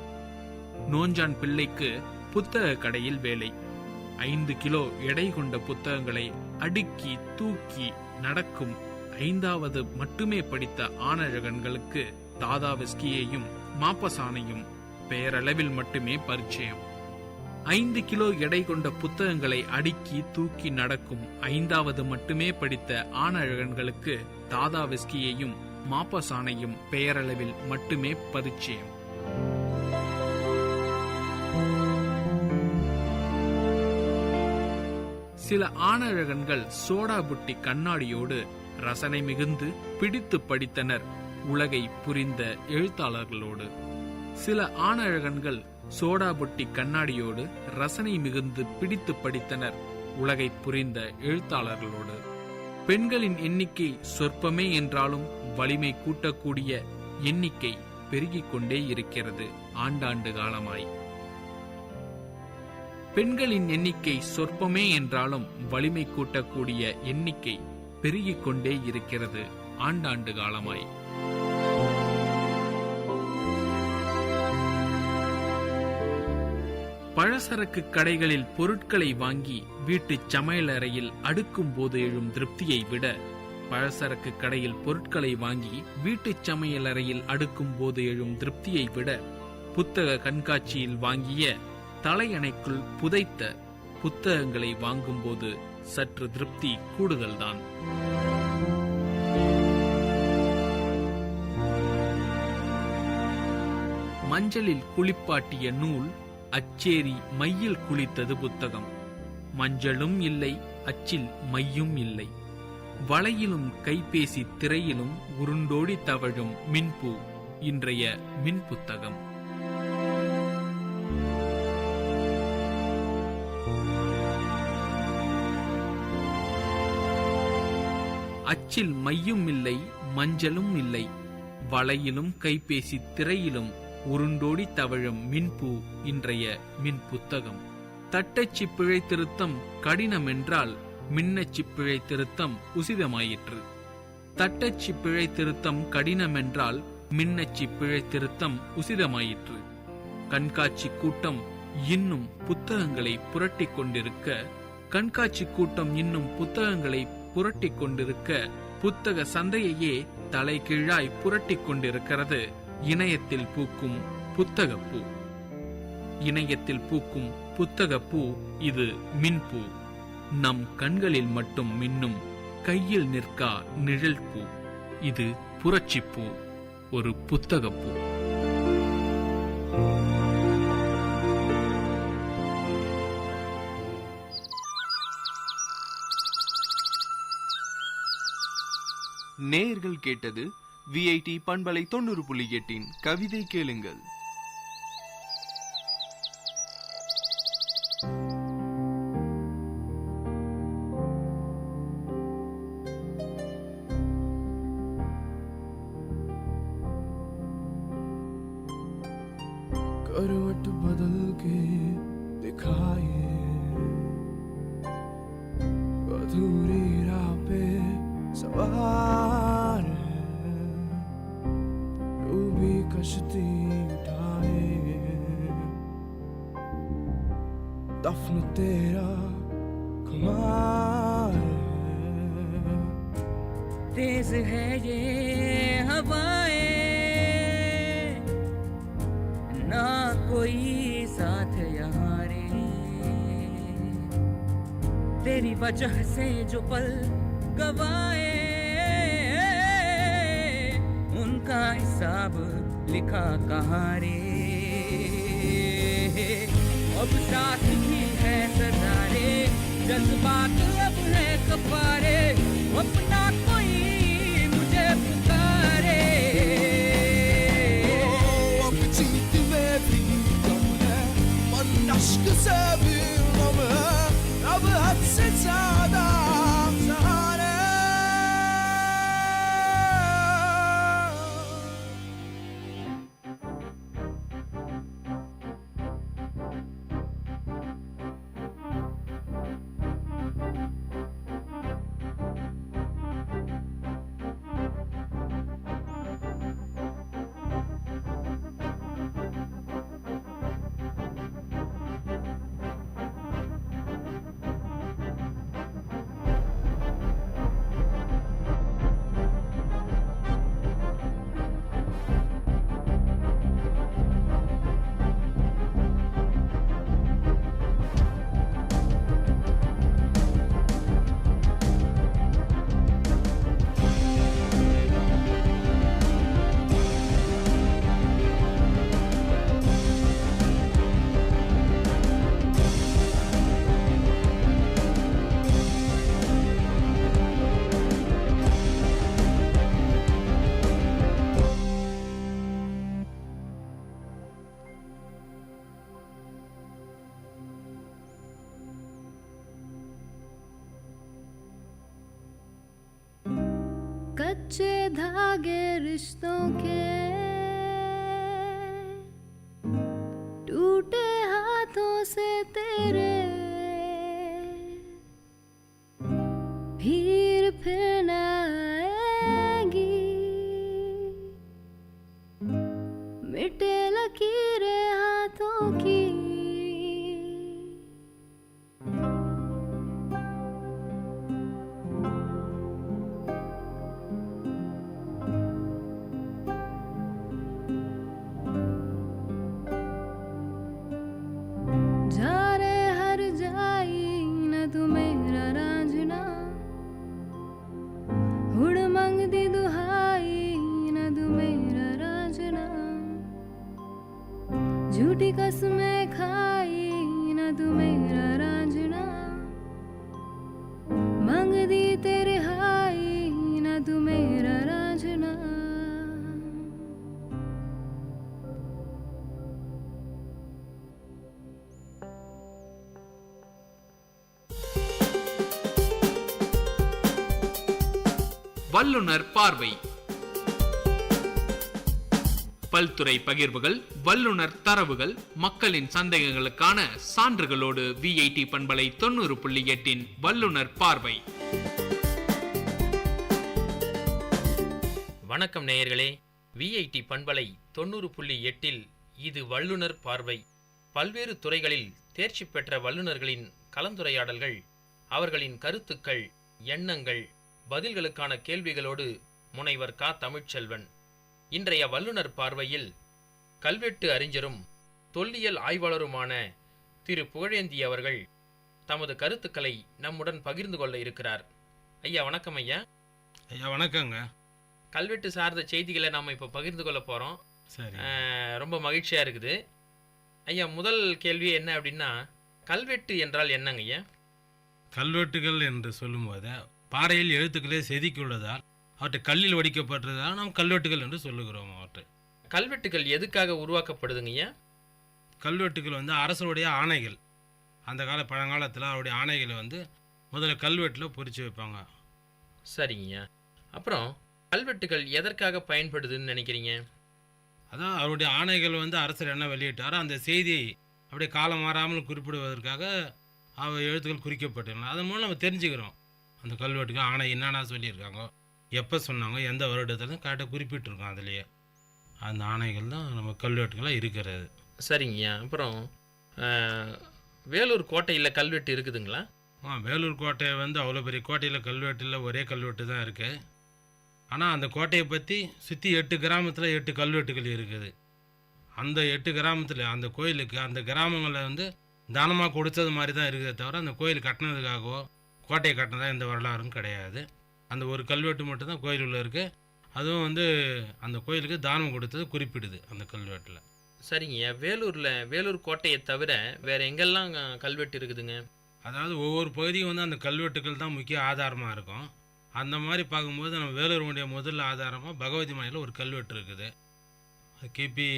நோஞ்சான் பிள்ளைக்கு புத்தக கடையில் வேலை. 5 கிலோ எடை கொண்ட புத்தகங்களை அடுக்கி தூக்கி நடக்கும் 5வது மட்டுமே படித்த ஆணழகன்களுக்கு தாதா விஸ்கியையும் மாப்பசானையும் பெயரளவில் மட்டுமே பரிச்சயம். 5 கிலோ எடை கொண்ட புத்தகங்களை அடுக்கி தூக்கி நடக்கும் 5வது மட்டுமே படித்த ஆணழகன்களுக்கு தாதா விஸ்கியையும் மாப்பசானையும் பெயரளவில் மட்டுமே பரிச்சயம். சில ஆணழகன்கள் சோடா புட்டி கண்ணாடியோடு ரசனை மிகுந்து பிடித்து படித்தனர் உலகை புரிந்த எழுத்தாளர்களோடு. சில ஆணழகன்கள் சோடா புட்டி கண்ணாடியோடு ரசனை மிகுந்து பிடித்து படித்தனர் உலகை புரிந்த எழுத்தாளர்களோடு. பெண்களின் எண்ணிக்கை சொற்பமே என்றாலும் வலிமை கூட்டக்கூடிய எண்ணிக்கை பெருகிக் கொண்டே இருக்கிறது ஆண்டாண்டு காலமாய். பெண்களின் எண்ணிக்கை சொற்பமே என்றாலும் வலிமை கூட்டக்கூடிய எண்ணிக்கை பெருகிக் கொண்டே இருக்கிறது ஆண்டாண்டு காலமாய். பழசரக்கு கடைகளில் பொருட்களை வாங்கி வீட்டு சமையலறையில் அடுக்கும் போது எழும் திருப்தியை விட பழசரக்கு கடையில் பொருட்களை வாங்கி வீட்டு சமையலறையில் அடுக்கும் போது எழும் திருப்தியை விட புத்தக கண்காட்சியில் வாங்கிய தலையணைக்குள் புதைத்த புத்தகங்களை வாங்கும்போது சற்று திருப்தி கூடுதல்தான். மஞ்சளில் குளிப்பாட்டிய நூல் அச்சேரி மையில் குளித்தது புத்தகம். மஞ்சளும் இல்லை, அச்சில் மையும் இல்லை. வளையிலும் கைபேசி திரையிலும் உருண்டோடி தவழும் மின்பூ இன்றைய மின் புத்தகம். அச்சில் மையும் இல்லை, மஞ்சளும் இல்லை, வலையிலும் கைபேசி திரையிலும் உருண்டோடி தவழும் மின்பூ இன்றைய மின் புத்தகம். தட்டச்சு பிழை திருத்தம் கடினம் என்றால் மின்னச்சு பிழை திருத்தம் உசிதமாயிற்று. தட்டச்சு பிழை திருத்தம் கடினம் என்றால் மின்னச்சு பிழை திருத்தம் உசிதமாயிற்று. கண்காட்சி கூட்டம் இன்னும் புத்தகங்களை புரட்டி கொண்டிருக்க, கண்காட்சி கூட்டம் இன்னும் புத்தகங்களை புரட்டி கொண்டிருக்க, புத்தக சந்தையையே தலைகீழாய் புரட்டி கொண்டிருக்கிறது இணையத்தில் பூக்கும் புத்தகப்பூ. இணையத்தில் பூக்கும் புத்தகப்பூ இது மின்பூ. நம் கண்களில் மட்டும் மின்னும் கையில் நிற்கா நிழல் பூ. இது புரட்சிப்பூ, ஒரு புத்தகப்பூ. நேயர்கள் கேட்டது விஐடி பண்பலை 90.8 கவிதை கேளுங்கள். करवट बदल के दिखाए अधूरी राह पे सवार डूबी कश्ती उठाए दफन तेरा खुमार तेज है ये हवाएं, ना कोई साथ यहाँ रे, तेरी वजह से जो पल गवाए उनका हिसाब लिखा कहाँ रे। अब साथ ही है सदा रे, जज्बात अब है कपारे, अपना कोई मुझे पुकारे। अब जीत में भी गम है, मन अश्क से भी गम है, अब हद से ज्यादा सहारे। कच्चे धागे रिश्तों के टूटे हाथों से तेरे फिर न आएगी, मिटे लकीरें हाथों की। झूठी कसमें खाई न तू मेरा रांझना, मांग दी तेरे हाई न तू मेरा रांझना। வல்லுனர் பார்வை. பல்துறை பகிர்வுகள், வல்லுனர் தரவுகள், மக்களின் சந்தேகங்களுக்கான சான்றுகளோடு VIT பண்பலை 90.8 வல்லுனர் பார்வை. வணக்கம் நேயர்களே, VIT பண்பலை 90.8 இது வல்லுனர் பார்வை. பல்வேறு துறைகளில் தேர்ச்சி பெற்ற வல்லுநர்களின் கலந்துரையாடல்கள், அவர்களின் கருத்துக்கள், எண்ணங்கள், பதில்களுக்கான கேள்விகளோடு முனைவர் க. தமிழ்ச்செல்வன். இன்றைய வல்லுனர் பார்வையில் கல்வெட்டு அறிஞரும் தொல்லியல் ஆய்வாளருமான திரு புகழேந்தி அவர்கள் தமது கருத்துக்களை நம்முடன் பகிர்ந்து கொள்ள இருக்கிறார். ஐயா வணக்கம். ஐயா வணக்கங்க. கல்வெட்டு சார்ந்த செய்திகளை நாம் இப்போ பகிர்ந்து கொள்ள போகிறோம். சரி, ரொம்ப மகிழ்ச்சியாக இருக்குது. ஐயா, முதல் கேள்வி என்ன அப்படின்னா, கல்வெட்டு என்றால் என்னங்க ஐயா? கல்வெட்டுகள் என்று சொல்லும்போது பாறையில் எழுத்துக்களே செதுக்கியுள்ளதால் அவற்றை கல்லில் வடிக்கப்பட்டதால் நாம் கல்வெட்டுகள் என்று சொல்லுகிறோம். அவற்றை கல்வெட்டுகள் எதுக்காக உருவாக்கப்படுதுங்க ஐயா? கல்வெட்டுகள் அரசருடைய ஆணைகள். அந்த பழங்காலத்தில் அவருடைய ஆணைகளை முதல்ல கல்வெட்டில் பொறிச்சு வைப்பாங்க. சரிங்கய்யா. அப்புறம் கல்வெட்டுகள் எதற்காக பயன்படுதுன்னு நினைக்கிறீங்க? அதான் அவருடைய ஆணைகள் அரசர் என்ன வெளியிட்டாரோ அந்த செய்தியை அப்படியே காலம் மாறாமல் குறிப்பிடுவதற்காக அவர் எழுத்துக்கள் குறிக்கப்பட்டுள்ளன. அதன் மூலம் நம்ம தெரிஞ்சுக்கிறோம் அந்த கல்வெட்டுகள் ஆணை என்னென்ன சொல்லியிருக்காங்க, எப்போ சொன்னாங்க, எந்த வருடத்தில் கரெக்டாக குறிப்பிட்டிருக்கோம். அதுலேயே அந்த ஆணைகள் தான் நம்ம கல்வெட்டுகளாக இருக்கிறது. சரிங்கய்யா. அப்புறம் வேலூர் கோட்டையில் கல்வெட்டு இருக்குதுங்களா? வேலூர் கோட்டை அவ்வளோ பெரிய கோட்டையில் கல்வெட்டில் ஒரே கல்வெட்டு தான் இருக்குது. ஆனால் அந்த கோட்டையை பற்றி சுற்றி 8 கிராமத்தில் 8 கல்வெட்டுகள் இருக்குது. அந்த 8 கிராமத்தில் அந்த கோயிலுக்கு அந்த கிராமங்களை தானமாக கொடுத்தது மாதிரி தான் இருக்குதே தவிர அந்த கோயில் கட்டினதுக்காகவோ கோட்டையை கட்டினதாக எந்த வரலாறும் கிடையாது. அந்த ஒரு கல்வெட்டு மட்டும்தான் கோயிலுள்ள இருக்குது. அதுவும் அந்த கோயிலுக்கு தானம் கொடுத்தது குறிப்பிடுது அந்த கல்வெட்டில். சரிங்கய்யா. வேலூர் கோட்டையை தவிர வேறு எங்கெல்லாம் கல்வெட்டு இருக்குதுங்க? அதாவது ஒவ்வொரு பகுதியும் அந்த கல்வெட்டுகள் தான் முக்கிய ஆதாரமாக இருக்கும். அந்த மாதிரி பார்க்கும்போது நம்ம வேலூருடைய முதல் ஆதாரமாக பகவதி மலையில் ஒரு கல்வெட்டு இருக்குது. கிபி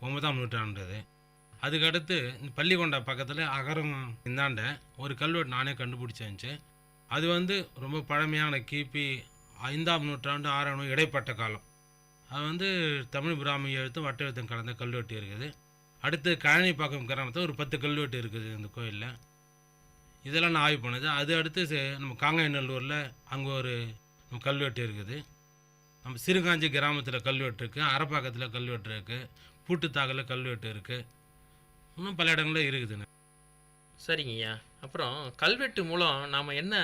9ஆம் நூற்றாண்டு. அதுக்கடுத்து பள்ளிக்கொண்டா பக்கத்தில் அகரம் இந்தாண்ட ஒரு கல்வெட்டு நானே கண்டுபிடிச்சிருந்துச்சு. அது ரொம்ப பழமையான கிபி 5ஆம் நூற்றாண்டு 6ஆம் இடைப்பட்ட காலம். அது தமிழ் பிராமி எழுத்தும் வட்ட எழுத்தும் கலந்த கல்வெட்டு இருக்குது. அடுத்து கழனிப்பாக்கம் கிராமத்தில் ஒரு 10 கல்வெட்டு இருக்குது இந்த கோயிலில். இதெல்லாம் நான் ஆய்வு பண்ணுது. அது அடுத்து நம்ம காங்காயநல்லூரில் அங்கே ஒரு கல்வெட்டு இருக்குது. நம்ம சிறுகாஞ்சி கிராமத்தில் கல்வெட்டு இருக்குது, அரப்பாக்கத்தில் கல்வெட்டு இருக்குது, பூட்டுத்தாக்கில் கல்வெட்டு இருக்குது, இன்னும் பல இடங்களில் இருக்குதுன்னு. சரிங்கய்யா. அப்புறம் கல்வெட்டு மூலம் நாம் என்ன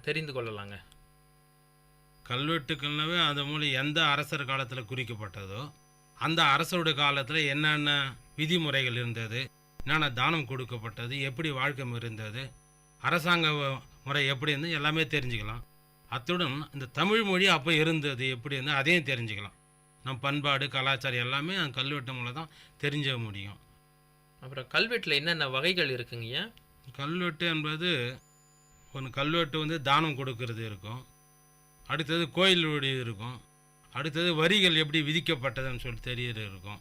தெரிந்து கொள்ளலாங்க? கல்வெட்டுக்கள்னாவே அது மூலம் எந்த அரசர் காலத்தில் குறிக்கப்பட்டதோ அந்த அரசருடைய காலத்தில் என்னென்ன விதிமுறைகள் இருந்தது, என்னென்ன தானம் கொடுக்கப்பட்டது, எப்படி வாழ்க்கை இருந்தது, அரசாங்க முறை எப்படி இருந்து எல்லாமே தெரிஞ்சுக்கலாம். அத்துடன் இந்த தமிழ் மொழி அப்போ இருந்தது எப்படி இருந்து அதையும் தெரிஞ்சுக்கலாம். நம் பண்பாடு கலாச்சாரம் எல்லாமே அந்த கல்வெட்டு மூலம் தான் தெரிஞ்ச முடியும். அப்புறம் கல்வெட்டில் என்னென்ன வகைகள் இருக்குங்கய்யா? கல்வெட்டு என்பது ஒரு கல்வெட்டு தானம் கொடுக்கறது இருக்கும், அடுத்தது கோயிலுடைய இருக்கும், அடுத்தது வரிகள் எப்படி விதிக்கப்பட்டதுன்னு சொல்லி தெரியறது இருக்கும்.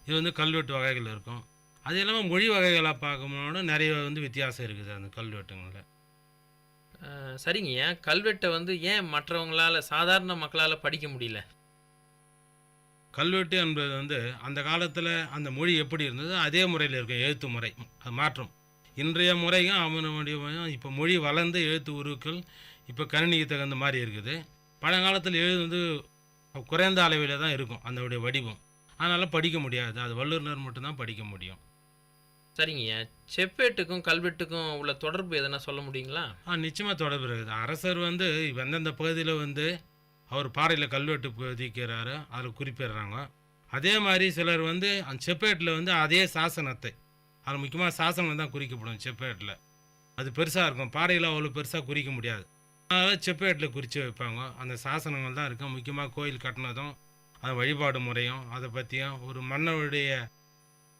இது கல்வெட்டு வகைகள் இருக்கும். அது இல்லாமல் மொழி வகைகளை பார்க்கும்போது நிறைய வித்தியாசம் இருக்குது அந்த கல்வெட்டுங்களில். சரிங்கய்யா. கல்வெட்டை ஏன் மற்றவங்களால் சாதாரண மக்களால் படிக்க முடியல? கல்வெட்டு என்பது அந்த காலத்தில் அந்த மொழி எப்படி இருந்தது அதே முறையில் இருக்கும். எழுத்து முறை அது மாற்றம். இன்றைய முறையும் அவனுடைய இப்போ மொழி வளர்ந்து எழுத்து உருக்கள் இப்போ கணினிக்கு தகுந்த மாதிரி இருக்குது. பழங்காலத்தில் எழுது குறைந்த அளவில் தான் இருக்கும் அதனுடைய வடிவம். அதனால் படிக்க முடியாது. அது வல்லுநர் மட்டும்தான் படிக்க முடியும். சரிங்கய்யா. செப்பேட்டுக்கும் கல்வெட்டுக்கும் உள்ள தொடர்பு எதனா சொல்ல முடியுங்களா? நிச்சயமாக தொடர்பு இருக்குது. அரசர் எந்தெந்த பகுதியில் அவர் பாறையில் கல்வெட்டு பதிக்கிறாரு அதில் குறிப்பிடுறாங்க. அதே மாதிரி சிலர் அந்த செப்பேட்டில் அதே சாசனத்தை, அதில் முக்கியமாக சாசனம் தான் குறிக்கப்படும் செப்பேட்டில். அது பெருசாக இருக்கும், பாறையில் அவ்வளோ பெருசாக குறிக்க முடியாது. அதனால் செப்பேட்டில் குறித்து வைப்பாங்க. அந்த சாசனங்கள் தான் இருக்கும். முக்கியமாக கோயில் கட்டினதும் அது வழிபாடு முறையும் அதை பற்றியும் ஒரு மன்னருடைய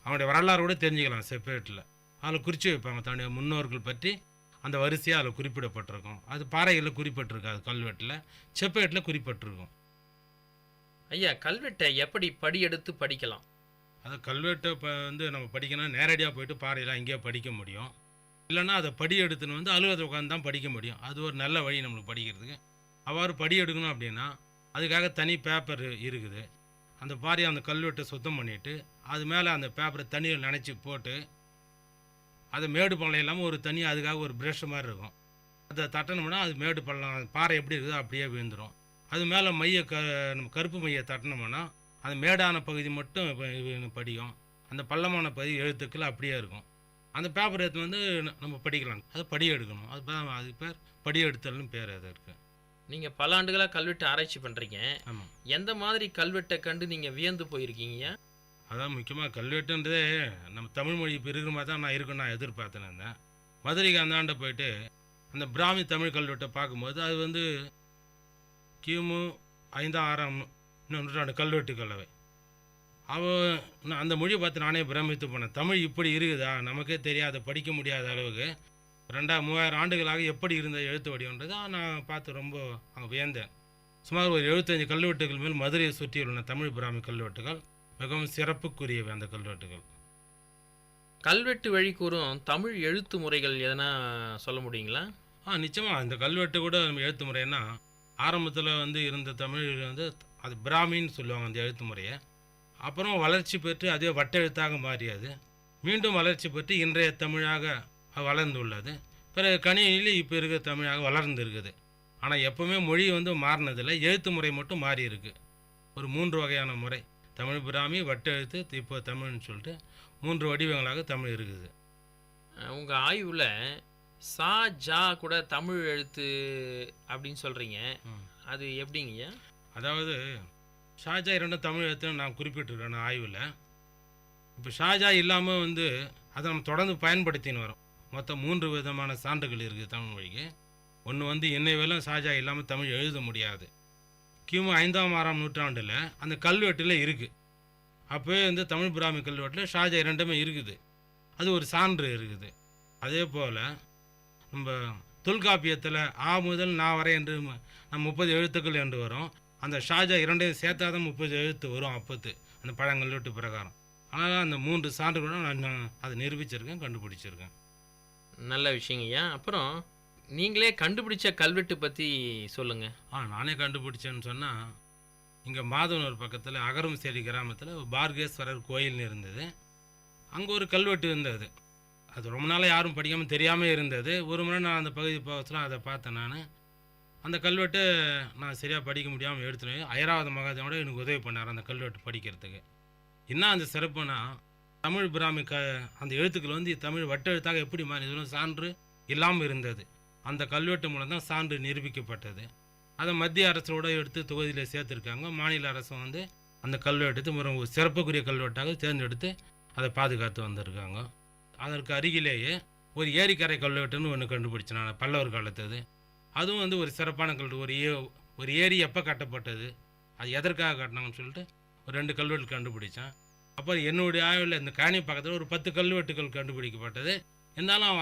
அவனுடைய வரலாறோடு தெரிஞ்சுக்கலாம். செப்பேட்டில் அதில் குறித்து வைப்பாங்க தன்னுடைய முன்னோர்கள் பற்றி அந்த வரிசையாக அதில் குறிப்பிடப்பட்டிருக்கும். அது பாறைகளில் குறிப்பிட்டிருக்காது, கல்வெட்டில் செப்பேட்டில் குறிப்பிட்டிருக்கும். ஐயா, கல்வெட்டை எப்படி படியெடுத்து படிக்கலாம்? அது கல்வெட்டை நம்ம படிக்கணும், நேரடியாக போயிட்டு பாறையில் அங்கேயே படிக்க முடியும். இல்லைன்னா அதை படி எடுத்துன்னு அலுவலகத்தை உட்காந்து தான் படிக்க முடியும். அது ஒரு நல்ல வழி நம்மளுக்கு படிக்கிறதுக்கு. அவ்வாறு படி எடுக்கணும் அப்படின்னா அதுக்காக தனி பேப்பர் இருக்குது. அந்த பாரி அந்த கல்வெட்டை சுத்தம் பண்ணிவிட்டு அது மேலே அந்த பேப்பரை தண்ணியில் நனைச்சி போட்டு அது மேடு பள்ளம் இல்லாமல் ஒரு தனி அதுக்காக ஒரு ப்ரஷ் மாதிரி இருக்கும். அதை தட்டணும்னா அது மேடு பள்ளம் பாறை எப்படி இருக்குதோ அப்படியே விழுந்துடும். அது மேலே நம்ம கருப்பு மையை தட்டினோம்னா அந்த மேடான பகுதி மட்டும் படிக்கும். அந்த பள்ளமான பகுதி எழுத்துக்கள் அப்படியே இருக்கும். அந்த பேப்பர் எடுத்து வந்து நம்ம படிக்கலாம். அது படி எடுக்கணும். அது பேர் படி எடுத்தல்னு பேர் அதற்கு. நீங்கள் பல ஆண்டுகளாக கல்வெட்டு ஆராய்ச்சி பண்ணுறீங்க. ஆமாம். எந்த மாதிரி கல்வெட்டை கண்டு நீங்கள் வியந்து போயிருக்கீங்க? அதான் முக்கியமாக கல்வெட்டுன்றதே நம்ம தமிழ் மொழி இப்போ இருக்கிற மாதிரி தான் நான் இருக்குன்னு நான் எதிர்பார்த்தேன் இருந்தேன். மதுரைக்கு அந்தாண்ட போயிட்டு அந்த பிராமி தமிழ் கல்வெட்டை பார்க்கும்போது அது வந்து கிமு 5ஆம் 6ஆம் நூற்றாண்டு கல்வெட்டு கலவை. அந்த மொழியை பார்த்து நானே பிரமித்து போனேன். தமிழ் இப்படி இருக்குதா, நமக்கே தெரியாத படிக்க முடியாத அளவுக்கு 2000-3000 ஆண்டுகளாக எப்படி இருந்த எழுத்து வடிவன்றதை நான் பார்த்து ரொம்ப அங்கே வியந்தேன். சுமார் ஒரு 75 கல்வெட்டுகள் மேல் மதுரையை சுற்றியுள்ள தமிழ் பிராமி கல்வெட்டுகள் மிகவும் சிறப்புக்குரியவை. அந்த கல்வெட்டுகள் கல்வெட்டு வழி கூறும் தமிழ் எழுத்து முறைகள் எதனா சொல்ல முடியுங்களா? நிச்சயமாக. இந்த கல்வெட்டு கூட நம்ம எழுத்து முறைன்னா ஆரம்பத்தில் வந்து இருந்த தமிழ் வந்து அது பிராமின்னு சொல்லுவாங்க அந்த எழுத்து முறையை. அப்புறம் வளர்ச்சி பெற்று அதே வட்டெழுத்தாக மாறியது. மீண்டும் வளர்ச்சி பெற்று இன்றைய தமிழாக வளர்ந்துள்ளது. பிறகு கணினியில் இப்போ இருக்கிற தமிழாக வளர்ந்து இருக்குது. ஆனால் எப்போவுமே மொழி வந்து மாறினதில்லை, எழுத்து முறை மட்டும் மாறி இருக்கு. ஒரு 3 வகையான முறை, தமிழ் பிராமி, வட்டெழுத்து, இப்போ தமிழ்னு சொல்லிட்டு 3 வடிவங்களாக தமிழ் இருக்குது. உங்கள் ஆய்வில் சா ஜா கூட தமிழ் எழுத்து அப்படின்னு சொல்கிறீங்க, அது எப்படிங்க? அதாவது ஷாஜா 2 தமிழ் எழுத்துன்னு நான் குறிப்பிட்டிருக்கேன் நான் ஆய்வில். இப்போ ஷாஜா இல்லாமல் வந்து அதை நம்ம தொடர்ந்து பயன்படுத்தின்னு வரோம். மொத்தம் 3 விதமான சான்றுகள் இருக்குது தமிழ் மொழிக்கு. ஒன்று வந்து இன்னை வேலும் ஷாஜா இல்லாமல் தமிழ் எழுத முடியாது. கிமு 5ஆம் 6ஆம் நூற்றாண்டில் அந்த கல்வெட்டில் இருக்குது. அப்போவே வந்து தமிழ் பிராமி கல்வெட்டில் ஷாஜா 2மே இருக்குது. அது ஒரு சான்று இருக்குது. அதே போல் நம்ம தொல்காப்பியத்தில் ஆ முதல் நா வரை என்று நம்ம 30 எழுத்துக்கள் என்று வரும். அந்த ஷாஜா 2ஐயும் சேர்த்தா தான் 30 எழுத்து வரும் அப்போது அந்த பழங்கல்வெட்டு பிரகாரம். ஆனால் அந்த 3 சான்றுகளும் நான் அதை நிரூபிச்சிருக்கேன், கண்டுபிடிச்சிருக்கேன். நல்ல விஷயங்கய்யா. அப்புறம் நீங்களே கண்டுபிடிச்ச கல்வெட்டு பற்றி சொல்லுங்கள். நானே கண்டுபிடிச்சேன்னு சொன்னால், இங்கே மாதவனூர் பக்கத்தில் அகரம் சேரி கிராமத்தில் பார்கேஸ்வரர் கோயில்னு இருந்தது. அங்கே ஒரு கல்வெட்டு இருந்தது. அது ரொம்ப நாளாக யாரும் படிக்காமல் தெரியாமல் இருந்தது. ஒரு முறை நான் அந்த பகுதி பக்கத்தில் அதை பார்த்தேன். நான் அந்த கல்வெட்டு நான் சரியாக படிக்க முடியாமல் எடுத்துனேன். ஐராவத மகாதேவோட எனக்கு உதவி பண்ணார் அந்த கல்வெட்டு படிக்கிறதுக்கு. இன்னும் அந்த சிறப்புனா தமிழ் பிராமி அந்த எழுத்துக்கள் வந்து தமிழ் வட்டெழுத்தாக எப்படி மாறி இதெல்லாம் சான்று இல்லாமல் இருந்தது. அந்த கல்வெட்டு மூலம் தான் சான்று நிரூபிக்கப்பட்டது. அதை மத்திய அரசோடு எடுத்து தொகுதியில் சேர்த்துருக்காங்க. மாநில அரசும் வந்து அந்த கல்வெட்டு ஒரு சிறப்புக்குரிய கல்வெட்டாக தேர்ந்தெடுத்து அதை பாதுகாத்து வந்திருக்காங்க. அதற்கு அருகிலேயே ஒரு ஏரிக்கரை கல்வெட்டுன்னு ஒன்று கண்டுபிடிச்சேன் நான், பல்லவர் காலத்தது. அதுவும் வந்து ஒரு சிறப்பான கல்வெட்டு. ஒரு ஏரி எப்போ கட்டப்பட்டது, அது எதற்காக கட்டினாங்கன்னு சொல்லிட்டு ஒரு 2 கல்வெட்டு கண்டுபிடிச்சேன். அப்புறம் என்னுடைய ஆய்வில் இந்த காணி பக்கத்தில் ஒரு 10 கல்வெட்டுகள் கண்டுபிடிக்கப்பட்டது. இருந்தாலும்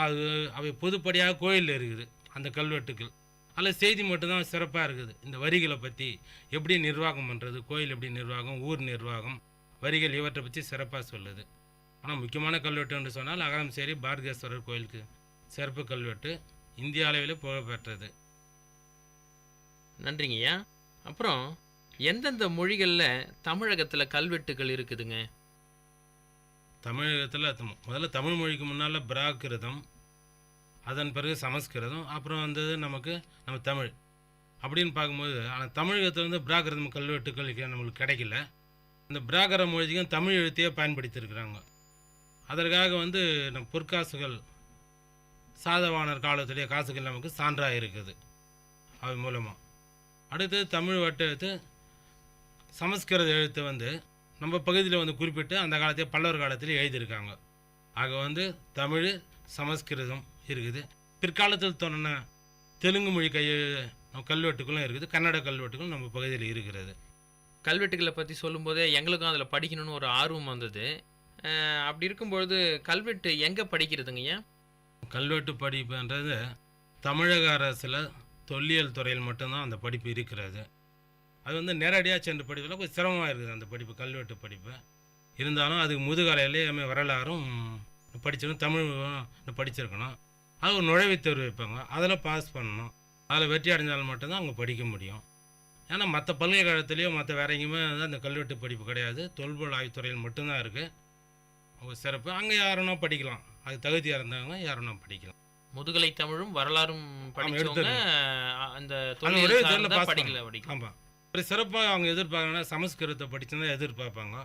அவை பொதுப்படியாக கோயிலில் இருக்குது அந்த கல்வெட்டுக்கள். அதில் செய்தி மட்டும்தான் சிறப்பாக இருக்குது. இந்த வரிகளை பற்றி எப்படி நிர்வாகம் பண்ணுறது, கோயில் எப்படி நிர்வாகம், ஊர் நிர்வாகம், வரிகள் இவற்றை பற்றி சிறப்பாக சொல்லுது. ஆனால் முக்கியமான கல்வெட்டுன்னு சொன்னால் அகரம் சேரி பார்கேஸ்வரர் கோயிலுக்கு சிறப்பு கல்வெட்டு இந்திய அளவில் புகழ்பெற்றது. நன்றிங்கய்யா. அப்புறம் எந்தெந்த மொழிகளில் தமிழகத்தில் கல்வெட்டுகள் இருக்குதுங்க? தமிழகத்தில் முதல்ல தமிழ் மொழிக்கு முன்னால் பிராகிருதம், அதன் பிறகு சமஸ்கிருதம், அப்புறம் வந்தது நம்ம தமிழ் அப்படின்னு பார்க்கும்போது, ஆனால் தமிழகத்தில் வந்து பிராகிருதம் கல்வெட்டுக்கள் நம்மளுக்கு கிடைக்கல. இந்த பிராகிர மொழிக்கும் தமிழ் எழுத்தையே பயன்படுத்தியிருக்கிறாங்க. அதற்காக வந்து நம்ம பொற்காசுகள் சாதவானர் காலத்துடைய காசுகள் நமக்கு சான்றாக இருக்குது அது மூலமாக. அடுத்து தமிழ் வட்டெழுத்து சமஸ்கிருத எழுத்து வந்து நம்ம பகுதியில் வந்து குறிப்பிட்டு அந்த காலத்தில் பல்லவர் காலத்தில் எழுதியிருக்காங்க. ஆக வந்து தமிழ் சமஸ்கிருதம் இருக்குது. பிற்காலத்தில் தோன்றின தெலுங்கு மொழி கல்வெட்டுகளும் இருக்குது, கன்னட கல்வெட்டுகளும் நம்ம பகுதியில் இருக்கிறது. கல்வெட்டுகளை பற்றி சொல்லும்போதே எங்களுக்கும் அதில் படிக்கணும்னு ஒரு ஆர்வம் வந்தது. அப்படி இருக்கும்பொழுது கல்வெட்டு எங்கே படிக்கிறதுங்கய்யா? கல்வெட்டு படிப்புன்றது தமிழக அரசில் தொல்லியல் துறையில் மட்டும்தான் அந்த படிப்பு இருக்கிறது. அது வந்து நேரடியாக சென்று படிப்பதில் கொஞ்சம் சிரமமாக இருக்குது அந்த படிப்பு, கல்வெட்டு படிப்பு. இருந்தாலும் அதுக்கு முதுகலையிலே வரலாறும் படிச்சிருக்கணும், தமிழ் படிச்சிருக்கணும். அது ஒரு நுழைவுத் தேர்வு வைப்பாங்க, அதில் பாஸ் பண்ணணும். அதில் வெற்றி அடைஞ்சால் மட்டும்தான் அவங்க படிக்க முடியும். ஏன்னா மற்ற பல்கலைக்கழகத்துலேயோ மற்ற வேற எங்கேயுமே வந்து அந்த கல்வெட்டு படிப்பு கிடையாது. தொல்பொருள் ஆய்வுத்துறையில் மட்டும்தான் இருக்குது அவங்க சிறப்பு. அங்கே யாருன்னா படிக்கலாம், அது தகுதியாக இருந்தவங்க யாருன்னா படிக்கலாம். முதுகலை தமிழும் வரலாறும் படிச்சவங்க எடுத்துக்கலாம். அந்த அந்த தொழில் ஒரே சார்ந்தா தேர்வில் பாஸ் படிக்கல பண்ணலாம். படிக்கலாம். ஆமாம், ஒரு சிறப்பாக அவங்க எதிர்பார்க்கணும்னா சமஸ்கிருதத்தை படிச்சுதான் எதிர்பார்ப்பாங்க.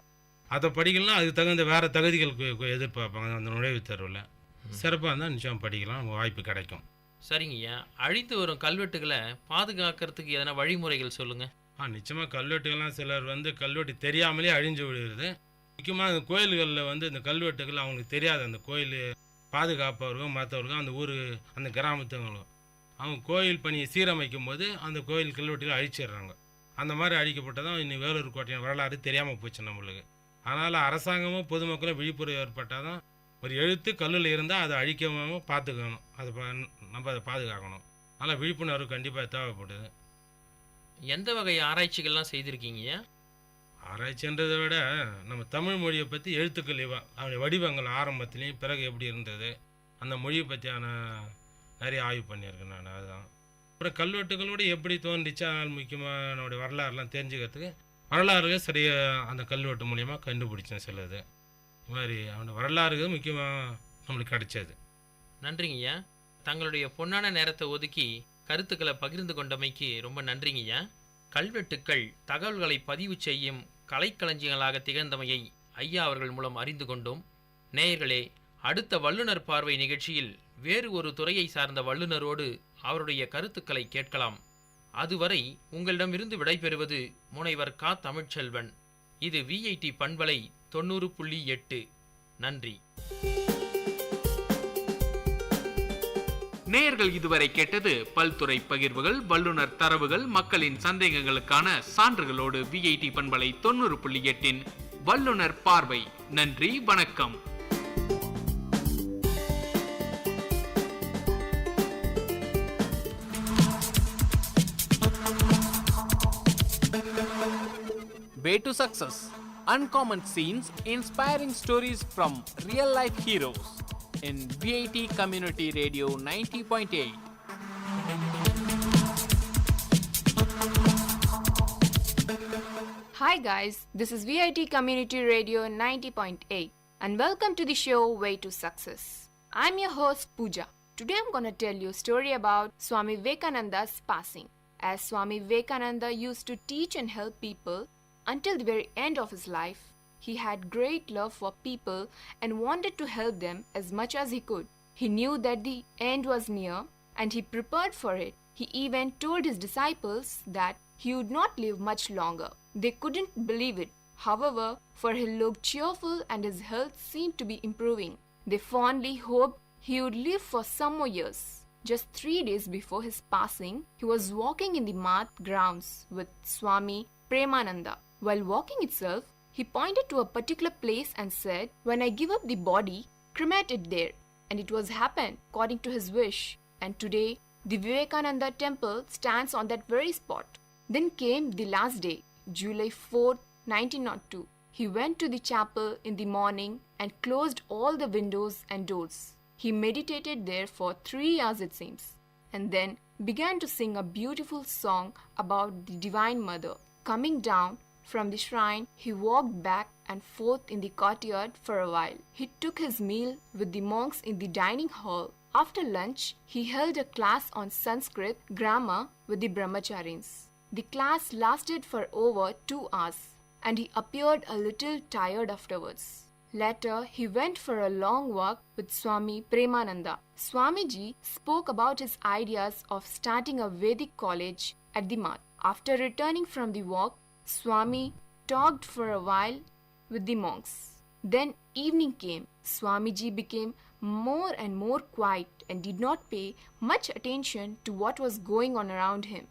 அதை படிக்கலாம், அதுக்கு தகுந்த வேறு தகுதிகளுக்கு எதிர்பார்ப்பாங்க. அந்த நுழைவுத் தேர்வில் சிறப்பாக இருந்தால் நிச்சயம் படிக்கலாம், அவங்க வாய்ப்பு கிடைக்கும். சரிங்கய்யா, அழிந்து வரும் கல்வெட்டுகளை பாதுகாக்கிறதுக்கு எதனா வழிமுறைகள் சொல்லுங்க. நிச்சயமாக கல்வெட்டுகள்லாம் சிலர் வந்து கல்வெட்டு தெரியாமலே அழிஞ்சு விடுகிறது. முக்கியமாக இந்த கோயில்களில் வந்து இந்த கல்வெட்டுகள் அவங்களுக்கு தெரியாது. அந்த கோயில் பாதுகாப்பவர்களும் மற்றவர்களும் அந்த ஊர் அந்த கிராமத்துங்களும் அவங்க கோயில் பணியை சீரமைக்கும் போது அந்த கோயில் கல்வெட்டுகளை அழிச்சிடுறாங்க. அந்த மாதிரி அழிக்கப்பட்டதான் இன்னும் வேலூர் கோட்டையின் வரலாறு தெரியாமல் போச்சு நம்மளுக்கு. அதனால் அரசாங்கமும் பொதுமக்களும் விழிப்புணர்வு ஏற்பட்டால் தான் ஒரு எழுத்து கல்லில் இருந்தால் அதை அழிக்காமல் பார்த்துக்கணும், நம்ம அதை பாதுகாக்கணும். அதனால் விழிப்புணர்வு கண்டிப்பாக தேவைப்படுது. எந்த வகை ஆராய்ச்சிகள்லாம் செய்திருக்கீங்கய்யா? ஆராய்ச்சின்றதை விட நம்ம தமிழ் மொழியை பற்றி எழுத்துக்கள் அவருடைய வடிவங்கள் ஆரம்பத்துலேயும் பிறகு எப்படி இருந்தது அந்த மொழியை பற்றியான நிறைய ஆய்வு பண்ணியிருக்கேன் நான். அதுதான். அப்புறம் கல்வெட்டுகளோடு எப்படி தோன்றிச்சு, அதனால் முக்கியமாக நம்முடைய வரலாறுலாம் தெரிஞ்சுக்கிறதுக்கு வரலாறுகள் சரியாக அந்த கல்வெட்டு மூலியமாக கண்டுபிடிச்சேன் சிலது. இது மாதிரி அவனோட வரலாறுகள் முக்கியமாக நம்மளுக்கு கிடைச்சது. நன்றிங்கய்யா. தங்களுடைய பொன்னான நேரத்தை ஒதுக்கி கருத்துக்களை பகிர்ந்து கொண்டமைக்கு ரொம்ப நன்றிங்கய்யா. கல்வெட்டுக்கள் தகவல்களை பதிவு செய்யும் கலைக்களஞ்சியங்களாக திகழ்ந்தமையை ஐயா அவர்கள் மூலம் அறிந்து கொண்டோம். நேயர்களே, அடுத்த வல்லுநர் பார்வை நிகழ்ச்சியில் வேறு ஒரு துறையை சார்ந்த வல்லுநரோடு அவருடைய கருத்துக்களை கேட்கலாம். அதுவரை உங்களிடமிருந்து விடைபெறுவது முனைவர் கா. தமிழ்ச்செல்வன். இது VIT பண்பலை 90.8. நன்றி. நேயர்கள் இதுவரை கேட்டது பல்துறை பகிர்வுகள், வல்லுநர் தரவுகள், மக்களின் சந்தேகங்களுக்கான சான்றுகளோடு VIT பண்பலை 90.8 வல்லுநர் பார்வை. நன்றி, வணக்கம். Way to Success. Uncommon scenes, inspiring stories from real life heroes in VIT Community Radio 90.8. Hi guys, this is VIT Community Radio 90.8 and welcome to the show Way to Success. I'm your host Pooja. Today I'm going to tell you a story about Swami Vivekananda's passing. As Swami Vivekananda used to teach and help people until the very end of his life, he had great love for people and wanted to help them as much as he could. He knew that the end was near and he prepared for it. He even told his disciples that he would not live much longer. They couldn't believe it. However, for he looked cheerful and his health seemed to be improving. They fondly hoped he would live for some more years. Just 3 days before his passing, he was walking in the Math grounds with Swami Premananda. While walking itself, he pointed to a particular place and said, "When I give up the body, cremate it there." And it was happened according to his wish. And today, the Vivekananda temple stands on that very spot. Then came the last day, July 4th, 1902. He went to the chapel in the morning and closed all the windows and doors. He meditated there for 3 hours it seems, and then began to sing a beautiful song about the Divine Mother. Coming down from the shrine, he walked back and forth in the courtyard for a while. He took his meal with the monks in the dining hall. After lunch, he held a class on Sanskrit grammar with the brahmacharis. The class lasted for over 2 hours, and he appeared a little tired afterwards. Later, he went for a long walk with Swami Premananda. Swamiji spoke about his ideas of starting a Vedic college at the Math. After returning from the walk, Swami talked for a while with the monks. Then evening came. Swamiji became more and more quiet and did not pay much attention to what was going on around him.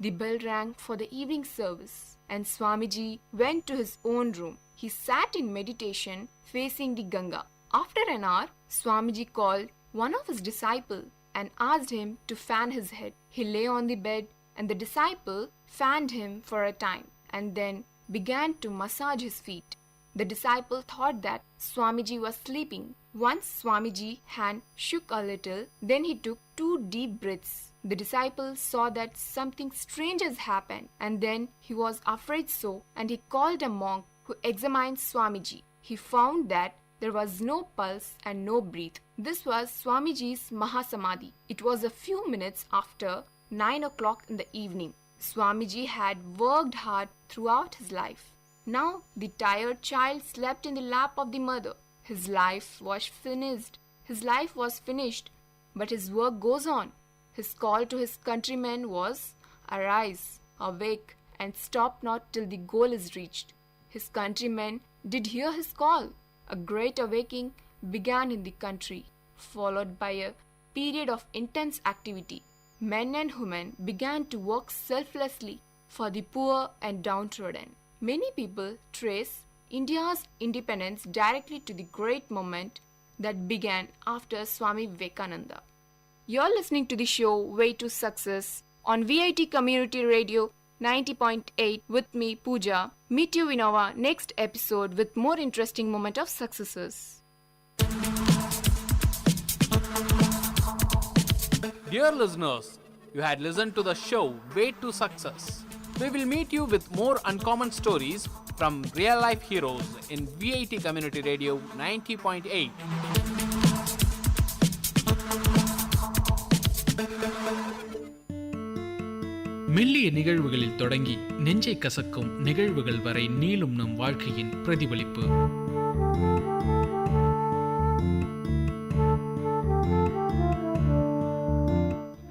The bell rang for the evening service, and Swamiji went to his own room. He sat in meditation facing the Ganga. After an hour, Swamiji called one of his disciples and asked him to fan his head. He lay on the bed and the disciple fanned him for a time and then began to massage his feet. The disciple thought that Swamiji was sleeping. Once Swamiji's hand shook a little, then he took 2 deep breaths The disciple saw that something strange has happened, and then he was afraid so, and he called a monk who examined Swamiji. He found that there was no pulse and no breath. This was Swamiji's Mahasamadhi. It was a few minutes after 9 o'clock in the evening. Swamiji had worked hard throughout his life. Now the tired child slept in the lap of the mother. His life was finished. His life was finished, but his work goes on. His call to his countrymen was, "Arise, awake, and stop not till the goal is reached." His countrymen did hear his call. A great awakening began in the country, followed by a period of intense activity. Men and women began to work selflessly for the poor and downtrodden. Many people trace India's independence directly to the great moment that began after Swami Vivekananda. You're listening to the show Way to Success on VIT Community Radio 90.8 with me, Pooja. Meet you in our next episode with more interesting moment of successes. Dear listeners, you had listened to the show Way to Success. We will meet you with more uncommon stories from real life heroes in VIT Community Radio 90.8. மெல்லிய நிகழ்வுகளில் தொடங்கி நெஞ்சை கசக்கும் நிகழ்வுகள் வரை நீளும் நம் வாழ்க்கையின் பிரதிபலிப்பு.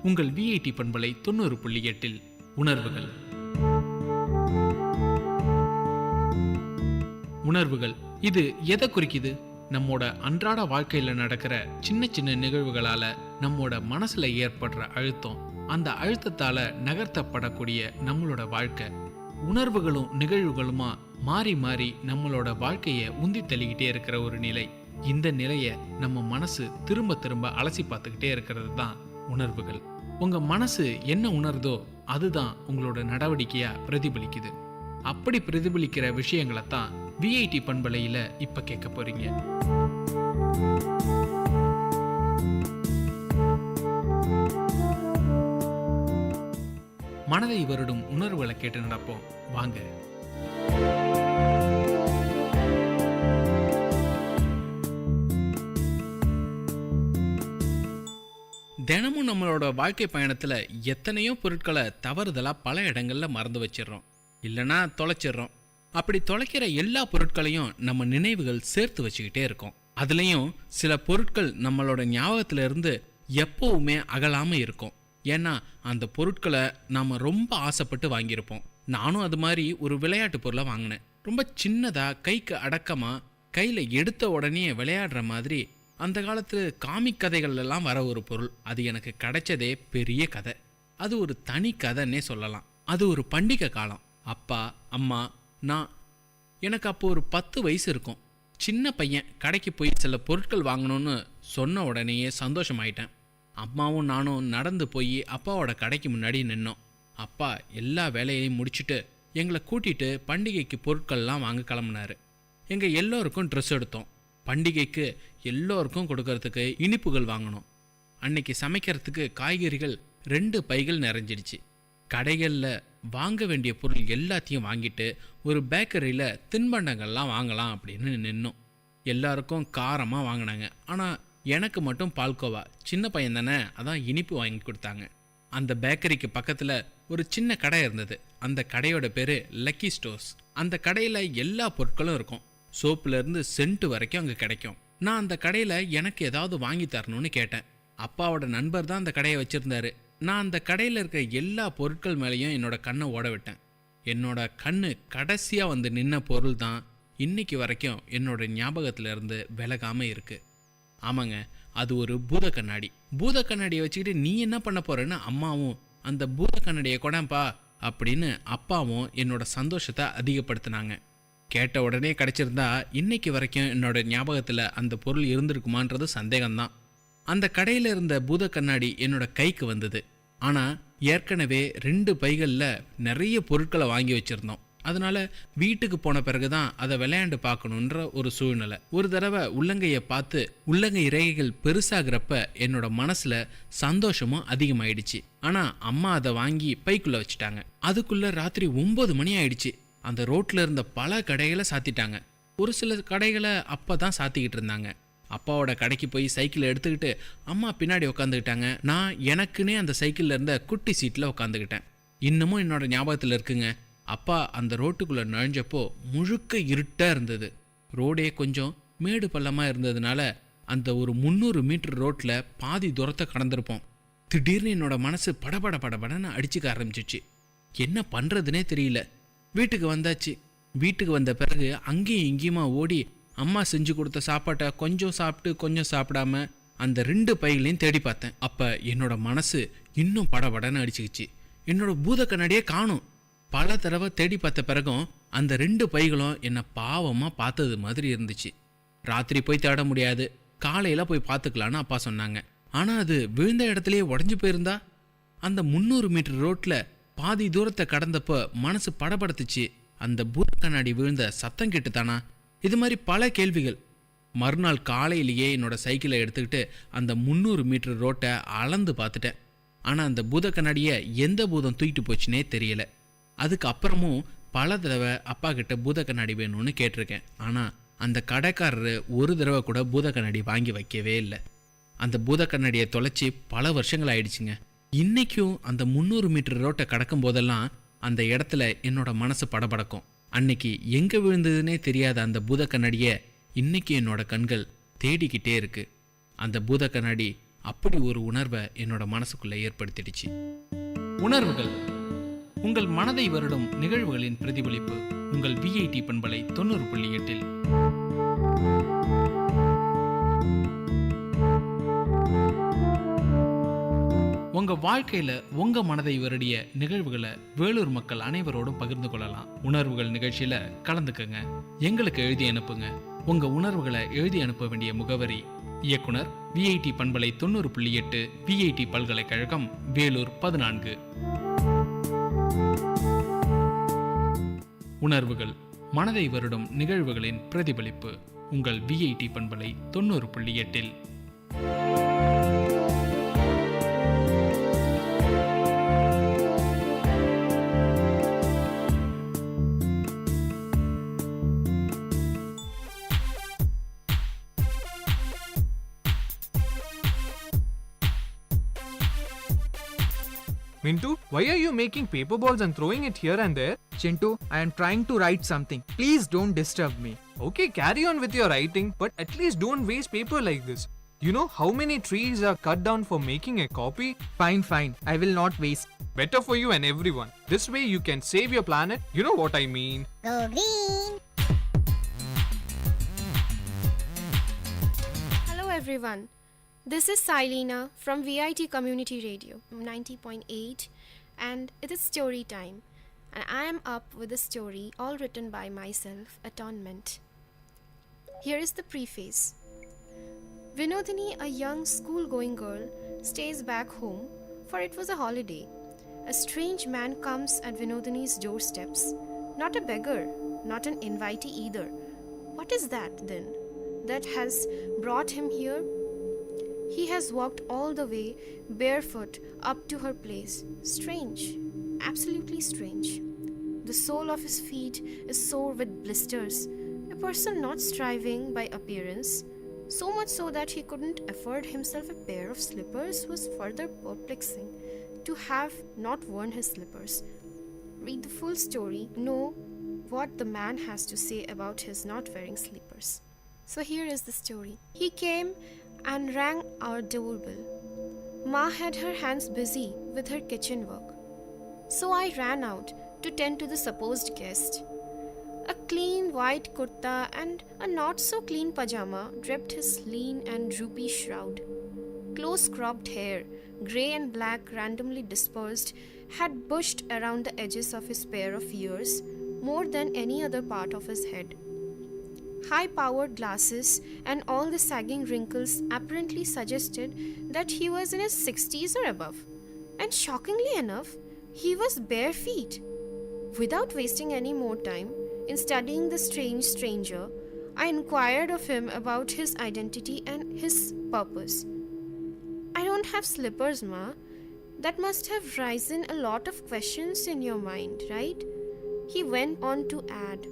உங்கள் VIT பண்பலை 90.8 உணர்வுகள். உணர்வுகள் இது எதை குறிக்குது? நம்மோட அன்றாட வாழ்க்கையில நடக்கிற சின்ன சின்ன நிகழ்வுகளால நம்மோட மனசுல ஏற்படுற அழுத்தம், அந்த அழுத்தத்தால நகர்த்தப்படக்கூடிய நம்மளோட வாழ்க்கை, உணர்வுகளும் நிகழ்வுகளுமா மாறி மாறி நம்மளோட வாழ்க்கையை உந்தி தள்ளிக்கிட்டே இருக்கிற ஒரு நிலை. இந்த நிலையை நம்ம மனசு திரும்ப திரும்ப அலசி பார்த்துக்கிட்டே இருக்கிறது தான் உணர்வுகள். உங்க மனசு என்ன உணர்தோ அதுதான் உங்களோட நடவடிக்கையா பிரதிபலிக்குது. அப்படி பிரதிபலிக்கிற விஷயங்களை தான் VIT பண்பலையில இப்ப கேட்க போறீங்க. மனதை வருடும் உணர்வுகளை கேட்டு நடப்போம் வாங்க. தினமும் நம்மளோட வாழ்க்கை பயணத்துல எத்தனையோ பொருட்களை தவறுதலா பல இடங்கள்ல மறந்து வச்சிடறோம், இல்லைன்னா தொலைச்சிடுறோம். அப்படி தொலைக்கிற எல்லா பொருட்களையும் நம்ம நினைவுகள் சேர்த்து வச்சுக்கிட்டே இருக்கோம். அதுலேயும் சில பொருட்கள் நம்மளோட ஞாபகத்துல இருந்து எப்பவுமே அகலாம இருக்கும். ஏன்னா அந்த பொருட்களை நாம் ரொம்ப ஆசைப்பட்டு வாங்கியிருப்போம். நானும் அது மாதிரி ஒரு விளையாட்டு பொருளை வாங்கினேன். ரொம்ப சின்னதாக, கைக்கு அடக்கமாக, கையில் எடுத்த உடனே விளையாடுற மாதிரி அந்த காலத்து காமிக் கதைகள்லாம் வர ஒரு பொருள். அது எனக்கு கிடைச்சதே பெரிய கதை. அது ஒரு தனி கதைன்னே சொல்லலாம். அது ஒரு பண்டிகை காலம். அப்பா, அம்மா, நான். எனக்கு அப்போ ஒரு 10 வயசு இருக்கும். சின்ன பையன் கடைக்கு போய் சில பொருட்கள் வாங்கணும்னு சொன்ன உடனேயே சந்தோஷமாயிட்டேன். அம்மாவும் நானும் நடந்து போய் அப்பாவோட கடைக்கு முன்னாடி நின்னோம். அப்பா எல்லா வேலையையும் முடிச்சுட்டு எங்களை கூட்டிகிட்டு பண்டிகைக்கு பொருட்கள்லாம் வாங்க கிளம்புனாரு. எங்கள் எல்லோருக்கும் ட்ரெஸ் எடுத்தோம். பண்டிகைக்கு எல்லோருக்கும் கொடுக்கறதுக்கு இனிப்புகள் வாங்கினோம். அன்னைக்கு சமைக்கிறதுக்கு காய்கறிகள் 2 பைகள் நிறைஞ்சிடுச்சு. கடைகளில் வாங்க வேண்டிய பொருள் எல்லாத்தையும் வாங்கிட்டு ஒரு பேக்கரியில் தின்பண்டங்கள்லாம் வாங்கலாம் அப்படின்னு நின்னோம். எல்லாருக்கும் காரமாக வாங்கினாங்க. ஆனால் எனக்கு மட்டும் பால்கோவா. சின்ன பையன் தானே, அதான் இனிப்பு வாங்கி கொடுத்தாங்க. அந்த பேக்கரிக்கு பக்கத்தில் ஒரு சின்ன கடை இருந்தது. அந்த கடையோட பேர் லக்கி ஸ்டோர்ஸ். அந்த கடையில் எல்லா பொருட்களும் இருக்கும். சோப்புலேருந்து சென்ட் வரைக்கும் அங்கே கிடைக்கும். நான் அந்த கடையில் எனக்கு ஏதாவது வாங்கி தரணும்னு கேட்டேன். அப்பாவோட நண்பர் தான் அந்த கடையை வச்சுருந்தாரு. நான் அந்த கடையில் இருக்க எல்லா பொருட்கள் மேலேயும் என்னோட கண்ணை ஓட விட்டேன். என்னோட கண்ணு கடைசியாக வந்து நின்ன பொருள் தான் இன்னைக்கு வரைக்கும் என்னோட ஞாபகத்துல இருந்து விலகாமல் இருக்குது. ஆமாங்க, அது ஒரு பூத கண்ணாடி. பூத கண்ணாடியை வச்சுக்கிட்டு நீ என்ன பண்ண போறேன்னு அம்மாவும், அந்த பூத கண்ணாடியை கொடாம்பா அப்படின்னு அப்பாவும் என்னோட சந்தோஷத்தை அதிகப்படுத்தினாங்க. கேட்ட உடனே கிடைச்சிருந்தா இன்னைக்கு வரைக்கும் என்னோட ஞாபகத்தில் அந்த பொருள் இருந்திருக்குமான்றது சந்தேகம்தான். அந்த கடையில் இருந்த பூத கண்ணாடி என்னோட கைக்கு வந்தது. ஆனால் ஏற்கனவே 2 பைகளில் நிறைய பொருட்களை வாங்கி வச்சுருந்தோம். அதனால வீட்டுக்கு போன பிறகுதான் அதை விளையாண்டு பார்க்கணுன்ற ஒரு சூழ்நிலை. ஒரு தடவை உள்ளங்கையை பார்த்து உள்ளங்கை இறகைகள் பெருசாகிறப்ப என்னோட மனசுல சந்தோஷமும் அதிகமாயிடுச்சு. ஆனா அம்மா அதை வாங்கி பைக்குள்ள வச்சுட்டாங்க. அதுக்குள்ள ராத்திரி 9 மணி ஆயிடுச்சு. அந்த ரோட்ல இருந்த பல கடைகளை சாத்திட்டாங்க. ஒரு சில கடைகளை அப்பதான் சாத்திக்கிட்டு இருந்தாங்க. அப்பாவோட கடைக்கு போய் சைக்கிளை எடுத்துக்கிட்டு அம்மா பின்னாடி உட்காந்துக்கிட்டாங்க. நான் எனக்குன்னே அந்த சைக்கிள்ல இருந்த குட்டி சீட்ல உட்காந்துக்கிட்டேன். இன்னமும் என்னோட ஞாபகத்தில் இருக்குங்க. அப்பா அந்த ரோட்டுக்குள்ளே நுழைஞ்சப்போ முழுக்க இருட்டாக இருந்தது. ரோடே கொஞ்சம் மேடு பள்ளமாக இருந்ததுனால அந்த ஒரு 300 மீட்டர் ரோட்டில் பாதி தூரத்தை கடந்திருப்போம். திடீர்னு என்னோட மனசு படபடன்னு அடிச்சுக்க ஆரம்பிச்சிச்சு. என்ன பண்ணுறதுனே தெரியல. வீட்டுக்கு வந்தாச்சு. வீட்டுக்கு வந்த பிறகு அங்கேயும் இங்கேயுமா ஓடி அம்மா செஞ்சு கொடுத்த சாப்பாட்டை கொஞ்சம் சாப்பிட்டு கொஞ்சம் சாப்பிடாம அந்த 2 பைகளையும் தேடி பார்த்தேன். அப்போ என்னோட மனசு இன்னும் படபடன்னு அடிச்சுக்கிச்சு. என்னோட பூத கண்ணாடியே காணும். பல தடவை தேடி பார்த்த பிறகும் அந்த 2 பைகளும் என்னை பாவமாக பார்த்தது மாதிரி இருந்துச்சு. ராத்திரி போய் தேட முடியாது, காலையில் போய் பார்த்துக்கலான்னு அப்பா சொன்னாங்க. ஆனால் அது விழுந்த இடத்துலையே உடஞ்சி போயிருந்தா? அந்த 300 மீட்டர் ரோட்டில் பாதி தூரத்தை கடந்தப்போ மனசு படபடுத்துச்சு. அந்த பூத கண்ணாடி விழுந்த சத்தம் கேட்டுத்தானா? இது மாதிரி பல கேள்விகள். மறுநாள் காலையிலேயே என்னோட சைக்கிளை எடுத்துக்கிட்டு அந்த 300 மீட்டர் ரோட்டை அளந்து பார்த்துட்டேன். ஆனால் அந்த பூத கண்ணாடியை எந்த பூதம் தூக்கிட்டு போச்சுன்னே தெரியல. அதுக்கு அப்புறமும் பல தடவை அப்பா கிட்ட பூத கண்ணாடி வேணும்னு கேட்டிருக்கேன். ஆனால் அந்த கடைக்காரரு ஒரு தடவை கூட பூத கண்ணாடி வாங்கி வைக்கவே இல்லை. அந்த பூத கண்ணாடியை தொலைச்சி பல வருஷங்கள் ஆயிடுச்சுங்க. இன்னைக்கும் அந்த 300 மீட்டர் ரோட்டை கடக்கும் போதெல்லாம் அந்த இடத்துல என்னோட மனசு படபடக்கும். அன்னைக்கு எங்கே விழுந்ததுன்னே தெரியாத அந்த பூத கண்ணாடியை இன்னைக்கு என்னோட கண்கள் தேடிக்கிட்டே இருக்கு. அந்த பூத கண்ணாடி அப்படி ஒரு உணர்வை என்னோட மனசுக்குள்ள ஏற்படுத்திடுச்சு. உணர்வுகள் உங்கள் மனதை வருடும் நிகழ்வுகளின் பிரதிபலிப்பு. உங்கள் விஐடி பண்பலை 90.8. உங்க வாழ்க்கையில உங்க மனதை வருடிய நிகழ்வுகளை வேலூர் மக்கள் அனைவரோடும் பகிர்ந்து கொள்ளலாம். உணர்வுகள் நிகழ்ச்சியில கலந்துக்கங்க. எங்களுக்கு எழுதி அனுப்புங்க. உங்க உணர்வுகளை எழுதி அனுப்ப வேண்டிய முகவரி: இயக்குனர் விஐடி பண்பலை 90.8, விஐடி பல்கலைக்கழகம், வேலூர் 14. உணர்வுகள் மனதை வருடும் நிகழ்வுகளின் பிரதிபலிப்பு. உங்கள் விஐடி பண்பலை 90.8. Mintu, why are you making paper balls and throwing it here and there? Chintu, I am trying to write something. Please don't disturb me. Okay, carry on with your writing, but at least don't waste paper like this. You know how many trees are cut down for making a copy? Fine. I will not waste. Better for you and everyone. This way you can save your planet. You know what I mean. Go green! Hello everyone. This is Silena from Vit Community Radio 90.8, and it is story time. And I am up with a story all written by myself, Atonement. Here is the preface. Vinodini, a young school-going girl, stays back home, for it was a holiday. A strange man comes at Vinodini's doorsteps. Not a beggar, not an invitee either. What is that then that has brought him here? He has walked all the way barefoot up to her place. Strange, absolutely strange. The sole of his feet is sore with blisters. A person not striving by appearance, so much so that he couldn't afford himself a pair of slippers, was further perplexing to have not worn his slippers. Read the full story, know what the man has to say about his not wearing slippers. So here is the story. He came and rang our doorbell. Ma had her hands busy with her kitchen work, so I ran out to tend to the supposed guest. A clean white kurta and a not so clean pajama draped his lean and droopy shroud. Close cropped hair, grey and black randomly dispersed, had bushed around the edges of his pair of ears more than any other part of his head. High-powered glasses and all the sagging wrinkles apparently suggested that he was in his 60s or above. And shockingly enough, he was bare feet. Without wasting any more time in studying the strange stranger, I inquired of him about his identity and his purpose. I don't have slippers, Ma. That must have risen a lot of questions in your mind, right? He went on to add,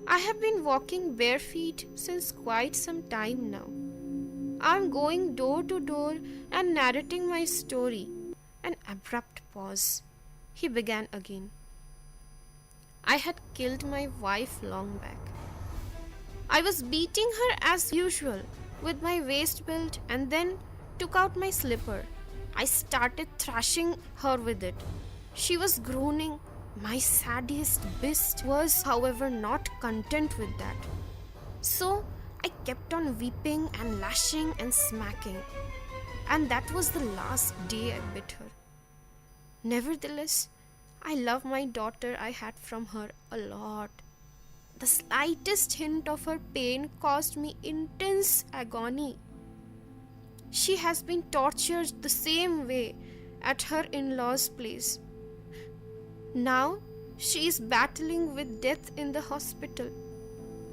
I have been walking bare feet since quite some time now. I'm going door to door and narrating my story. An abrupt pause. He began again. I had killed my wife long back. I was beating her as usual with my waist belt and then took out my slipper. I started thrashing her with it. She was groaning. My sadist beast was, however, not content with that. So I kept on weeping and lashing and smacking. And that was the last day I bit her. Nevertheless, I love my daughter. I had from her a lot. The slightest hint of her pain caused me intense agony. She has been tortured the same way at her in-laws' place. Now she is battling with death in the hospital.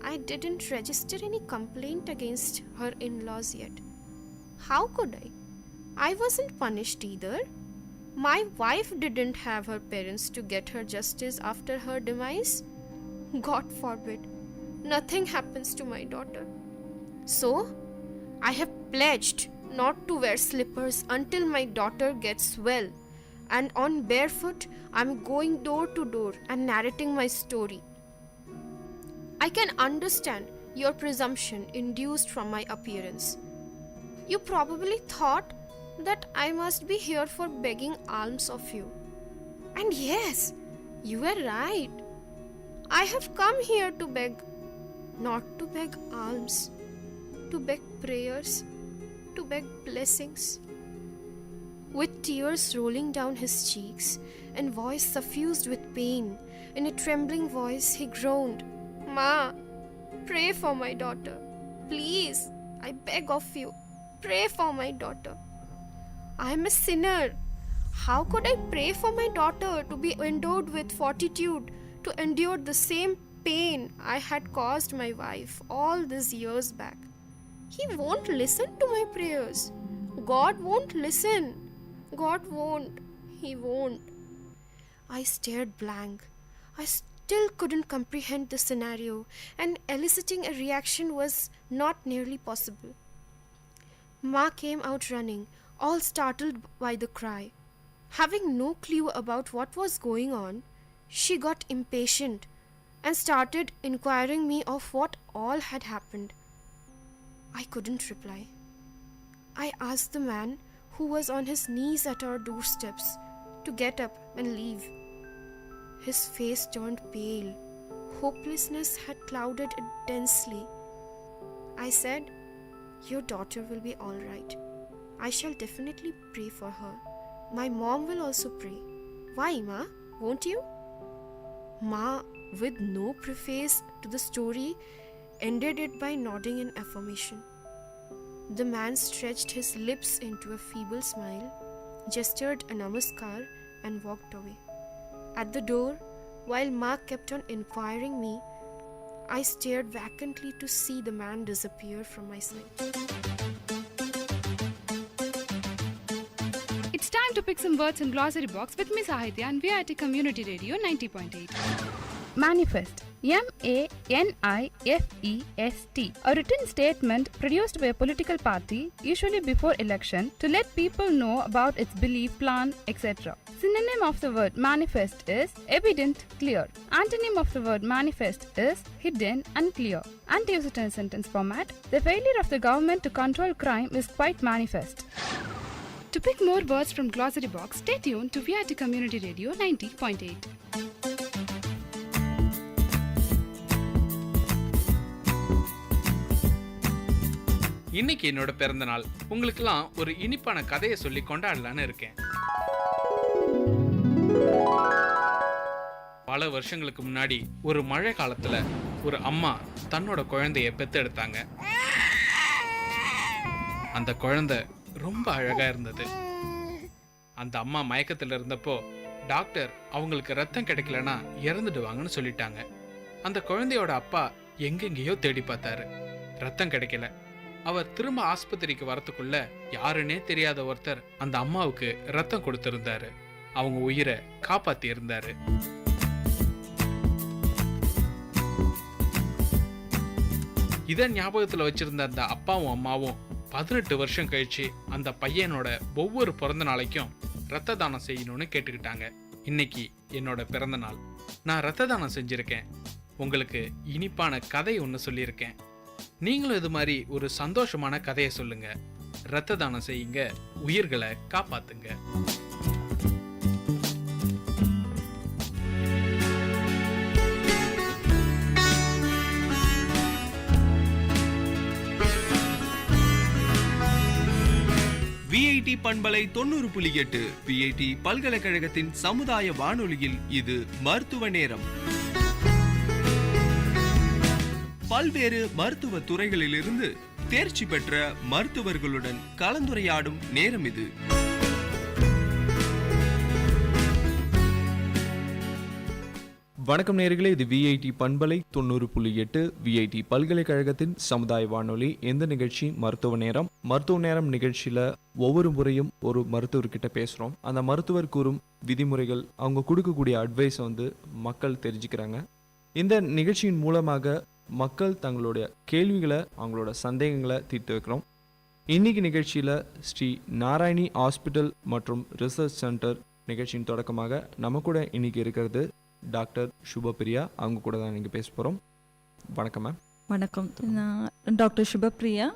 I didn't register any complaint against her in-laws yet. How could I? I wasn't punished either. My wife didn't have her parents to get her justice after her demise. God forbid, nothing happens to my daughter. So, I have pledged not to wear slippers until my daughter gets well. And on barefoot, I'm going door to door and narrating my story. I can understand your presumption induced from my appearance. You probably thought that I must be here for begging alms of you. And yes, you were right. I have come here to beg, not to beg alms, to beg prayers, to beg blessings. With tears rolling down his cheeks and voice suffused with pain, in a trembling voice he groaned, Ma, pray for my daughter. Please, I beg of you, pray for my daughter. I am a sinner. How could I pray for my daughter to be endowed with fortitude to endure the same pain I had caused my wife all these years back? He won't listen to my prayers. God won't listen. God won't. He won't. I stared blank. I still couldn't comprehend the scenario, and eliciting a reaction was not nearly possible. Ma came out running, all startled by the cry. Having no clue about what was going on, she got impatient and started inquiring me of what all had happened. I couldn't reply. I asked the man, who was on his knees at our doorsteps, to get up and leave. His face turned pale. Hopelessness had clouded it densely. I said, Your daughter will be all right. I shall definitely pray for her. My mom will also pray. Why, Ma? Won't you? Ma, with no preface to the story, ended it by nodding in affirmation. The man stretched his lips into a feeble smile, gestured a namaskar, and walked away. At the door, while Ma kept on inquiring me, I stared vacantly to see the man disappear from my sight. It's time to pick some words in glossary box with Miss Sahitya and VIT Community Radio 90.8. Manifest. M-A-N-I-F-E-S-T. A written statement produced by a political party, usually before election, to let people know about its belief, plan, etc. Synonym of the word manifest is evident, clear. Antonym of the word manifest is hidden, unclear. And to use it in a sentence format, the failure of the government to control crime is quite manifest. To pick more words from glossary box, stay tuned to VIT Community Radio 90.8. இன்னைக்கு என்னோட பிறந்த நாள். உங்களுக்கெல்லாம் ஒரு இனிப்பான கதையை சொல்லி கொண்டாடலான்னு இருக்கேன். பல வருஷங்களுக்கு முன்னாடி ஒரு மழை காலத்துல ஒரு அம்மா தன்னோட குழந்தைய பெத்தெடுத்தாங்க. அந்த குழந்தை ரொம்ப அழகா இருந்தது. அந்த அம்மா மயக்கத்துல இருந்தப்போ டாக்டர் அவங்களுக்கு ரத்தம் கிடைக்கலனா இறந்துடுவாங்கன்னு சொல்லிட்டாங்க. அந்த குழந்தையோட அப்பா எங்கெங்கேயோ தேடி பார்த்தாரு, ரத்தம் கிடைக்கல. அவர் திரும்ப ஆஸ்பத்திரிக்கு வரத்துக்குள்ள யாருன்னே தெரியாத ஒருத்தர் அந்த அம்மாவுக்கு ரத்தம் கொடுத்திருந்தாரு. அவங்க உயிரை காப்பாத்தி இருந்தாரு. இத ஞாபகத்துல வச்சிருந்த அந்த அப்பாவும் அம்மாவும் 18 வருஷம் கழிச்சு அந்த பையனோட ஒவ்வொரு பிறந்த நாளைக்கும் ரத்த தானம் செய்யணும்னு கேட்டுக்கிட்டாங்க. இன்னைக்கு என்னோட பிறந்த நாள். நான் ரத்த தானம் செஞ்சிருக்கேன். உங்களுக்கு இனிப்பான கதை ஒன்று சொல்லியிருக்கேன். நீங்களும் இது மாதிரி ஒரு சந்தோஷமான கதையை சொல்லுங்க. ரத்த தானம் செய்யுங்க, உயிர்களை காப்பாத்துங்க. VIT பண்பலை 90.8 VIT பல்கலைக்கழகத்தின் சமுதாய வானொலியில் இது மருத்துவ நேரம். பல்வேறு மருத்துவ துறைகளிலிருந்து தேர்ச்சி பெற்ற மருத்துவர்களுடன் கலந்துரையாடும் நேரம் இது. வணக்கம் நேயர்களே, இது VIT பண்பலை 90.8 VIT பல்கலைக்கழகத்தின் சமுதாய வானொலி. எந்த நிகழ்ச்சி மருத்துவ நேரம். மருத்துவ நேரம் நிகழ்ச்சியில் ஒவ்வொரு முறையும் ஒரு மருத்துவர்கிட்ட பேசுகிறோம். அந்த மருத்துவர் கூறும் விதிமுறைகள், அவங்க கொடுக்கக்கூடிய அட்வைஸை வந்து மக்கள் தெரிஞ்சுக்கிறாங்க. இந்த நிகழ்ச்சியின் மூலமாக மக்கள் தங்களுடைய கேள்விகளை, அவங்களோட சந்தேகங்களை தீர்த்து வைக்கிறோம். இன்னைக்கு நிகழ்ச்சியில் ஸ்ரீ நாராயணி ஹாஸ்பிட்டல் மற்றும் ரிசர்ச் சென்டர் நிகழ்ச்சியின் தொடக்கமாக நம்ம கூட இன்னைக்கு இருக்கிறது டாக்டர் சுபப்பிரியா. அவங்க கூட தான் நீங்கள் பேச போகிறோம். வணக்கம் மேம். வணக்கம், நான் doctor Subhapriya.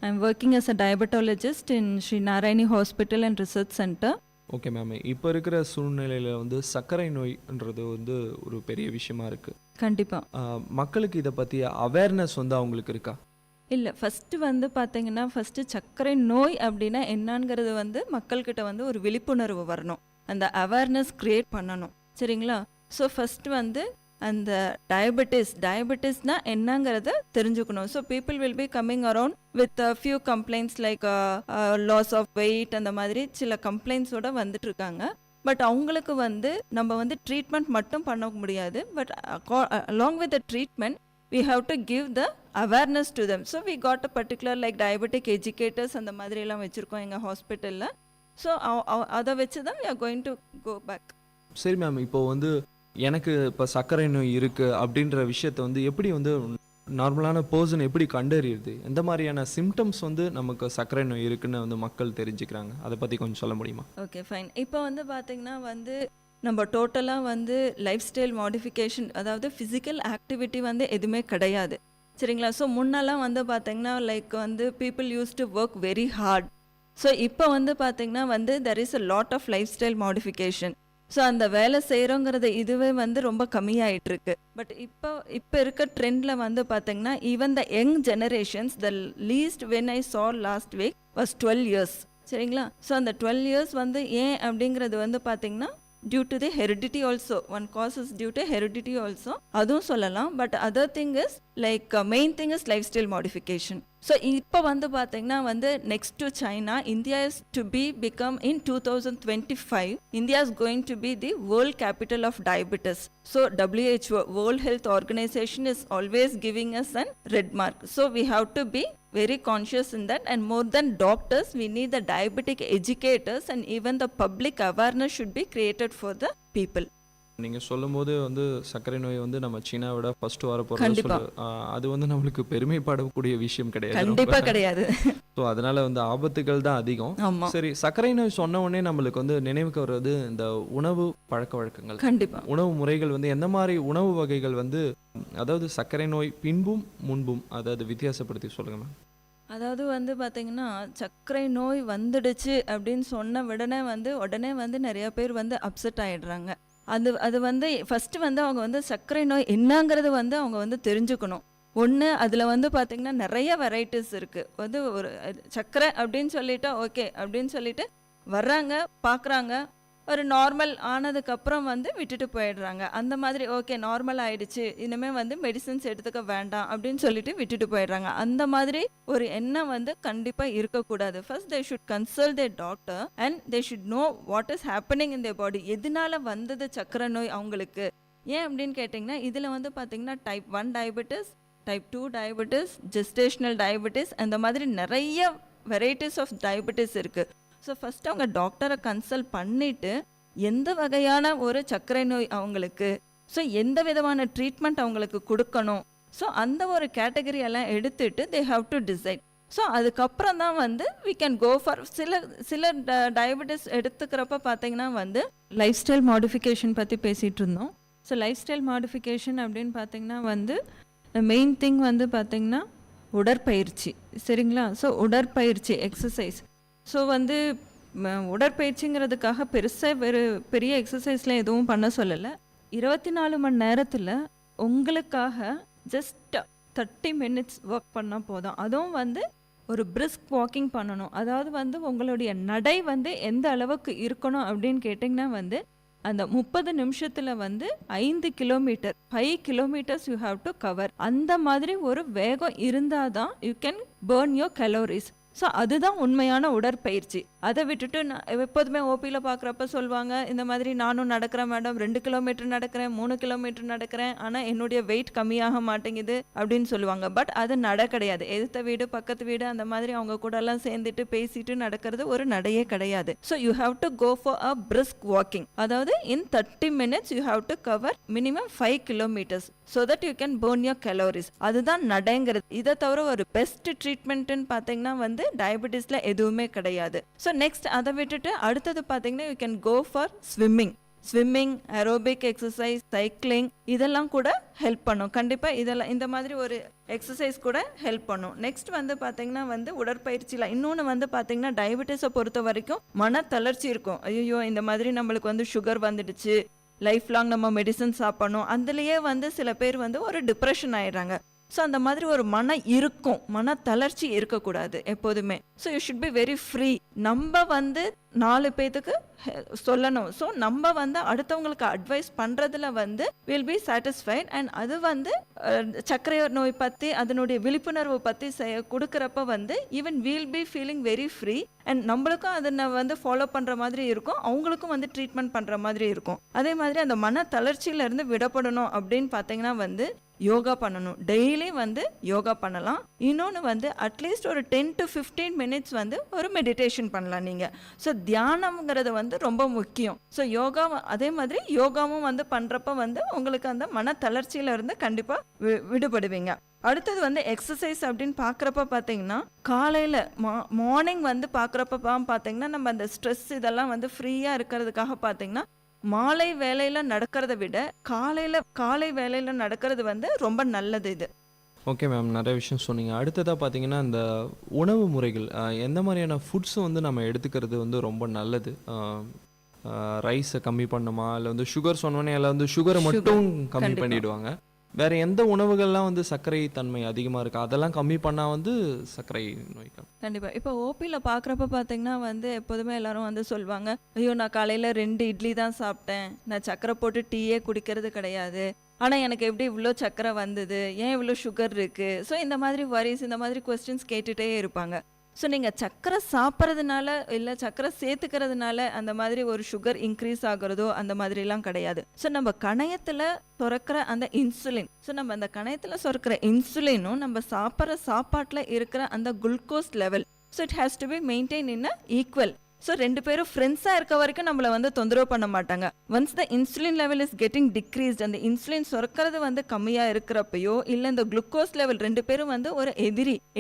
I am working as a diabetologist in Sri Narayani hospital and research centre. Okay ma'am, இப்போ இருக்கிற சூழ்நிலையில் வந்து சர்க்கரை நோய்ன்றது வந்து ஒரு பெரிய விஷயமா இருக்குது. கண்டிப்பாக மக்களுக்கு இதை பற்றி அவேர்னஸ் வந்து அவங்களுக்கு இருக்கா? இல்லை, ஃபஸ்ட்டு வந்து பார்த்தீங்கன்னா சர்க்கரை நோய் அப்படின்னா என்னங்கிறது வந்து மக்கள்கிட்ட வந்து ஒரு விழிப்புணர்வு வரணும். அந்த அவேர்னஸ் க்ரியேட் பண்ணணும், சரிங்களா? ஸோ ஃபஸ்ட்டு வந்து அந்த டயபெட்டிஸ்னால் என்னங்கிறத தெரிஞ்சுக்கணும். So people will be coming around with few complaints like loss of weight, அந்த மாதிரி சில கம்ப்ளைண்ட்ஸோடு வந்துட்டு இருக்காங்க. பட் அவங்களுக்கு வந்து நம்ம வந்து ட்ரீட்மெண்ட் மட்டும் பண்ண முடியாது. But along with the treatment we have to give the awareness to them. So we got a particular like diabetic educators அந்த மாதிரி எல்லாம் வச்சுருக்கோம் எங்கள் ஹாஸ்பிட்டலில். ஸோ அதை வச்சு தான் we are going to go back. சரி மேம், இப்போ வந்து எனக்கு இப்போ சர்க்கரை நோய் இருக்குது அப்படின்ற விஷயத்தை வந்து எப்படி வந்து நார்மலான பர்சன் எப்படி கண்டறியுது? எந்த மாதிரியான சிம்டம்ஸ் வந்து நமக்கு சர்க்கரை நோய் இருக்குன்னு வந்து மக்கள் தெரிஞ்சுக்கிறாங்க? அதை பற்றி கொஞ்சம் சொல்ல முடியுமா? Okay, fine. இப்போ வந்து பார்த்திங்கன்னா வந்து நம்ம டோட்டலாக வந்து லைஃப் ஸ்டைல் மாடிஃபிகேஷன், அதாவது ஃபிசிக்கல் ஆக்டிவிட்டி வந்து எதுவுமே கிடையாது, சரிங்களா? ஸோ முன்னெல்லாம் வந்து பார்த்திங்கன்னா லைக் வந்து people use to work very hard. So இப்போ வந்து பார்த்திங்கன்னா வந்து there is a lot of lifestyle modification. So அந்த வேலை செய்கிறோங்கிறது இதுவே வந்து ரொம்ப கம்மியாயிட்டிருக்கு. பட் இப்போ இருக்க ட்ரெண்டில் வந்து பார்த்திங்கன்னா even the young generations, the least when I saw last week was 12 years, சரிங்களா? ஸோ அந்த 12 years வந்து ஏன் அப்படிங்கிறது வந்து பார்த்திங்கன்னா due to the heredity also. One cause is due to heredity also, அதுவும் சொல்லலாம். But other thing is like main thing is lifestyle modification. So இப்போ வந்து பார்த்தீங்கன்னா வந்து next to China, India is to be become in 2025 India is going to be the world capital of diabetes. So WHO, World Health Organization, is always giving us a red mark. So we have to be very conscious in that, and more than doctors we need the diabetic educators, and even the public awareness should be created for the people. நீங்கள் சொல்லும் போது வந்து சர்க்கரை நோய் வந்து நம்ம சீனாவோட ஃபர்ஸ்ட் வர போகிறது, அது வந்து நம்மளுக்கு பெருமைப்படக்கூடிய விஷயம் கிடையாது, கண்டிப்பாக கிடையாது. ஸோ அதனால வந்து ஆபத்துகள் தான் அதிகம். சரி, சர்க்கரை நோய் சொன்ன உடனே நம்மளுக்கு வந்து நினைவுக்கு வர்றது இந்த உணவு பழக்க வழக்கங்கள். கண்டிப்பாக உணவு முறைகள் வந்து எந்த மாதிரி உணவு வகைகள் வந்து, அதாவது சர்க்கரை நோய் பின்பும் முன்பும், அதாவது வித்தியாசப்படுத்தி சொல்லுங்க மேம். அதாவது வந்து பார்த்திங்கன்னா சர்க்கரை நோய் வந்துடுச்சு அப்படின்னு சொன்ன உடனே வந்து நிறைய பேர் வந்து அப்செட் ஆகிடுறாங்க. அது வந்து ஃபஸ்ட்டு வந்து அவங்க வந்து சர்க்கரை நோய் என்னங்கிறது வந்து அவங்க வந்து தெரிஞ்சுக்கணும். ஒன்று, அதில் வந்து பார்த்திங்கன்னா நிறைய வெரைட்டிஸ் இருக்குது. வந்து ஒரு சர்க்கரை அப்படின்னு சொல்லிட்டா ஓகே அப்படின்னு சொல்லிட்டு வர்றாங்க, பார்க்குறாங்க, ஒரு நார்மல் ஆனதுக்கப்புறம் வந்து விட்டுட்டு போயிடுறாங்க. அந்த மாதிரி ஓகே நார்மல் ஆயிடுச்சு, இனிமேல் வந்து மெடிசன்ஸ் எடுத்துக்க வேண்டாம் அப்படின்னு சொல்லிட்டு விட்டுட்டு போயிடுறாங்க. அந்த மாதிரி ஒரு எண்ணம் வந்து கண்டிப்பாக இருக்கக்கூடாது. First they should consult their doctor and they should know what is happening in their body. எதனால வந்தது சக்கரை நோய் அவங்களுக்கு, ஏன் அப்படின்னு கேட்டிங்கன்னா இதில் வந்து பார்த்திங்கன்னா type 1 diabetes, type 2 diabetes, gestational diabetes, அந்த மாதிரி நிறைய வெரைட்டிஸ் ஆஃப் டயபெட்டிஸ் இருக்குது. ஸோ ஃபஸ்ட்டு அவங்க டாக்டரை கன்சல்ட் பண்ணிவிட்டு எந்த வகையான ஒரு சர்க்கரை நோய் அவங்களுக்கு, ஸோ எந்த விதமான ட்ரீட்மெண்ட் அவங்களுக்கு கொடுக்கணும், ஸோ அந்த ஒரு கேட்டகரி எல்லாம் எடுத்துட்டு they have to decide. So அதுக்கப்புறம் தான் வந்து வி கேன் கோ ஃபார் சில டயபெட்டிஸ் எடுத்துக்கிறப்ப பார்த்தீங்கன்னா வந்து லைஃப் ஸ்டைல் மாடிஃபிகேஷன் பற்றி பேசிகிட்டு இருந்தோம். ஸோ லைஃப் ஸ்டைல் மாடிஃபிகேஷன் அப்படின்னு பார்த்தீங்கன்னா வந்து மெயின் திங் வந்து பார்த்திங்கன்னா உடற்பயிற்சி, சரிங்களா? ஸோ உடற்பயிற்சி எக்ஸசைஸ். ஸோ வந்து உடற்பயிற்சிங்கிறதுக்காக பெருசாக பெரிய எக்ஸசைஸ்லாம் எதுவும் பண்ண சொல்லலை. 24 மணி நேரத்தில் உங்களுக்காக ஜஸ்ட் 30 மினிட்ஸ் ஒர்க் பண்ணால் போதும். அதுவும் வந்து ஒரு பிரிஸ்க் வாக்கிங் பண்ணணும். அதாவது வந்து உங்களுடைய நடை வந்து எந்த அளவுக்கு இருக்கணும் அப்படின்னு கேட்டிங்கன்னா வந்து அந்த 30 நிமிஷத்தில் வந்து 5 kilometre 5 kilometres you have to cover. அந்த மாதிரி ஒரு வேகம் இருந்தால் தான் you can burn your calories. So அதுதான் உண்மையான உடற்பயிற்சி. அதை விட்டுட்டு நான் எப்போதுமே ஓபியில் பார்க்குறப்ப சொல்லுவாங்க, இந்த மாதிரி நானும் நடக்கிறேன் மேடம், 2 கிலோமீட்டர் நடக்கிறேன், 3 கிலோமீட்டர் நடக்கிறேன், ஆனால் என்னுடைய வெயிட் கம்மியாக மாட்டேங்குது அப்படின்னு சொல்லுவாங்க. பட் அது நட கிடையாது. எதிர்த்த வீடு பக்கத்து வீடு அந்த மாதிரி அவங்க கூடலாம் சேர்ந்துட்டு பேசிட்டு நடக்கிறது ஒரு நடையே கிடையாது. So you have to go for a brisk walking. அதாவது in 30 minutes you have to cover minimum 5 kilometres so that you can burn your calories. அதுதான் நடைங்கிறது. இதை தவிர ஒரு பெஸ்ட் ட்ரீட்மெண்ட்டுன்னு பார்த்தீங்கன்னா வந்து டயபெட்டிஸில் எதுவுமே கிடையாது. ஸோ நெக்ஸ்ட் அதை விட்டுட்டு அடுத்தது பார்த்தீங்கன்னா you can go for swimming, aerobic exercise, cycling, இதெல்லாம் கூட ஹெல்ப் பண்ணும். கண்டிப்பாக இதெல்லாம் இந்த மாதிரி ஒரு எக்ஸசைஸ் கூட ஹெல்ப் பண்ணும். நெக்ஸ்ட் வந்து பார்த்தீங்கன்னா வந்து உடற்பயிற்சியில் இன்னொன்று வந்து பார்த்தீங்கன்னா டயபெட்டிஸை பொறுத்த வரைக்கும் மன தளர்ச்சி இருக்கும். ஐயோ இந்த மாதிரி நம்மளுக்கு வந்து சுகர் வந்துடுச்சு, லைஃப் லாங் நம்ம மெடிசன் சாப்பிடணும், அதுலேயே வந்து சில பேர் வந்து ஒரு டிப்ரெஷன் ஆயிடுறாங்க. ஸோ அந்த மாதிரி ஒரு மன தளர்ச்சி இருக்கக்கூடாது எப்போதுமே. So you should be very free. நம்ம வந்து 4 பேத்துக்கு சொல்லணும். ஸோ நம்ம வந்து அடுத்தவங்களுக்கு அட்வைஸ் பண்ணுறதுல வந்து வில் பி சாட்டிஸ்ஃபைட். அண்ட் அது வந்து சர்க்கரை நோய் பற்றி அதனுடைய விழிப்புணர்வு பற்றி கொடுக்குறப்ப வந்து even will be feeling very free. And நம்மளுக்கும் அதை வந்து ஃபாலோ பண்ணுற மாதிரி இருக்கும், அவங்களுக்கும் வந்து ட்ரீட்மெண்ட் பண்ணுற மாதிரி இருக்கும். அதே மாதிரி அந்த மன தளர்ச்சியிலேருந்து விடப்படணும் அப்படின்னு பார்த்தீங்கன்னா வந்து யோகா பண்ணணும். டெய்லி வந்து யோகா பண்ணலாம். இன்னொன்று வந்து அட்லீஸ்ட் ஒரு 10 to 15 மினிட்ஸ் வந்து ஒரு மெடிடேஷன் பண்ணலாம் நீங்கள். ஸோ தியானம்ங்கிறது வந்து ரொம்ப முக்கியம். ஸோ யோகா அதே மாதிரி யோகாவும் வந்து பண்ணுறப்ப வந்து உங்களுக்கு அந்த மன தளர்ச்சியிலேருந்து கண்டிப்பாக விடுபடுவீங்க. அடுத்தது வந்து எக்ஸசைஸ் அப்படின்னு பார்க்குறப்ப பார்த்தீங்கன்னா காலையில் மார்னிங் வந்து பார்க்குறப்ப பார்த்தீங்கன்னா நம்ம அந்த ஸ்ட்ரெஸ் இதெல்லாம் வந்து ஃப்ரீயாக இருக்கிறதுக்காக பார்த்தீங்கன்னா மாலை வேலையில் நடக்கிறத விட காலை வேலையில் நடக்கிறது வந்து ரொம்ப நல்லது. இது ஓகே மேம், நிறைய விஷயம் சொன்னீங்க. அடுத்ததாக பார்த்தீங்கன்னா இந்த உணவு முறைகள், எந்த மாதிரியான ஃபுட்ஸும் வந்து நம்ம எடுத்துக்கிறது வந்து ரொம்ப நல்லது. ரைஸை கம்மி பண்ணுமா, இல்லை வந்து சுகர் சொன்னோன்னே எல்லாம் வந்து சுகரை மட்டும் கம்மி பண்ணிடுவாங்க. வேற எந்த உணவுகள்லாம் வந்து சர்க்கரை தன்மை அதிகமாக இருக்குது அதெல்லாம் கம்மி பண்ணால் வந்து சர்க்கரை நோய்க்கு கண்டிப்பாக. இப்போ ஓபியில் பார்க்குறப்ப பார்த்தீங்கன்னா வந்து எப்போதுமே எல்லாரும் வந்து சொல்லுவாங்க, ஐயோ நான் காலையில் 2 இட்லி தான் சாப்பிட்டேன், நான் சர்க்கரை போட்டு டீயே குடிக்கிறது கிடையாது, ஆனால் எனக்கு எப்படி இவ்வளோ சர்க்கரை வந்தது, ஏன் இவ்வளோ சுகர் இருக்குது. ஸோ இந்த மாதிரி வரிஸ் இந்த மாதிரி கொஸ்டின்ஸ் கேட்டுகிட்டே இருப்பாங்க. ஸோ நீங்கள் சர்க்கரை சாப்பிட்றதுனால இல்லை சர்க்கரை சேர்த்துக்கிறதுனால அந்த மாதிரி ஒரு சுகர் இன்க்ரீஸ் ஆகிறதோ அந்த மாதிரிலாம் கிடையாது. ஸோ நம்ம கணையத்தில் சுரக்கிற அந்த இன்சுலின், ஸோ நம்ம அந்த கணையத்தில் சுரக்கிற இன்சுலினும் நம்ம சாப்பிட்ற சாப்பாட்டில் இருக்கிற அந்த glucose level, so it has to B maintain in a equal. So 2 பேரும் ஃப்ரெண்ட்ஸாக இருக்க வரைக்கும் நம்மளை வந்து தொந்தரவு பண்ண மாட்டாங்க. Once the insulin level is getting decreased, அந்த இன்சுலின் சுரக்கிறது வந்து கம்மியாக இருக்கிறப்பையோ இல்லை இந்த குளுக்கோஸ் லெவல் 2 பேரும் வந்து ஒரு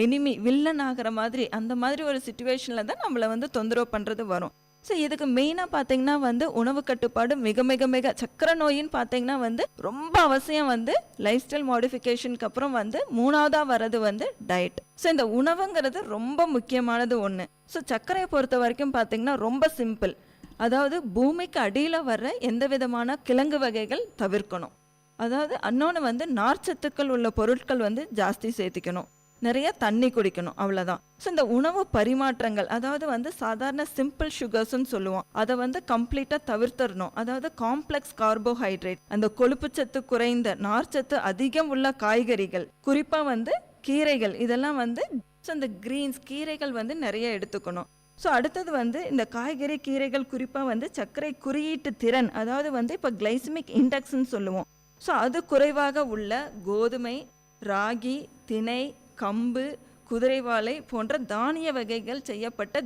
எனிமி வில்லன் ஆகிற மாதிரி அந்த மாதிரி ஒரு சிச்சுவேஷனில் தான் நம்மளை வந்து தொந்தரவு பண்ணுறது வரும். ஸோ இதுக்கு மெயினாக பார்த்தீங்கன்னா வந்து உணவு கட்டுப்பாடு மிக மிக மிக சக்கரை நோயின்னு பார்த்தீங்கன்னா வந்து ரொம்ப அவசியம். வந்து லைஃப் ஸ்டைல் மாடிஃபிகேஷனுக்கு அப்புறம் வந்து 3ஆவதாக வர்றது வந்து டயட். ஸோ இந்த உணவுங்கிறது ரொம்ப முக்கியமானது ஒன்று. ஸோ சர்க்கரையை பொறுத்த வரைக்கும் பார்த்தீங்கன்னா ரொம்ப சிம்பிள். அதாவது பூமிக்கு அடியில் வர்ற எந்த விதமான கிழங்கு வகைகள் தவிர்க்கணும். அதாவது இன்னொன்று வந்து நார்ச்சத்துக்கள் உள்ள பொருட்கள் வந்து ஜாஸ்தி சேர்த்திக்கணும். நிறைய தண்ணி குடிக்கணும், அவ்வளோதான். ஸோ இந்த உணவு பரிமாற்றங்கள், அதாவது வந்து சாதாரண சிம்பிள் சுகர்ஸ்ன்னு சொல்லுவோம், அதை வந்து கம்ப்ளீட்டாக தவிர்த்தரணும். அதாவது காம்ப்ளெக்ஸ் கார்போஹைட்ரேட், அந்த கொழுப்புச்சத்து குறைந்த நார்ச்சத்து அதிகம் உள்ள காய்கறிகள், குறிப்பாக வந்து கீரைகள், இதெல்லாம் வந்து ஸோ இந்த கிரீன்ஸ் கீரைகள் வந்து நிறைய எடுத்துக்கணும். ஸோ அடுத்தது வந்து இந்த காய்கறி கீரைகள் குறிப்பாக வந்து சர்க்கரை குறியீட்டு திறன், அதாவது வந்து இப்போ கிளைசமிக் இண்டெக்ஸ்ன்னு சொல்லுவோம், ஸோ அது குறைவாக உள்ள கோதுமை, ராகி, திணை, கம்பு, குதிரைவாழை போன்ற தானிய வகைகள் செய்யப்பட்ட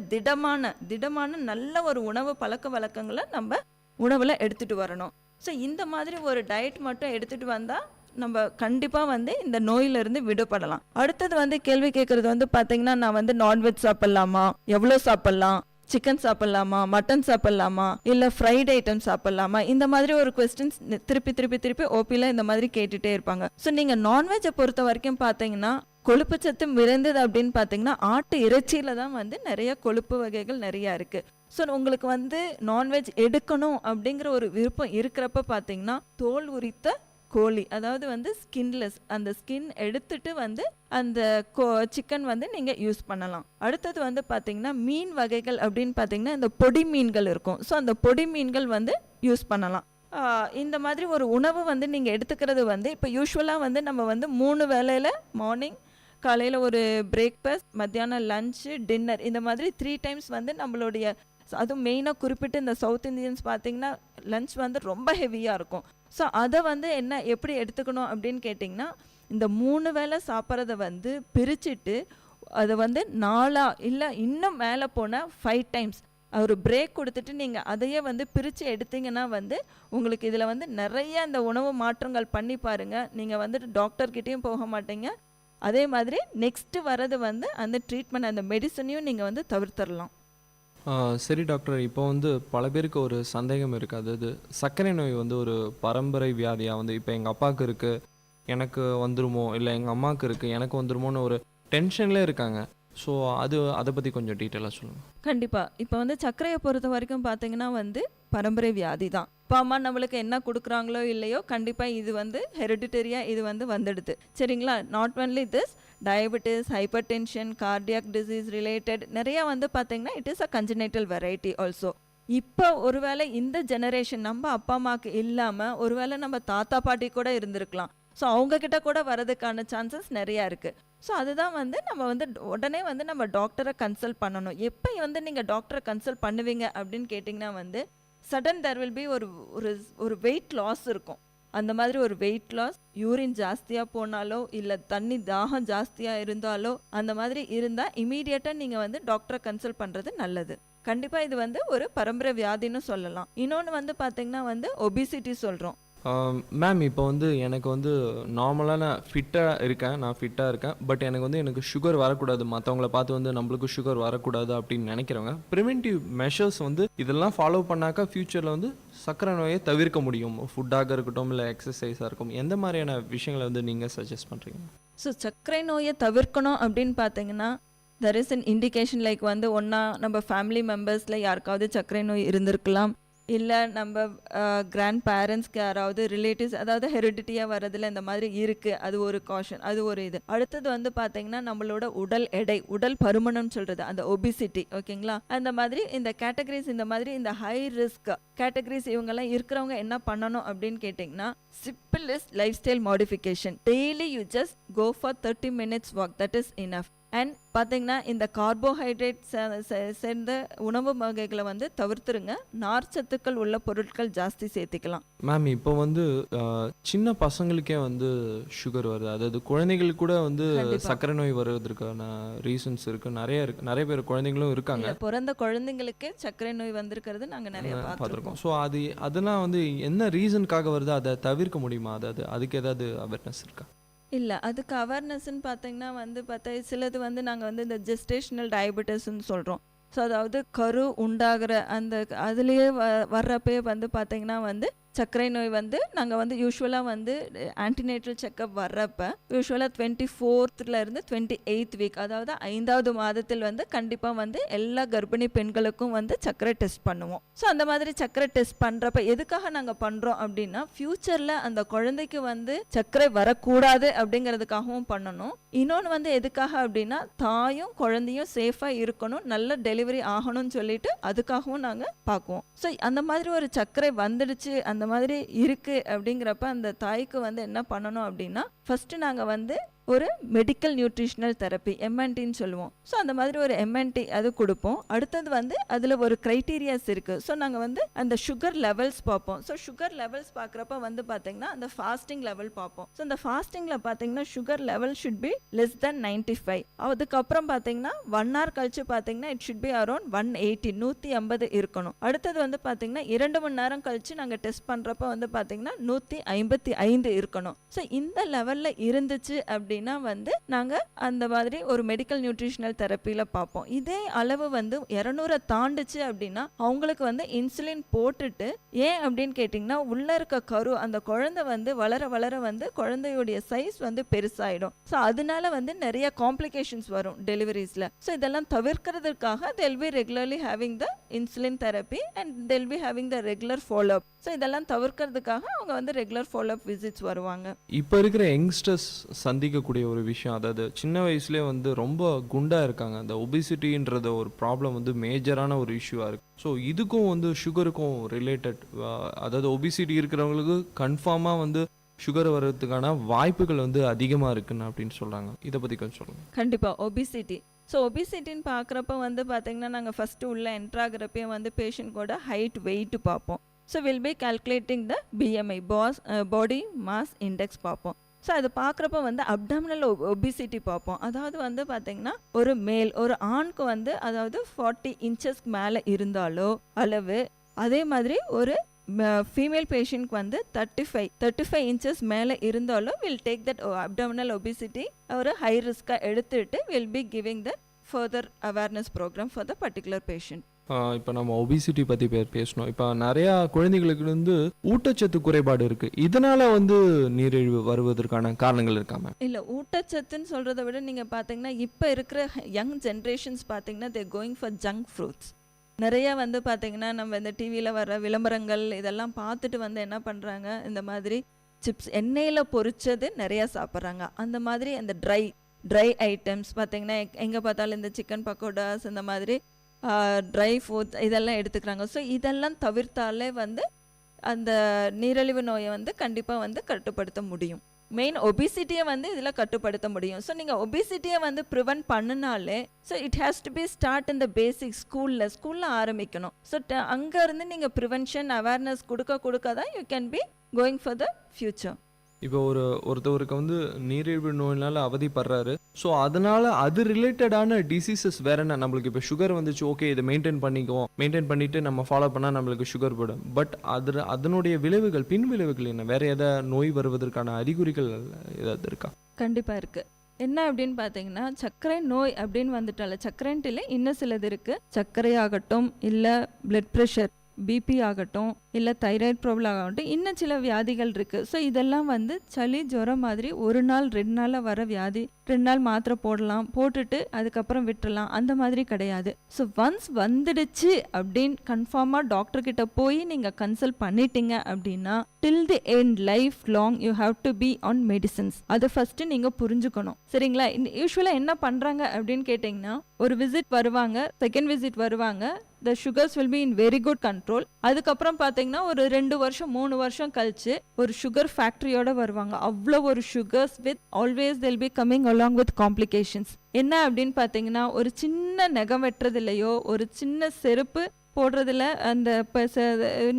திடமான நல்ல ஒரு உணவு பழக்க வழக்கங்களை நம்ம உணவில் எடுத்துகிட்டு வரணும். ஸோ இந்த மாதிரி ஒரு டயட் மட்டும் எடுத்துகிட்டு வந்தால் நம்ம கண்டிப்பாக வந்து இந்த நோயிலிருந்து விடுபடலாம். அடுத்தது வந்து கேள்வி கேட்குறது வந்து பார்த்தீங்கன்னா, நான் வந்து நான்வெஜ் சாப்பிட்லாமா, எவ்வளோ சாப்பிட்லாம், சிக்கன் சாப்பிட்லாமா, மட்டன் சாப்பிட்லாமா, இல்லை ஃப்ரைட் ஐட்டம் சாப்பிட்லாமா, இந்த மாதிரி ஒரு கொஸ்டின்ஸ் திருப்பி ஓபியில் இந்த மாதிரி கேட்டுகிட்டே இருப்பாங்க. ஸோ நீங்கள் நான்வெஜ்ஜை பொறுத்த வரைக்கும் பார்த்தீங்கன்னா கொழுப்புச்சத்து விரைந்தது அப்படின்னு பார்த்தீங்கன்னா ஆட்டு இறைச்சியில் தான் வந்து நிறைய கொழுப்பு வகைகள் நிறையா இருக்குது. ஸோ உங்களுக்கு வந்து நான்வெஜ் எடுக்கணும் அப்படிங்கிற ஒரு விருப்பம் இருக்கிறப்ப பார்த்தீங்கன்னா தோல் உரித்த கோழி, அதாவது வந்து ஸ்கின்லெஸ், அந்த ஸ்கின் எடுத்துட்டு வந்து அந்த சிக்கன் வந்து நீங்கள் யூஸ் பண்ணலாம். அடுத்தது வந்து பார்த்தீங்கன்னா மீன் வகைகள் அப்படின்னு பார்த்தீங்கன்னா இந்த பொடி மீன்கள் இருக்கும், ஸோ அந்த பொடி மீன்கள் வந்து யூஸ் பண்ணலாம். இந்த மாதிரி ஒரு உணவு வந்து நீங்கள் எடுத்துக்கிறது வந்து இப்போ யூஸ்வலாக வந்து நம்ம வந்து 3 வேளையில் மார்னிங், காலையில் ஒரு பிரேக்ஃபாஸ்ட், மத்தியானம் லஞ்சு, டின்னர், இந்த மாதிரி 3 டைம்ஸ் வந்து நம்மளுடைய, அதுவும் மெயினாக குறிப்பிட்டு இந்த சவுத் இந்தியன்ஸ் பார்த்திங்கன்னா லஞ்ச் வந்து ரொம்ப ஹெவியாக இருக்கும். ஸோ அதை வந்து எப்படி எடுத்துக்கணும் அப்படின்னு கேட்டிங்கன்னா, இந்த 3 வேளை சாப்பிட்றத வந்து பிரிச்சுட்டு அதை வந்து 4 இல்லை இன்னும் மேலே போனால் 5 டைம்ஸ் ஒரு பிரேக் கொடுத்துட்டு நீங்கள் அதையே வந்து பிரித்து எடுத்தீங்கன்னா வந்து உங்களுக்கு இதில் வந்து நிறைய அந்த உணவு மாற்றங்கள் பண்ணி பாருங்கள். நீங்கள் வந்துட்டு டாக்டர்கிட்டையும் போக மாட்டீங்க, அதே மாதிரி நெக்ஸ்ட்டு வர்றது வந்து அந்த ட்ரீட்மெண்ட், அந்த மெடிசனையும் நீங்கள் வந்து தவிர்த்தரலாம். சரி டாக்டர், இப்போ வந்து பல பேருக்கு ஒரு சந்தேகம் இருக்குது, அதாவது சர்க்கரை நோய் வந்து ஒரு பரம்பரை வியாதியாக வந்து இப்போ எங்கள் அப்பாவுக்கு இருக்குது எனக்கு வந்துருமோ, இல்லை எங்கள் அம்மாவுக்கு இருக்குது எனக்கு வந்துருமோன்னு ஒரு டென்ஷன்லேயே இருக்காங்க. ஸோ அதை பற்றி கொஞ்சம் டீட்டெயிலாக சொல்லுங்கள். கண்டிப்பாக. இப்போ வந்து சர்க்கரையை பொறுத்த வரைக்கும் பார்த்தீங்கன்னா வந்து பரம்பரை வியாதி தான். அப்பா அம்மா நம்மளுக்கு என்ன கொடுக்குறாங்களோ இல்லையோ கண்டிப்பாக இது வந்து ஹெரிடிட்டரியாக இது வந்து வந்துடுது, சரிங்களா. Not only this, diabetes, hypertension, cardiac disease related நிறையா வந்து பார்த்தீங்கன்னா it is a congenital variety also. இப்போ ஒருவேளை இந்த ஜெனரேஷன் நம்ம அப்பா அம்மாவுக்கு இல்லாமல் ஒருவேளை நம்ம தாத்தா பாட்டி கூட இருந்திருக்கலாம், ஸோ அவங்கக்கிட்ட கூட வரதுக்கான சான்சஸ் நிறையா இருக்குது. ஸோ அதுதான் வந்து நம்ம வந்து உடனே வந்து நம்ம டாக்டரை கன்சல்ட் பண்ணணும். எப்போ வந்து நீங்கள் டாக்டரை கன்சல்ட் பண்ணுவீங்க அப்படின்னு கேட்டிங்கன்னா வந்து சடன் தேர் வில் பி ஒரு வெயிட் லாஸ் இருக்கும். அந்த மாதிரி ஒரு வெயிட் லாஸ், யூரின் ஜாஸ்தியாக போனாலோ இல்லை தண்ணி தாகம் ஜாஸ்தியாக இருந்தாலோ அந்த மாதிரி இருந்தால் இமீடியட்டாக நீங்கள் வந்து டாக்டரை கன்சல்ட் பண்ணுறது நல்லது. கண்டிப்பாக இது வந்து ஒரு பரம்பரை வியாதின்னு சொல்லலாம். இன்னொன்று வந்து பார்த்திங்கன்னா வந்து ஒபிசிட்டி சொல்கிறோம். மேம், இப்போ வந்து எனக்கு வந்து நார்மலாக நான் ஃபிட்டாக இருக்கேன், பட் எனக்கு சுகர் வரக்கூடாது, மற்றவங்கள பார்த்து வந்து நம்மளுக்கு சுகர் வரக்கூடாது அப்படின்னு நினைக்கிறவங்க ப்ரிவென்டிவ் மெஷர்ஸ் வந்து இதெல்லாம் ஃபாலோ பண்ணாக்கா ஃப்யூச்சரில் வந்து சர்க்கரை நோயை தவிர்க்க முடியும், ஃபுட்டாக இருக்கட்டும் இல்லை எக்ஸசைஸாக இருக்கும், எந்த மாதிரியான விஷயங்களை வந்து நீங்கள் சஜஸ்ட் பண்ணுறீங்க? ஸோ சர்க்கரை நோயை தவிர்க்கணும் அப்படின்னு பார்த்தீங்கன்னா there is an indication, like வந்து ஒன்றா நம்ம ஃபேமிலி மெம்பர்ஸில் யாருக்காவது சர்க்கரை நோய் இருந்திருக்கலாம், இல்லை நம்ம கிராண்ட் பேரண்ட்ஸ்க்கு யாராவது ரிலேட்டிவ்ஸ், அதாவது ஹெரிடிட்டியாக வர்றதுல இந்த மாதிரி இருக்குது, அது ஒரு காஷன், அது ஒரு இது. அடுத்தது வந்து பார்த்தீங்கன்னா நம்மளோட உடல் எடை, உடல் பருமனம் சொல்கிறது அந்த ஒபிசிட்டி, ஓகேங்களா. அந்த மாதிரி இந்த கேட்டகரிஸ், இந்த மாதிரி இந்த ஹை ரிஸ்க் கேட்டகரிஸ் இவங்கெல்லாம் இருக்கிறவங்க என்ன பண்ணணும் அப்படின்னு கேட்டிங்கன்னா, simple is lifestyle modification. Daily you just go for 30 minutes walk, that is enough. And பார்த்தீங்கன்னா இந்த கார்போஹைட்ரேட் சேர்ந்த உணவு வகைகளை வந்து தவிர்த்துருங்க, நார்ச்சத்துக்கள் உள்ள பொருட்கள் ஜாஸ்தி சேர்த்துக்கலாம். மேம், இப்போ வந்து சின்ன பசங்களுக்கே வந்து சுகர் வருது, அதாவது குழந்தைகளுக்கு கூட வந்து சர்க்கரை நோய் வருவதற்கான ரீசன்ஸ் இருக்குது, நிறைய பேர் குழந்தைங்களும் இருக்காங்க. பிறந்த குழந்தைங்களுக்கு சர்க்கரை நோய் வந்திருக்கிறது நாங்கள் நிறைய பார்த்துருக்கோம். ஸோ அதெல்லாம் வந்து என்ன ரீசனுக்காக வருது, அதை தவிர்க்க முடியுமா, அதாவது அதுக்கு ஏதாவது அவேர்னஸ் இருக்கா? இல்லை, அதுக்கு அவேர்னஸ்ன்னு பார்த்தீங்கன்னா வந்து சிலது வந்து நாங்கள் வந்து இந்த ஜெஸ்டேஷனல் டயபெட்டிஸ்ன்னு சொல்கிறோம். ஸோ அதாவது கரு உண்டாகிற அந்த அதுலேயே வர்றப்பே வந்து பார்த்தீங்கன்னா வந்து சர்க்கரை நோய் வந்து நாங்கள் வந்து யூஸ்வலாக வந்து ஆன்டினேட்டல் செக்கப் வர்றப்ப யூஸ்வலாக 24th இருந்து 28th வீக், அதாவது 5வது மாதத்தில் வந்து கண்டிப்பாக வந்து எல்லா கர்ப்பிணி பெண்களுக்கும் வந்து சர்க்கரை டெஸ்ட் பண்ணுவோம். ஸோ அந்த மாதிரி சர்க்கரை டெஸ்ட் பண்ணுறப்ப எதுக்காக நாங்கள் பண்ணுறோம் அப்படின்னா ஃப்யூச்சரில் அந்த குழந்தைக்கு வந்து சர்க்கரை வரக்கூடாது அப்படிங்கிறதுக்காகவும் பண்ணணும். இன்னொன்று வந்து எதுக்காக அப்படின்னா தாயும் குழந்தையும் சேஃபாக இருக்கணும், நல்ல டெலிவரி ஆகணும்னு சொல்லிட்டு அதுக்காகவும் நாங்கள் பார்க்குவோம். ஸோ அந்த மாதிரி ஒரு சர்க்கரை வந்துடுச்சு அந்த மாதிரி இருக்கு அப்படிங்கிறப்ப அந்த தாய்க்கு வந்து என்ன பண்ணணும் அப்படின்னா ஃபர்ஸ்ட் நாங்கள் வந்து ஒரு மெடிக்கல் நியூட்ரிஷனல் தெரப்பி MNTன்னு சொல்லுவோம். ஸோ அந்த மாதிரி ஒரு MNT அது கொடுப்போம். அடுத்தது வந்து அதில் ஒரு க்ரைட்டீரியாஸ் இருக்குது. ஸோ நாங்கள் வந்து அந்த சுகர் லெவல்ஸ் பார்ப்போம். ஸோ சுகர் லெவல்ஸ் பார்க்குறப்ப வந்து பார்த்தீங்கன்னா அந்த ஃபாஸ்டிங் லெவல் பார்ப்போம். ஸோ அந்த ஃபாஸ்டிங்கில் பார்த்தீங்கன்னா sugar level should be less than 95. அதுக்கப்புறம் பார்த்தீங்கன்னா 1 hour கழிச்சு பார்த்தீங்கன்னா இட் ஷுட் பி அரௌண்ட் 180 150 இருக்கணும். அடுத்தது வந்து பார்த்தீங்கன்னா 2 மணி நேரம் கழிச்சு நாங்கள் டெஸ்ட் பண்ணுறப்ப வந்து பார்த்தீங்கன்னா 155 இருக்கணும். ஸோ இந்த லெவலில் இருந்துச்சு அப்படின்னா வந்து நாங்கள் அந்த மாதிரி ஒரு மெடிக்கல் நியூட்ரிஷனல் தெரப்பியில் பார்ப்போம். இதே அளவு வந்து 200 தாண்டுச்சு அப்படின்னா அவங்களுக்கு வந்து இன்சுலின் போட்டுட்டு, ஏன் அப்படின்னு கேட்டிங்கன்னா உள்ளே இருக்க கரு அந்த குழந்தை வந்து வளர வளர வந்து குழந்தையுடைய சைஸ் வந்து பெருசாயிடும். ஸோ அதனால வந்து நிறைய காம்ப்ளிகேஷன்ஸ் வரும் டெலிவரிஸில். ஸோ இதெல்லாம் தவிர்க்கிறதுக்காக they'll be regularly having the insulin therapy and they'll be having the regular follow-up. So இதெல்லாம் தவிர்க்கிறதுக்காக அவங்க வந்து ரெகுலர் ஃபாலோஅப் விசிட்ஸ் வருவாங்க. இப்போ இருக்கிற யங்ஸ்டர்ஸ் சந்திக்கக்கூடிய ஒரு விஷயம், அதாவது சின்ன வயசுலேயே வந்து ரொம்ப குண்டாக இருக்காங்க. அந்த ஒபிசிட்டின்ற ஒரு ப்ராப்ளம் வந்து மேஜரான ஒரு இஷ்யூவாக இருக்குது. ஸோ இதுக்கும் வந்து சுகருக்கும் ரிலேட்டட், அதாவது ஒபிசிட்டி இருக்கிறவங்களுக்கு கன்ஃபார்மாக வந்து சுகர் வர்றதுக்கான வாய்ப்புகள் வந்து அதிகமாக இருக்குன்னு அப்படின்னு சொல்கிறாங்க. இதை பற்றி கொஞ்சம் சொல்லுங்கள். கண்டிப்பாக ஒபிசிட்டி. ஸோ ஒபிசிட்டின்னு பார்க்குறப்ப வந்து பார்த்திங்கன்னா நாங்கள் ஃபஸ்ட்டு உள்ள என்ட்ராகிறப்பே வந்து பேஷண்ட்கோட ஹைட் வெயிட் பார்ப்போம். So will be calculating the BMI body mass index பார்ப்போம். ஸோ அது பார்க்குறப்ப வந்து அப்டாமினல் ஒபிசிட்டி பார்ப்போம். அதாவது வந்து பார்த்திங்கன்னா ஒரு மேல் ஒரு ஆணுக்கு வந்து அதாவது 40 இன்ச்சஸ்க்கு மேலே இருந்தாலோ அளவு, அதே மாதிரி ஒரு ஃபீமேல் பேஷண்ட்க்கு வந்து 35 இன்ச்சஸ் மேலே இருந்தாலும் will take that abdominal obesity ஒரு ஹை ரிஸ்க்காக எடுத்துட்டு will be giving the further awareness programme for the particular patient. இப்போ நம்ம ஒபிசிட்டி பற்றி பேசணும். இப்போ நிறையா குழந்தைகளுக்கு வந்து ஊட்டச்சத்து குறைபாடு இருக்குது. இதனால் வந்து நீரிழிவு வருவதற்கான காரணங்கள் இருக்காம? இல்லை, ஊட்டச்சத்துன்னு சொல்கிறத விட நீங்கள் பார்த்தீங்கன்னா இப்போ இருக்கிற யங் ஜென்ரேஷன்ஸ் பார்த்தீங்கன்னா they going for junk fruits. நிறையா வந்து பார்த்தீங்கன்னா நம்ம இந்த டிவியில் வர விளம்பரங்கள் இதெல்லாம் பார்த்துட்டு வந்து என்ன பண்ணுறாங்க, இந்த மாதிரி சிப்ஸ் எண்ணெயில் பொரிச்சது நிறையா சாப்பிட்றாங்க. அந்த மாதிரி அந்த ட்ரை ஐட்டம்ஸ் பார்த்தீங்கன்னா எங்கே பார்த்தாலும் இந்த சிக்கன் பக்கோடாஸ் இந்த மாதிரி ட்ரை ஃபுட்ஸ் இதெல்லாம் எடுத்துக்கிறாங்க. ஸோ இதெல்லாம் தவிர்த்தாலே வந்து அந்த நீரிழிவு நோயை வந்து கண்டிப்பாக வந்து கட்டுப்படுத்த முடியும். மெயின் ஒபிசிட்டியை வந்து இதில் கட்டுப்படுத்த முடியும். ஸோ நீங்கள் ஒபிசிட்டியை வந்து ப்ரிவென்ட் பண்ணினாலே so it has to be start in the basic ஸ்கூலில் ஆரம்பிக்கணும். ஸோ அங்கேருந்து நீங்கள் ப்ரிவென்ஷன் அவேர்னஸ் கொடுக்க தான் you can be going for the future. இப்போ ஒருத்தவருக்கு வந்து நீரிழிவு நோயினால் அவதிப்படுறாரு. ஸோ அதனால் அது ரிலேட்டடான டிசீசஸ் வேற என்ன? நம்மளுக்கு இப்போ சுகர் வந்துச்சு, ஓகே இதை மெயின்டைன் பண்ணிவிட்டு நம்ம ஃபாலோ பண்ணால் நம்மளுக்கு சுகர் போடும். பட் அதனுடைய விளைவுகள், பின் விளைவுகள் என்ன? வேற எதாவது நோய் வருவதற்கான அறிகுறிகள் ஏதாவது இருக்கா? கண்டிப்பாக இருக்குது. என்ன அப்படின்னு பார்த்தீங்கன்னா சர்க்கரை நோய் அப்படின்னு வந்துட்டால சர்க்கரைன்ட்டு இன்னும் சிலது இருக்குது. சர்க்கரை ஆகட்டும், இல்லை பிளட் ப்ரெஷர் பிபி ஆகட்டும், இல்லை தைராய்டு ப்ராப்ளம் ஆகட்டும், இன்னும் சில வியாதிகள் இருக்குது. ஸோ இதெல்லாம் வந்து சளி ஜுரம் மாதிரி 1 நாள் 2 நாளில் வர வியாதி. 2 நாள் மாத்திரை போடலாம், போட்டுட்டு அதுக்கப்புறம் விட்டுடலாம், அந்த மாதிரி கிடையாது. ஸோ ஒன்ஸ் வந்துடுச்சு அப்படின்னு கன்ஃபார்மாக டாக்டர்கிட்ட போய் நீங்கள் கன்சல்ட் பண்ணிட்டீங்க அப்படின்னா till the end life long you have to be on medicines. அதை ஃபஸ்ட்டு நீங்கள் புரிஞ்சுக்கணும். சரிங்களா? யூஸ்வலாக என்ன பண்ணுறாங்க அப்படின்னு கேட்டிங்கன்னா ஒரு விசிட் வருவாங்க, செகண்ட் விசிட் வருவாங்க, the sugars will be in very good control. அதுக்கப்புறம் பார்த்தீங்கன்னா ஒரு 2 வருஷம் 3 வருஷம் கழிச்சு ஒரு சுகர் ஃபேக்ட்ரியோட வருவாங்க. அவ்வளோ ஒரு sugars with always they'll be coming along with complications. என்ன அப்படின்னு பார்த்தீங்கன்னா ஒரு சின்ன நகம் வெட்டுறதுலையோ, ஒரு சின்ன செருப்பு போடுறதுல, அந்த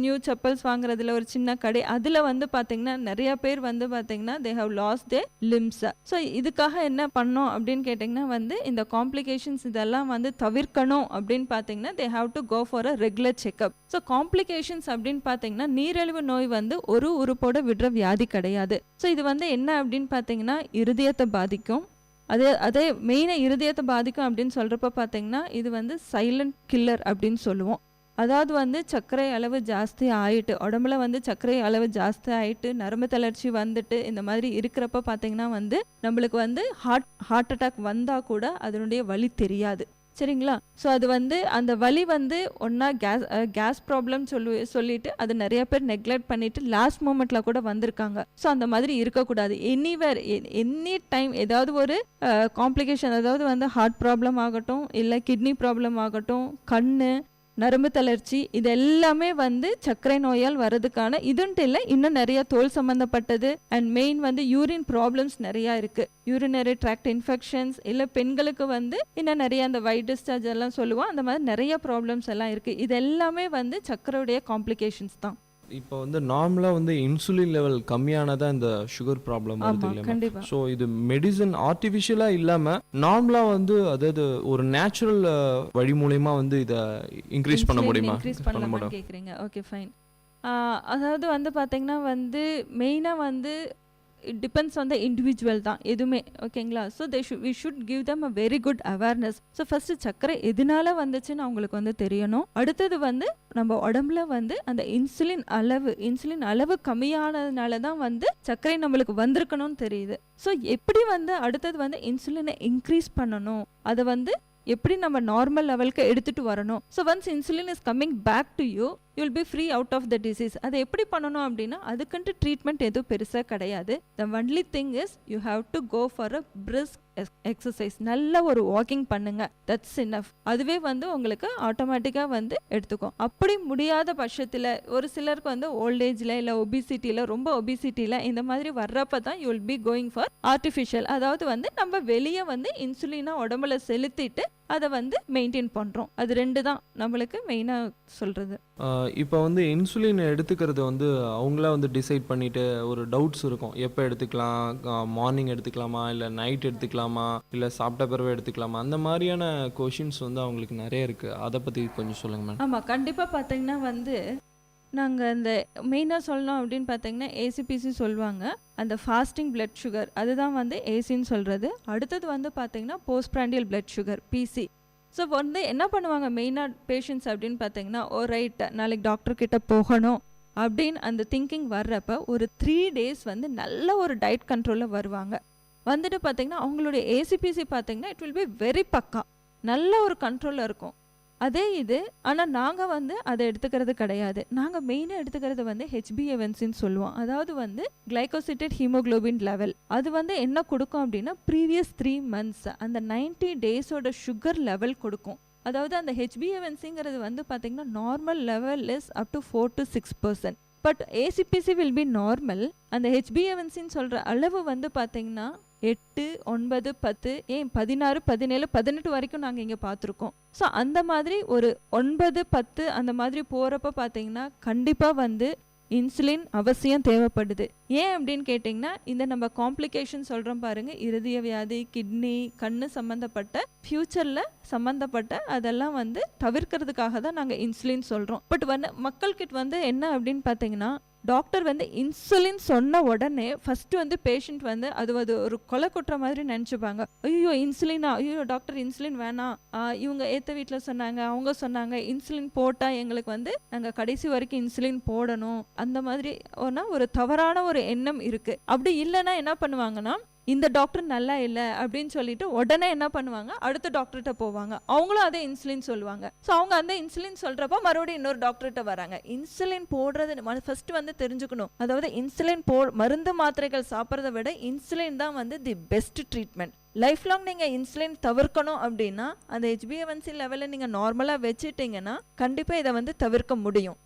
நியூ செப்பல்ஸ் வாங்குறதுல ஒரு சின்ன கடை, அதில் வந்து பார்த்தீங்கன்னா நிறைய பேர் வந்து பார்த்தீங்கன்னா they have lost their limbs. So இதுக்காக என்ன பண்ணோம் அப்படின்னு கேட்டிங்கன்னா வந்து இந்த காம்ப்ளிகேஷன்ஸ் இதெல்லாம் வந்து தவிர்க்கணும் அப்படின்னு பார்த்தீங்கன்னா they have to go for a regular checkup. So complications அப்படின்னு பார்த்தீங்கன்னா நீரிழிவு நோய் வந்து ஒரு உறுப்போட விடுற வியாதி கிடையாது. ஸோ இது வந்து என்ன அப்படின்னு பார்த்தீங்கன்னா இருதயத்தை பாதிக்கும். அதே மெயினாக இருதயத்தை பாதிக்கும் அப்படின்னு சொல்கிறப்ப பார்த்தீங்கன்னா இது வந்து சைலண்ட் கில்லர் அப்படின்னு சொல்லுவோம். அதாவது வந்து சர்க்கரை அளவு ஜாஸ்தி ஆயிட்டு, உடம்புல வந்து சர்க்கரை அளவு ஜாஸ்தி ஆயிட்டு, நரம்பு தளர்ச்சி வந்துட்டு இந்த மாதிரி இருக்கிறப்ப பார்த்தீங்கன்னா வந்து நம்மளுக்கு வந்து ஹார்ட் அட்டாக் வந்தால் கூட அதனுடைய வலி தெரியாது. சரிங்களா? ஸோ அது வந்து அந்த வலி வந்து ஒன்றா கேஸ் ப்ராப்ளம் சொல்லிட்டு அது நிறைய பேர் நெக்லெக்ட் பண்ணிட்டு லாஸ்ட் மூமெண்ட்டில் கூட வந்திருக்காங்க. ஸோ அந்த மாதிரி இருக்கக்கூடாது. எனி டைம் ஏதாவது ஒரு காம்ப்ளிகேஷன், அதாவது வந்து ஹார்ட் ப்ராப்ளம் ஆகட்டும், இல்லை கிட்னி ப்ராப்ளம் ஆகட்டும், கண்ணு, நரம்பு தளர்ச்சி, இது எல்லாமே வந்து சர்க்கரை நோயால் வர்றதுக்கான இதுன்ட்டு இல்லை, இன்னும் நிறைய தோல் சம்மந்தப்பட்டது அண்ட் மெயின் வந்து யூரின் ப்ராப்ளம்ஸ் நிறையா இருக்குது. யூரினரி ட்ராக்ட் இன்ஃபெக்ஷன்ஸ், இல்லை பெண்களுக்கு வந்து இன்னும் நிறைய அந்த ஒயிட் டிஸ்சார்ஜ் எல்லாம் சொல்லுவோம், அந்த மாதிரி நிறைய ப்ராப்ளம்ஸ் எல்லாம் இருக்குது. இது எல்லாமே வந்து சர்க்கரையுடைய காம்ப்ளிகேஷன்ஸ் தான். இப்போ வந்து நார்மலாக வந்து இன்சுலின் லெவல் கம்மியானதான் இந்த சுகர் ப்ராப்ளம் வருது இல்லையா? கண்டிப்பா. ஸோ இது மெடிசன் ஆர்டிஃபிஷியலாக இல்லாமல் நார்மலாக வந்து அதாவது ஒரு நேச்சுரல் வழி மூலயமா வந்து இதை இன்க்ரீஸ் பண்ண முடியுமா? இன்க்ரீஸ் பண்ணலாமான்னு கேட்குறீங்க. Okay fine. அதாவது வந்து பார்த்தீங்கன்னா வந்து மெயினாக வந்து it depends on the individual தான் எதுவுமே. ஓகேங்களா? So we should give them a very good awareness. So first சர்க்கரை எதனால வந்துச்சுன்னு அவங்களுக்கு வந்து தெரியணும். அடுத்தது வந்து நம்ம உடம்புல வந்து அந்த இன்சுலின் அளவு கம்மியானதுனால தான் வந்து சர்க்கரை நம்மளுக்கு வந்திருக்கணும்னு தெரியுது. ஸோ எப்படி வந்து அடுத்தது வந்து இன்சுலினை இன்க்ரீஸ் பண்ணணும், அதை வந்து எப்படி நம்ம நார்மல் லெவலுக்கு எடுத்துட்டு வரணும். So once insulin is coming back to you will be free out of the disease. அதை எப்படி பண்ணணும் அப்படின்னா அதுக்குன்ட்டு ட்ரீட்மெண்ட் எதுவும் பெருசாக கிடையாது. The only thing is you have to go for a brisk exercise. நல்ல ஒரு வாக்கிங் பண்ணுங்க, தட்ஸ் இனஃப். அதுவே வந்து உங்களுக்கு ஆட்டோமேட்டிக்காக வந்து எடுத்துக்கும். அப்படி முடியாத பட்சத்தில் ஒரு சிலருக்கு வந்து ஓல்டேஜில் இல்லை ஒபிசிட்டியில், ரொம்ப ஒபிசிட்டியில் இந்த மாதிரி வர்றப்ப தான் you will B going for artificial. அதாவது வந்து நம்ம வெளியே வந்து இன்சுலினை உடம்புல செலுத்திட்டு அதை வந்து மெயின்டைன் பண்ணுறோம். அது ரெண்டு தான் நம்மளுக்கு மெயினாக சொல்கிறது. இப்போ வந்து இன்சுலின் எடுத்துக்கிறது வந்து அவங்களா வந்து டிசைட் பண்ணிட்டு ஒரு டவுட்ஸ் இருக்கும், எப்போ எடுத்துக்கலாம், மார்னிங் எடுத்துக்கலாமா இல்லை நைட் எடுத்துக்கலாமா இல்லை சாப்பிட்ட பிறகு எடுத்துக்கலாமா, அந்த மாதிரியான கொஷின்ஸ் வந்து அவங்களுக்கு நிறைய இருக்குது. அதை பற்றி கொஞ்சம் சொல்லுங்கள் மேம். ஆமாம், கண்டிப்பாக பார்த்தீங்கன்னா வந்து நாங்கள் இந்த மெயினாக சொல்லணும் அப்படின்னு பார்த்தீங்கன்னா ஏசிபிசி சொல்லுவாங்க, அந்த ஃபாஸ்டிங் பிளட் சுகர், அதுதான் வந்து ஏசின்னு சொல்கிறது. அடுத்தது வந்து பார்த்தீங்கன்னா போஸ்ட்பிராண்டியல் பிளட் சுகர், பிசி. ஸோ வந்து என்ன பண்ணுவாங்க மெயினாக பேஷண்ட்ஸ் அப்படின்னு பார்த்தீங்கன்னா, ஓ ரைட் நாளைக்கு டாக்டர்கிட்ட போகணும் அப்படின்னு அந்த திங்கிங் வர்றப்ப ஒரு 3 days வந்து நல்ல ஒரு டயட் கண்ட்ரோலில் வருவாங்க. வந்துட்டு பார்த்தீங்கன்னா அவங்களுடைய ஏசிபிசி பார்த்தீங்கன்னா இட் வில் பி வெரி பக்கா, நல்ல ஒரு கண்ட்ரோலில் இருக்கும். அதே இது ஆனால் நாங்கள் வந்து அதை எடுத்துக்கிறது கிடையாது. நாங்கள் மெயினாக எடுத்துக்கிறது வந்து HbA1cன்னு சொல்லுவோம். அதாவது வந்து கிளைகோசிட்டட் ஹீமோக்ளோபின் லெவல். அது வந்து என்ன கொடுக்கும் அப்படின்னா ப்ரீவியஸ் 3 months அந்த 90 days சுகர் லெவல் கொடுக்கும். அதாவது அந்த HbA1cங்கிறது வந்து பார்த்தீங்கன்னா normal level is up to 4 to 6%. But ACBC will be normal. அந்த HbA1cன்னு சொல்கிற அளவு வந்து பார்த்தீங்கன்னா 8, 9, 10, 16, 17, 18 வரைக்கும் நாங்கள் இங்கே பார்த்துருக்கோம். ஸோ அந்த மாதிரி ஒரு 9, 10 அந்த மாதிரி போகிறப்ப பார்த்தீங்கன்னா கண்டிப்பாக வந்து இன்சுலின் அவசியம் தேவைப்படுது. ஏன் அப்படின்னு கேட்டிங்கன்னா இந்த நம்ம காம்ப்ளிகேஷன் சொல்கிறோம் பாருங்கள், இருதய வியாதி, கிட்னி, கண்ணு சம்மந்தப்பட்ட ஃப்யூச்சரில் சம்மந்தப்பட்ட அதெல்லாம் வந்து தவிர்க்கிறதுக்காக தான் நாங்கள் இன்சுலின் சொல்கிறோம். பட் வந்து மக்கள்கிட்ட வந்து என்ன அப்படின்னு பார்த்தீங்கன்னா டாக்டர் வந்து இன்சுலின் சொன்ன உடனே ஃபர்ஸ்ட் வந்து பேஷண்ட் வந்து அது ஒரு கொலை கொட்டுற மாதிரி நினச்சிப்பாங்க. ஐயோ இன்சுலினா, ஐயோ டாக்டர் இன்சுலின் வேணாம், இவங்க ஏற்ற வீட்டில் சொன்னாங்க, அவங்க சொன்னாங்க இன்சுலின் போட்டால் எங்களுக்கு வந்து நாங்கள் கடைசி வரைக்கும் இன்சுலின் போடணும், அந்த மாதிரி ஒரு தவறான ஒரு எண்ணம் இருக்குது. அப்படி இல்லைன்னா என்ன பண்ணுவாங்கன்னா இந்த டாக்டர் நல்லா இல்லை அப்படின்னு சொல்லிட்டு உடனே என்ன பண்ணுவாங்க அடுத்த டாக்டர்கிட்ட போவாங்க, அவங்களும் அதே இன்சுலின் சொல்லுவாங்க. ஸோ அவங்க அந்த இன்சுலின் சொல்றப்ப மறுபடியும் இன்னொரு டாக்டர்கிட்ட வராங்க. இன்சுலின் போடுறது ஃபர்ஸ்ட் வந்து தெரிஞ்சுக்கணும். அதாவது இன்சுலின் மருந்து மாத்திரைகள் சாப்பிட்றத விட இன்சுலின் தான் வந்து the best treatment. Life long நீங்கள் இன்சுலின் தவிர்க்கணும் அப்படின்னா அந்த HbA1c லெவலில் நீங்கள் நார்மலாக வச்சுட்டீங்கன்னா கண்டிப்பாக இதை வந்து தவிர்க்க முடியும்.